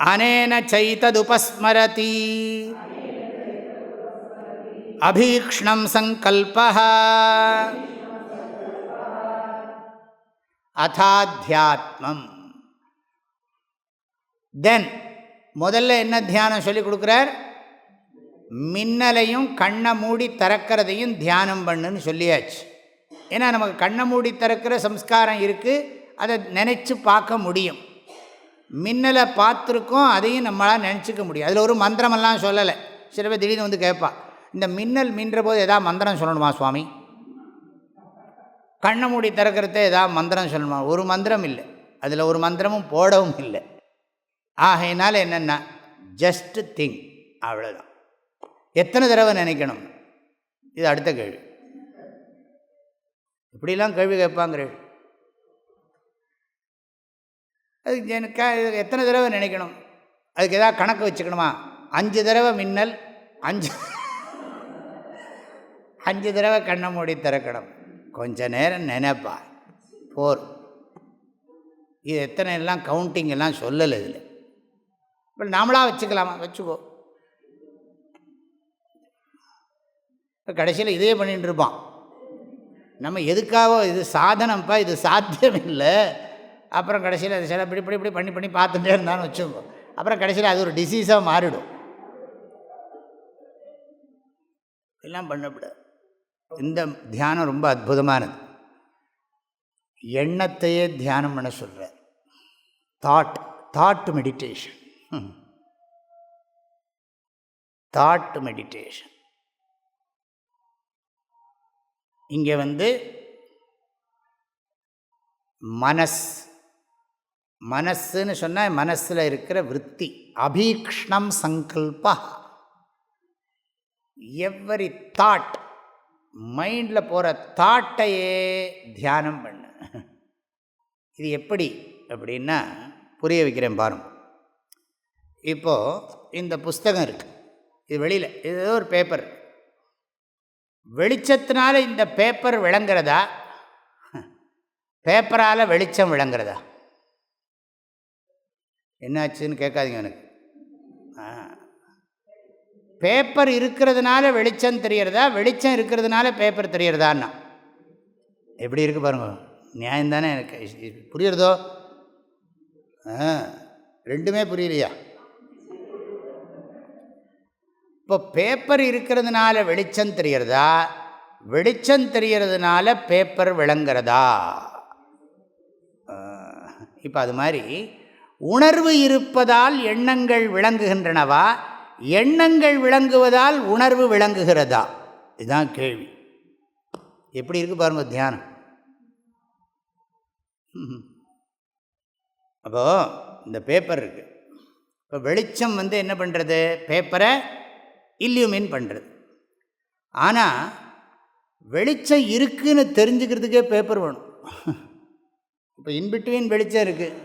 அனேன சைததுபஸ்மரதி அபீக்ஷ்ணம் சங்கல்பஹ. அதாத்யாத்மம். தென் முதல்ல என்ன தியானம் சொல்லி கொடுக்குறார்? மின்னலையும் கண்ணை மூடி திறக்கிறதையும் தியானம் பண்ணுன்னு சொல்லியாச்சு. ஏன்னா நமக்கு கண்ணை மூடி திறக்கிற சம்ஸ்காரம் இருக்குது, அதை நினச்சி பார்க்க முடியும். மின்னலை பார்த்துருக்கோம், அதையும் நம்மளால் நினச்சிக்க முடியும். அதில் ஒரு மந்திரமெல்லாம் சொல்லலை. சில பேர் திடீர்னு வந்து கேட்பா, இந்த மின்னல் மின்ற போது எதாவது மந்திரம் சொல்லணுமா சுவாமி? கண்ணை மூடி திறக்கிறத ஏதாவது மந்திரம் சொல்லணுமா? ஒரு மந்திரம் இல்லை, அதில் ஒரு மந்திரமும் போடவும் இல்லை. ஆகையினால என்னென்னா ஜஸ்ட் திங், அவ்வளோதான். எத்தனை தடவை நினைக்கணும்? இது அடுத்த கேள்வி. இப்படிலாம் கேள்வி கேட்பாங்கிற அதுக்கு எனக்கு எத்தனை தடவை நினைக்கணும்? அதுக்கு எதாவது கணக்கு வச்சுக்கணுமா? 5 தடவை மின்னல், 5 தடவை கண்ணை மூடி திறக்கணும். கொஞ்ச நேரம் நினைப்பா போர். இது எத்தனை எல்லாம் கவுண்டிங் எல்லாம் சொல்லலை இதில். இப்போ நாமளாக வச்சுக்கலாமா? வச்சுக்கோ. கடைசியில் இதே பண்ணிகிட்டு இருப்பான். நம்ம எதுக்காக இது சாதனம்ப்பா, இது சாத்தியம் இல்லை. அப்புறம் கடைசியில் அது சில இப்படி இப்படி இப்படி பண்ணி பண்ணி பார்த்துட்டே இருந்தான்னு வச்சுக்கோ. அப்புறம் கடைசியில் அது ஒரு டிசீஸாக மாறிடும். எல்லாம் பண்ணக்கூடாது. இந்த தியானம் ரொம்ப அற்புதமானது. எண்ணத்தையே தியானம் பண்ண சொல்கிறார். Thought meditation. Thought meditation. இங்கே மனசுன்னு சொன்னால் மனசில் இருக்கிற விற்பி. அபீக்ஷ்ணம் சங்கல்பா. எவ்வரி தாட், மைண்டில் போகிற தாட்டையே தியானம் பண்ணு. இது எப்படி அப்படின்னா புரிய வைக்கிறேன் பாருங்க. இப்போது இந்த புஸ்தகம் இருக்குது, இது வெளியில் ஏதோ ஒரு பேப்பர். வெளிச்சத்தினால இந்த பேப்பர் விளங்குறதா, பேப்பரால் வெளிச்சம் விளங்குறதா? என்னாச்சுன்னு கேட்காதீங்க எனக்கு. பேப்பர் இருக்கிறதுனால வெளிச்சம் தெரியறதா, வெளிச்சம் இருக்கிறதுனால பேப்பர் தெரியறதான்னா எப்படி இருக்குது பாருங்க. நியாயம் தானே? எனக்கு புரியுறதோ? ரெண்டுமே புரியலையா? இப்போ பேப்பர் இருக்கிறதுனால வெளிச்சம் தெரியறதா, வெளிச்சம் தெரியறதுனால பேப்பர் விளங்குறதா? இப்போ அது மாதிரி உணர்வு இருப்பதால் எண்ணங்கள் விளங்குகின்றனவா, எண்ணங்கள் விளங்குவதால் உணர்வு விளங்குகிறதா? இதுதான் கேள்வி. எப்படி இருக்கு பாருங்க தியானம். அப்போது இந்த பேப்பர் இருக்குது. இப்போ வெளிச்சம் என்ன பண்ணுறது? பேப்பரை இல்லியூமின் பண்ணுறது. ஆனால் வெளிச்சம் இருக்குதுன்னு தெரிஞ்சுக்கிறதுக்கே பேப்பர் வேணும். இப்போ இன்பிட்வீன் வெளிச்சம் இருக்குது,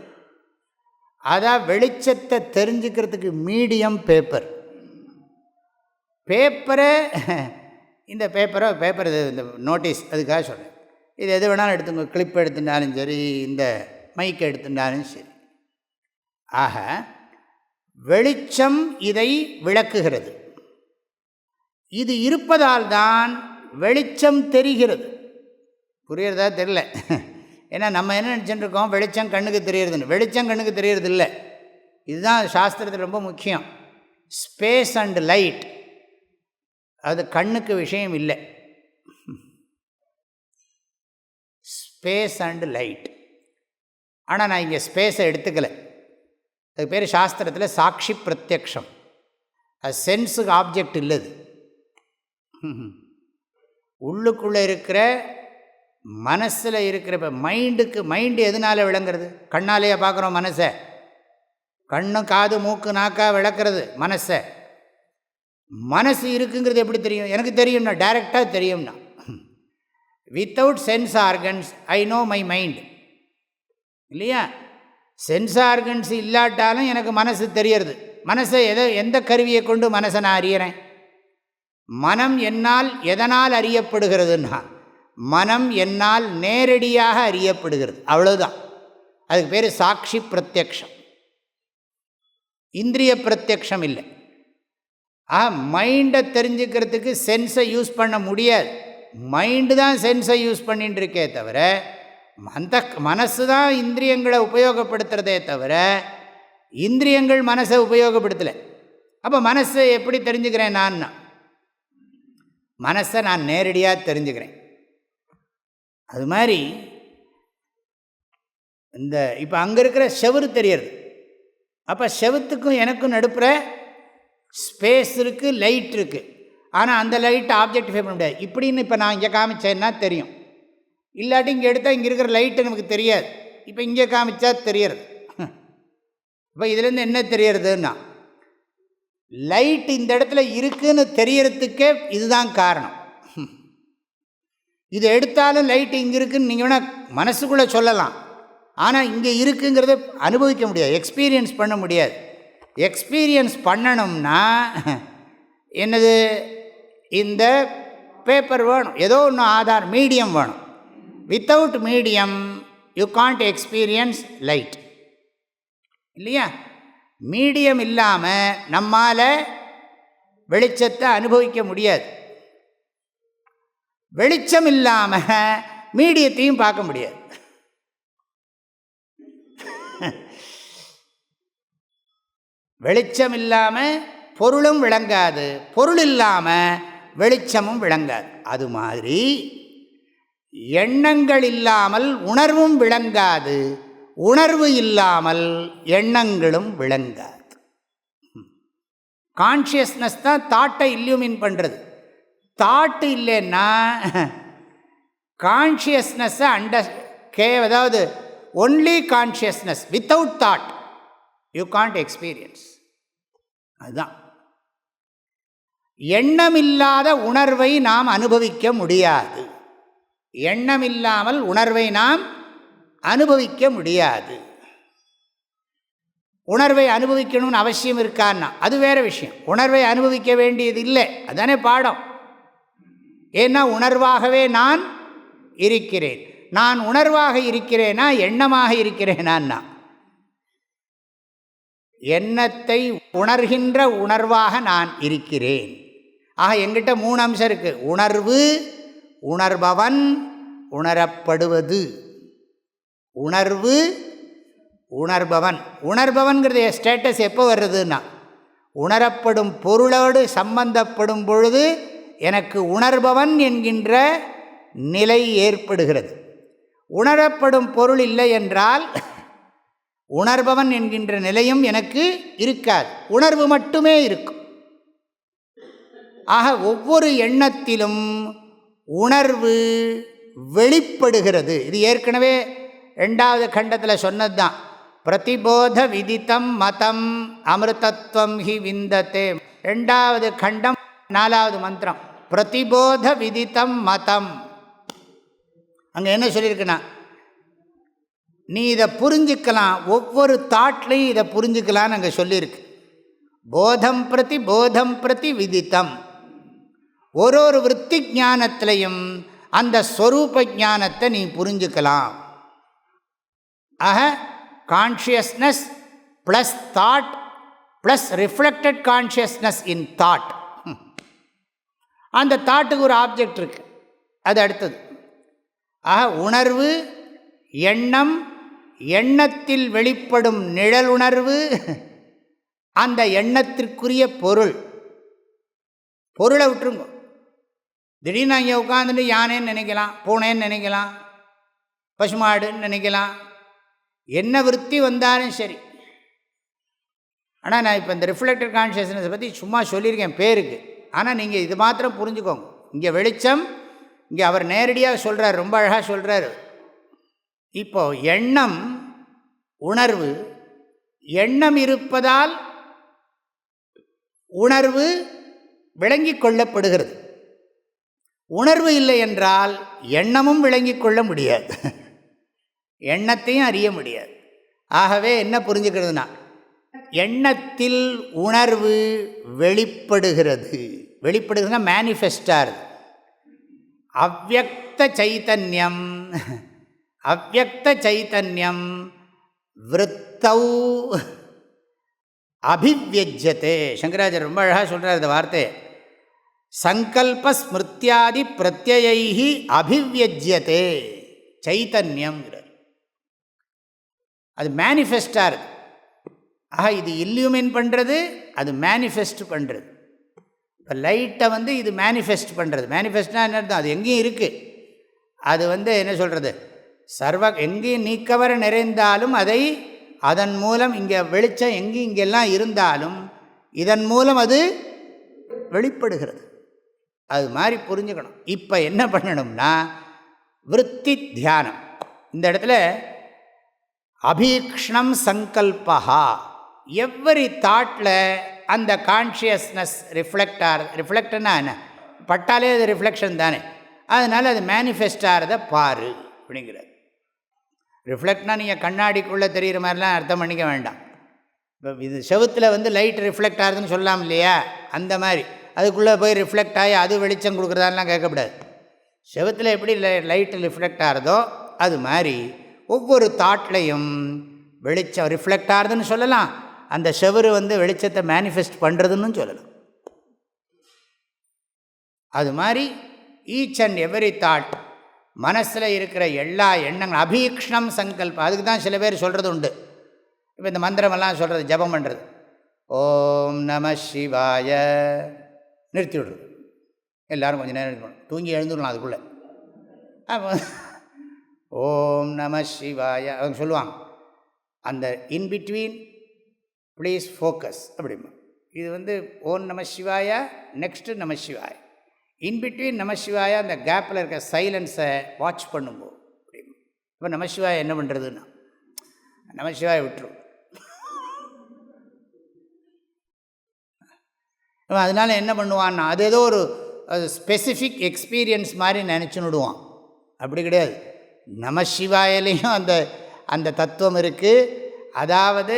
அதான் வெளிச்சத்தை தெரிஞ்சுக்கிறதுக்கு மீடியம் பேப்பர். பேப்பரை இந்த பேப்பர் இது இந்த நோட்டீஸ் அதுக்காக சொல்கிறேன். இது எது வேணாலும் எடுத்துங்க, கிளிப் எடுத்துட்டாலும் சரி, இந்த மைக்கை எடுத்துட்டாலும் சரி. ஆக வெளிச்சம் இதை விளக்குகிறது. இது இருப்பதால் தான் வெளிச்சம் தெரிகிறது. புரியுறதா? தெரியல. ஏன்னா நம்ம என்ன நினச்சிட்டு இருக்கோம், வெளிச்சம் கண்ணுக்கு தெரியறதுன்னு. வெளிச்சம் கண்ணுக்கு தெரியறது இல்லை. இதுதான் சாஸ்திரத்தில் ரொம்ப முக்கியம். ஸ்பேஸ் அண்ட் லைட் அது கண்ணுக்கு விஷயம் இல்லை. Space and light. ஆனால் நான் இங்கே ஸ்பேஸை எடுத்துக்கலை. அதுக்கு பேர் சாஸ்திரத்தில் சாட்சி பிரத்யக்ஷம். அது சென்ஸுக்கு ஆப்ஜெக்ட் இல்லது. உள்ளுக்குள்ளே இருக்கிற மனசில் இருக்கிற இப்போ மைண்டு எதனால் விளங்குறது? கண்ணாலேயே பார்க்குறோம் மனசை. கண்ணு காது மூக்கு நாக்கா விளக்குறது மனசை. மனசு இருக்குங்கிறது எப்படி தெரியும்? எனக்கு தெரியும்னா, டைரெக்டாக தெரியும்னா. Without sense organs I know my mind, இல்லையா? சென்ஸ் ஆர்கன்ஸ் இல்லாட்டாலும் எனக்கு மனசு தெரியறது. மனசை எந்த கருவியை கொண்டு மனசை நான் அறியறேன்? மனம் என்னால் எதனால் அறியப்படுகிறதுன்னா, மனம் என்னால் நேரடியாக அறியப்படுகிறது, அவ்வளோதான். அதுக்கு பேர் சாட்சி பிரத்யக்ஷம், இந்திரிய பிரத்யக்ஷம் இல்லை. மைண்டை தெரிஞ்சுக்கிறதுக்கு சென்ஸை யூஸ் பண்ண முடியாது. மைண்டு தான் சென்ஸை யூஸ் பண்ணிட்டு இருக்கே தவிர, அந்த மனசு தான் இந்திரியங்களை உபயோகப்படுத்துகிறதே தவிர இந்திரியங்கள் மனசை உபயோகப்படுத்தலை. அப்போ மனசை எப்படி தெரிஞ்சுக்கிறேன்? மனசை நான் நேரடியாக தெரிஞ்சுக்கிறேன். அது மாதிரி இந்த இப்போ அங்கே இருக்கிற செவுறு தெரியறது. அப்போ செவுத்துக்கும் எனக்கும் நடுப்புற ஸ்பேஸ் இருக்குது, லைட் இருக்குது. ஆனால் அந்த லைட்டை ஆப்ஜெக்டிஃபை பண்ண முடியாது. இப்படின்னு இப்போ நான் இங்கே காமிச்சேன்னா தெரியும், இல்லாட்டி இங்கே எடுத்தால் இங்கே இருக்கிற லைட்டு நமக்கு தெரியாது. இப்போ இங்கே காமிச்சா தெரியறது. இப்போ இதுலேருந்து என்ன தெரியறதுன்னா, லைட் இந்த இடத்துல இருக்குதுன்னு தெரியறதுக்கே இதுதான் காரணம். இது எடுத்தாலும் லைட்டு இங்கே இருக்குதுன்னு நீங்கள் வேணால் மனசுக்குள்ளே சொல்லலாம், ஆனால் இங்கே இருக்குங்கிறத அனுபவிக்க முடியாது, எக்ஸ்பீரியன்ஸ் பண்ண முடியாது. எக்ஸ்பீரியன்ஸ் பண்ணணும்னா என்னது? இந்த பேப்பர் வேணும், ஏதோ ஒன்று ஆதார், மீடியம் வேணும். Without medium you can't experience light, இல்லையா? மீடியம் இல்லாமல் நம்மால் வெளிச்சத்தை அனுபவிக்க முடியாது. வெளிச்சம் இல்லாமல் மீடியத்தையும் பார்க்க முடியாது. வெளிச்சம் இல்லாமல் பொருளும் விளங்காது, பொருள் இல்லாமல் வெளிச்சமும் விளங்காது. அது மாதிரி எண்ணங்கள் இல்லாமல் உணர்வும் விளங்காது, உணர்வு இல்லாமல் எண்ணங்களும் விளங்காது. கான்ஷியஸ்னஸ் தான் தாட்டை இல்யூமின் பண்ணுறது. தாட்டு இல்லைன்னா கான்ஷியஸ்னஸ்ஸை அதாவது only consciousness without thought you can't experience. அதுதான் எண்ணமில்லாத உணர்வை நாம் அனுபவிக்க முடியாது. எண்ணமில்லாமல் உணர்வை நாம் அனுபவிக்க முடியாது. உணர்வை அனுபவிக்கணும்னு அவசியம் இருக்கான்னா அது வேறு விஷயம். உணர்வை அனுபவிக்க வேண்டியது இல்லை, அதுதானே பாடம். ஏன்னா உணர்வாகவே நான் இருக்கிறேன். நான் உணர்வாக இருக்கிறேனா எண்ணமாக இருக்கிறேனா? எண்ணத்தை உணர்கின்ற உணர்வாக நான் இருக்கிறேன். ஆக எங்கிட்ட 3 அம்சம் இருக்குது: உணர்வு, உணர்பவன், உணரப்படுவது. உணர்வு, உணர்பவன். உணர்பவன்கிறது ஸ்டேட்டஸ் எப்போ வர்றதுன்னா, உணரப்படும் பொருளோடு சம்பந்தப்படும் பொழுது எனக்கு உணர்பவன் என்கின்ற நிலை ஏற்படுகிறது. உணரப்படும் பொருள் இல்லை என்றால் உணர்பவன் என்கின்ற நிலையும் எனக்கு இருக்காது, உணர்வு மட்டுமே இருக்கும். ஆக ஒவ்வொரு எண்ணத்திலும் உணர்வு வெளிப்படுகிறது. இது ஏற்கனவே 2வது கண்டத்தில் சொன்னது தான். பிரதிபோத விதித்தம் மதம் அமிர்தத்வம் ஹி விந்ததே. 2வது கண்டம் 4வது மந்திரம். பிரதிபோத விதித்தம் மதம். அங்கே என்ன சொல்லியிருக்குன்னா, நீ இதை புரிஞ்சுக்கலாம், ஒவ்வொரு தாட்லையும் இதை புரிஞ்சுக்கலான்னு அங்கே சொல்லியிருக்கு. போதம் பிரதி விதித்தம். ஒரு விருத்தி ஞானத்திலையும் அந்த ஸ்வரூப ஞானத்தை நீ புரிஞ்சுக்கலாம். ஆக consciousness plus thought plus reflected consciousness இன் தாட். அந்த தாட்டுக்கு ஒரு ஆப்ஜெக்ட் இருக்குது, அது அடுத்தது. ஆக உணர்வு, எண்ணம், எண்ணத்தில் வெளிப்படும் நிழலுணர்வு, அந்த எண்ணத்திற்குரிய பொருள். பொருளை விட்டுருங்க. திடீர்னு அங்கே உட்காந்துட்டு யானைன்னு நினைக்கலாம், பூனைன்னு நினைக்கலாம், பசுமாடுன்னு நினைக்கலாம். என்ன விருத்தி வந்தாலும் சரி, ஆனால் நான் இப்போ இந்த ரிஃப்ளெக்டட் கான்ஷியஸ்னஸை பற்றி சும்மா சொல்லியிருக்கேன் பேருக்கு. ஆனால் நீங்கள் இது மாத்திரம் புரிஞ்சுக்கோங்க. இங்கே வெளிச்சம், இங்கே அவர் நேரடியாக சொல்கிறார், ரொம்ப அழகாக சொல்கிறார். இப்போது எண்ணம், உணர்வு, எண்ணம் இருப்பதால் உணர்வு விளங்கி கொள்ளப்படுகிறது. உணர்வு இல்லை என்றால் எண்ணமும் விளங்கி கொள்ள முடியாது, எண்ணத்தையும் அறிய முடியாது. ஆகவே என்ன புரிஞ்சுக்கிறதுனா, எண்ணத்தில் உணர்வு வெளிப்படுகிறது. வெளிப்படுகிறதுனா மேனிஃபெஸ்டார். அவ்யக்த சைத்தன்யம், அவ்யக்த சைத்தன்யம் விருத்தௌ அபிவ்யஜ்யதே. சங்கராச்சாரியர் ரொம்ப அழகாக சொல்கிறார் இந்த வார்த்தை. சங்கல்ப ஸ்மிருத்யாதி பிரத்யைஹி அபிவ்யஜ்யதே சைத்தன்யம்ங்கிறார். அது மேனிஃபெஸ்டாக இருக்குது. ஆக இது இல்லியூமின் பண்ணுறது, அது மேனிஃபெஸ்ட் பண்ணுறது. இப்போ லைட்டை இது மேனிஃபெஸ்ட் பண்ணுறது. மேனிஃபெஸ்ட்னா என்ன அர்த்தம்? அது எங்கேயும் இருக்குது. அது என்ன சொல்கிறது, சர்வ எங்கேயும் நீக்கவர நிறைந்தாலும் அதை அதன் மூலம் இங்கே வெளிச்சம் எங்கேயும் இங்கெல்லாம் இருந்தாலும் இதன் மூலம் அது வெளிப்படுகிறது. அது மாதிரி புரிஞ்சுக்கணும். இப்போ என்ன பண்ணணும்னா விருத்தி தியானம். இந்த இடத்துல அபீக்ஷ்ணம் சங்கல்பா, எவ்வரி தாட்டில் அந்த கான்ஷியஸ்னஸ் ரிஃப்ளெக்ட்னா என்ன, பட்டாலே அது ரிஃப்ளெக்ஷன் தானே, அதனால் அது மேனிஃபெஸ்ட் ஆகிறத பாரு அப்படிங்கிறது. ரிஃப்ளெக்ட்னா நீங்கள் கண்ணாடிக்குள்ளே தெரிகிற மாதிரிலாம் அர்த்தம் பண்ணிக்க வேண்டாம். இப்போ இது செவுத்தில் லைட் ரிஃப்ளெக்ட் ஆகுதுன்னு சொல்லலாம் இல்லையா, அந்த மாதிரி அதுக்குள்ளே போய் ரிஃப்ளெக்ட் ஆகி அது வெளிச்சம் கொடுக்குறதாலாம் கேட்கக்கூடாது. செவுத்தில் எப்படி லைட்டு ரிஃப்ளெக்ட் ஆகிறதோ அது மாதிரி ஒவ்வொரு தாட்லையும் வெளிச்சம் ரிஃப்ளெக்ட் ஆகுதுன்னு சொல்லலாம். அந்த செவரு வெளிச்சத்தை மேனிஃபெஸ்ட் பண்ணுறதுன்னு சொல்லலாம். அது மாதிரி ஈச் அண்ட் எவரி தாட், மனசில் இருக்கிற எல்லா எண்ணங்கள் அபீக்ஷ்ணம் சங்கல்பம். அதுக்கு தான் சில பேர் சொல்கிறது உண்டு. இப்போ இந்த மந்திரமெல்லாம் சொல்கிறது, ஜபம் பண்ணுறது, ஓம் நம சிவாய, நிறுத்தி விடுறது. எல்லோரும் கொஞ்சம் நேரம் இருக்கணும், தூங்கி எழுந்துடலாம் அதுக்குள்ளே. ஓம் நம சிவாய அவங்க சொல்லுவாங்க. அந்த இன்பிட்வீன் ப்ளீஸ் ஃபோக்கஸ் அப்படிமா. இது ஓம் நம சிவாயா, நெக்ஸ்ட்டு நம சிவாய், இன்பிட்வீன் நம சிவாயா, அந்த கேப்பில் இருக்க சைலன்ஸை வாட்ச் பண்ணும்போது அப்படிமா. இப்போ நம சிவாயா என்ன பண்ணுறதுன்னா, நம சிவாயை விட்டுரும். அதனால் என்ன பண்ணுவான்னா, அது ஏதோ ஒரு ஸ்பெசிஃபிக் எக்ஸ்பீரியன்ஸ் மாதிரி நினச்சின்னு விடுவான். அப்படி கிடையாது. நம சிவாயிலையும் அந்த தத்துவம் இருக்குது. அதாவது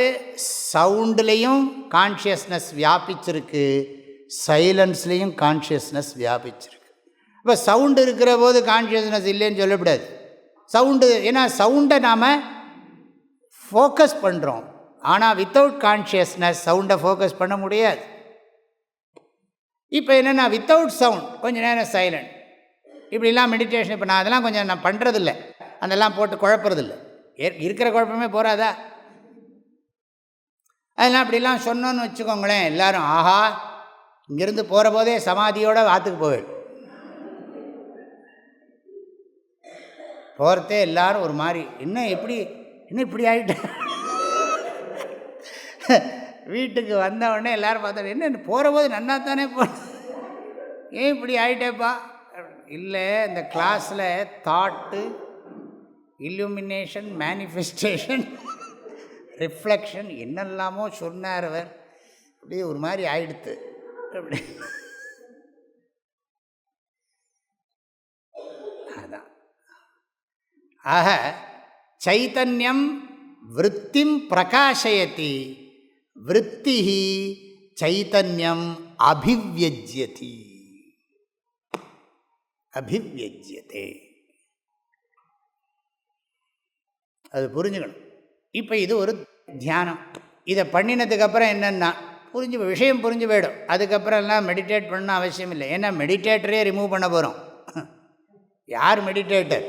சவுண்டுலேயும் கான்ஷியஸ்னஸ் வியாபிச்சிருக்கு, சைலன்ஸ்லேயும் கான்ஷியஸ்னஸ் வியாபிச்சிருக்கு. இப்போ சவுண்டு இருக்கிற போது கான்ஷியஸ்னஸ் இல்லைன்னு சொல்லக்கூடாது. சவுண்டு, ஏன்னா சவுண்டை நாம் ஃபோக்கஸ் பண்ணுறோம். ஆனால் வித்தவுட் கான்ஷியஸ்னஸ் சவுண்டை ஃபோக்கஸ் பண்ண முடியாது. இப்போ என்னென்னா வித்தவுட் சவுண்ட் கொஞ்சம் நேரம் சைலண்ட், இப்படிலாம் மெடிடேஷன். இப்போ நான் அதெல்லாம் கொஞ்சம் நான் பண்ணுறதில்ல, அதெல்லாம் போட்டு குழப்பறதில்ல. இருக்கிற குழப்பமே போகாதா? அதெல்லாம் அப்படிலாம் சொன்னோன்னு வச்சுக்கோங்களேன், எல்லோரும் ஆஹா இங்கேருந்து போகிற போதே சமாதியோட வாத்துக்கு போயிடும். போகிறதே எல்லோரும் ஒரு மாதிரி, என்ன இப்படி ஆகிட்டேன். வீட்டுக்கு வந்தவுடனே எல்லோரும் பார்த்தா, என்ன போகிற போது நன்னா தானே ஏன் இப்படி ஆகிட்டேப்பா? இல்லை, இந்த கிளாஸில் தாட்டு, இல்லுமினேஷன், மேனிஃபெஸ்டேஷன், ரிஃப்ளெக்ஷன் என்னெல்லாமோ சொன்னார் அவர். அப்படியே ஒரு மாதிரி ஆயிடுத்து. அப்படி அதான். ஆக சைத்தன்யம் விருத்திம் பிரகாசயதி, விருத்தி சைத்தன்யம் அபிவ்யஜ்யதி, அபிவ்யஜ்யதே. அது புரிஞ்சுக்கணும். இப்போ இது ஒரு தியானம். இதை பண்ணினதுக்கப்புறம் என்னென்னா விஷயம் புரிஞ்சு போயிடும். அதுக்கப்புறம்லாம் மெடிடேட் பண்ண அவசியம் இல்லை. ஏன்னா மெடிடேட்டரே ரிமூவ் பண்ண போகிறோம். யார் மெடிடேட்டர்?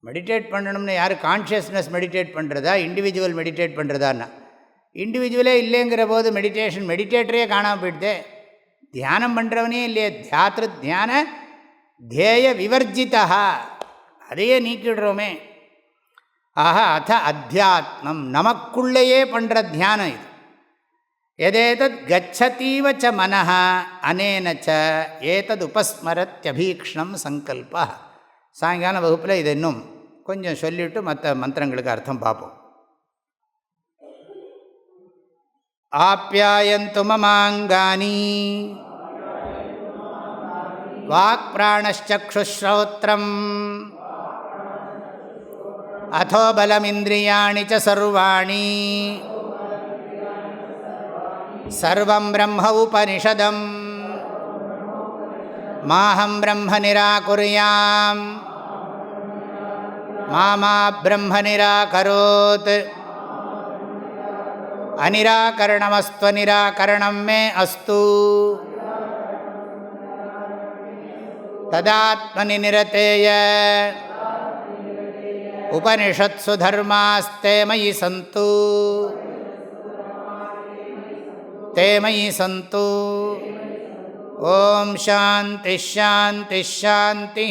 மெடிடேட் பண்ணணும்னு யார்? கான்ஷியஸ்னஸ் மெடிடேட் பண்ணுறதா, இண்டிவிஜுவல் மெடிடேட் பண்ணுறதான்னா? இண்டிவிஜுவலே இல்லைங்கிற போது மெடிடேட்டரே காணாமல் போயிடுதே. தியானம் பண்ணுறவனே இல்லையே. தியாத்ரு தியான தேய விவர்ஜிதா, அதையே நீக்கிடுறோமே. ஆஹா அத அத்தியாத்மம், நமக்குள்ளேயே பண்ணுற தியானம் இது. எதேதத் கச்சதீவ ச மனஹ அனேன ச ஏதத் உபஸ்மரத்யபீக்ஷ்ணம் சங்கல்பா. சாயங்காலம் வகுப்பில் இது இன்னும் கொஞ்சம் சொல்லிவிட்டு மற்ற மந்திரங்களுக்கு அர்த்தம் பார்ப்போம். ஆப்யாயந்து மமாங்கானி வாக் பிராணச்சக்ஷுஸ்ரோத்ரம் அதோ பலமிந்திரியாணி ச சர்வாணி சர்வம் பிரம்ம உபனிஷதம் மாஹம் பிரம்ம நிராகுர்யாம் மாமா பிரம்ம நிராகரோத் அநிராகரணமஸ்து நிராகரணம் மே அஸ்து ததாத்மனி நிரதேய உபனிஷத்சு தர்மாஸ்தே மயி சந்து தே மயி சந்து. ஓம் சாந்தி ஷாந்தி ஷாந்தி.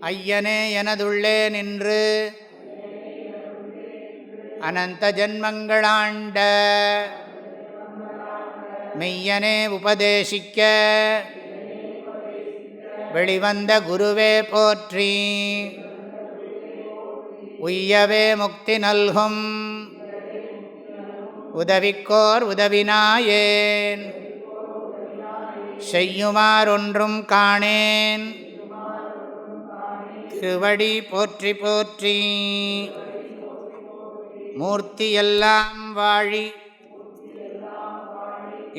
ஐயனே எனதுள்ளே நின்று அனந்த ஜன்மங்களாண்ட மெய்யனே உபதேசிக்க வெளிவந்த குருவே போற்றி. உய்யவே முக்தி நல்கும் உதவிக்கோர் உதவினாயேன் செய்யுமாறொன்றும் காணேன் திருவடி போற்றி போற்றி. மூர்த்தியெல்லாம் வாழி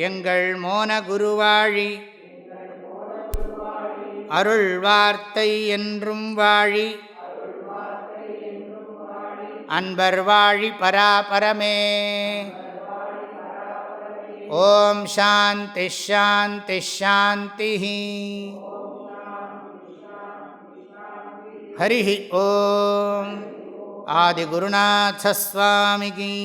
எங்கள் மோன குருவாழி அருள் வார்த்தை என்றும் வாழி அன்பர் வாழி பராபரமே. ஓம் சாந்தி ஷாந்தி ஷாந்தி. ஹரி ஓம். ஆதிகுருநாத ஸ்வாமிகி.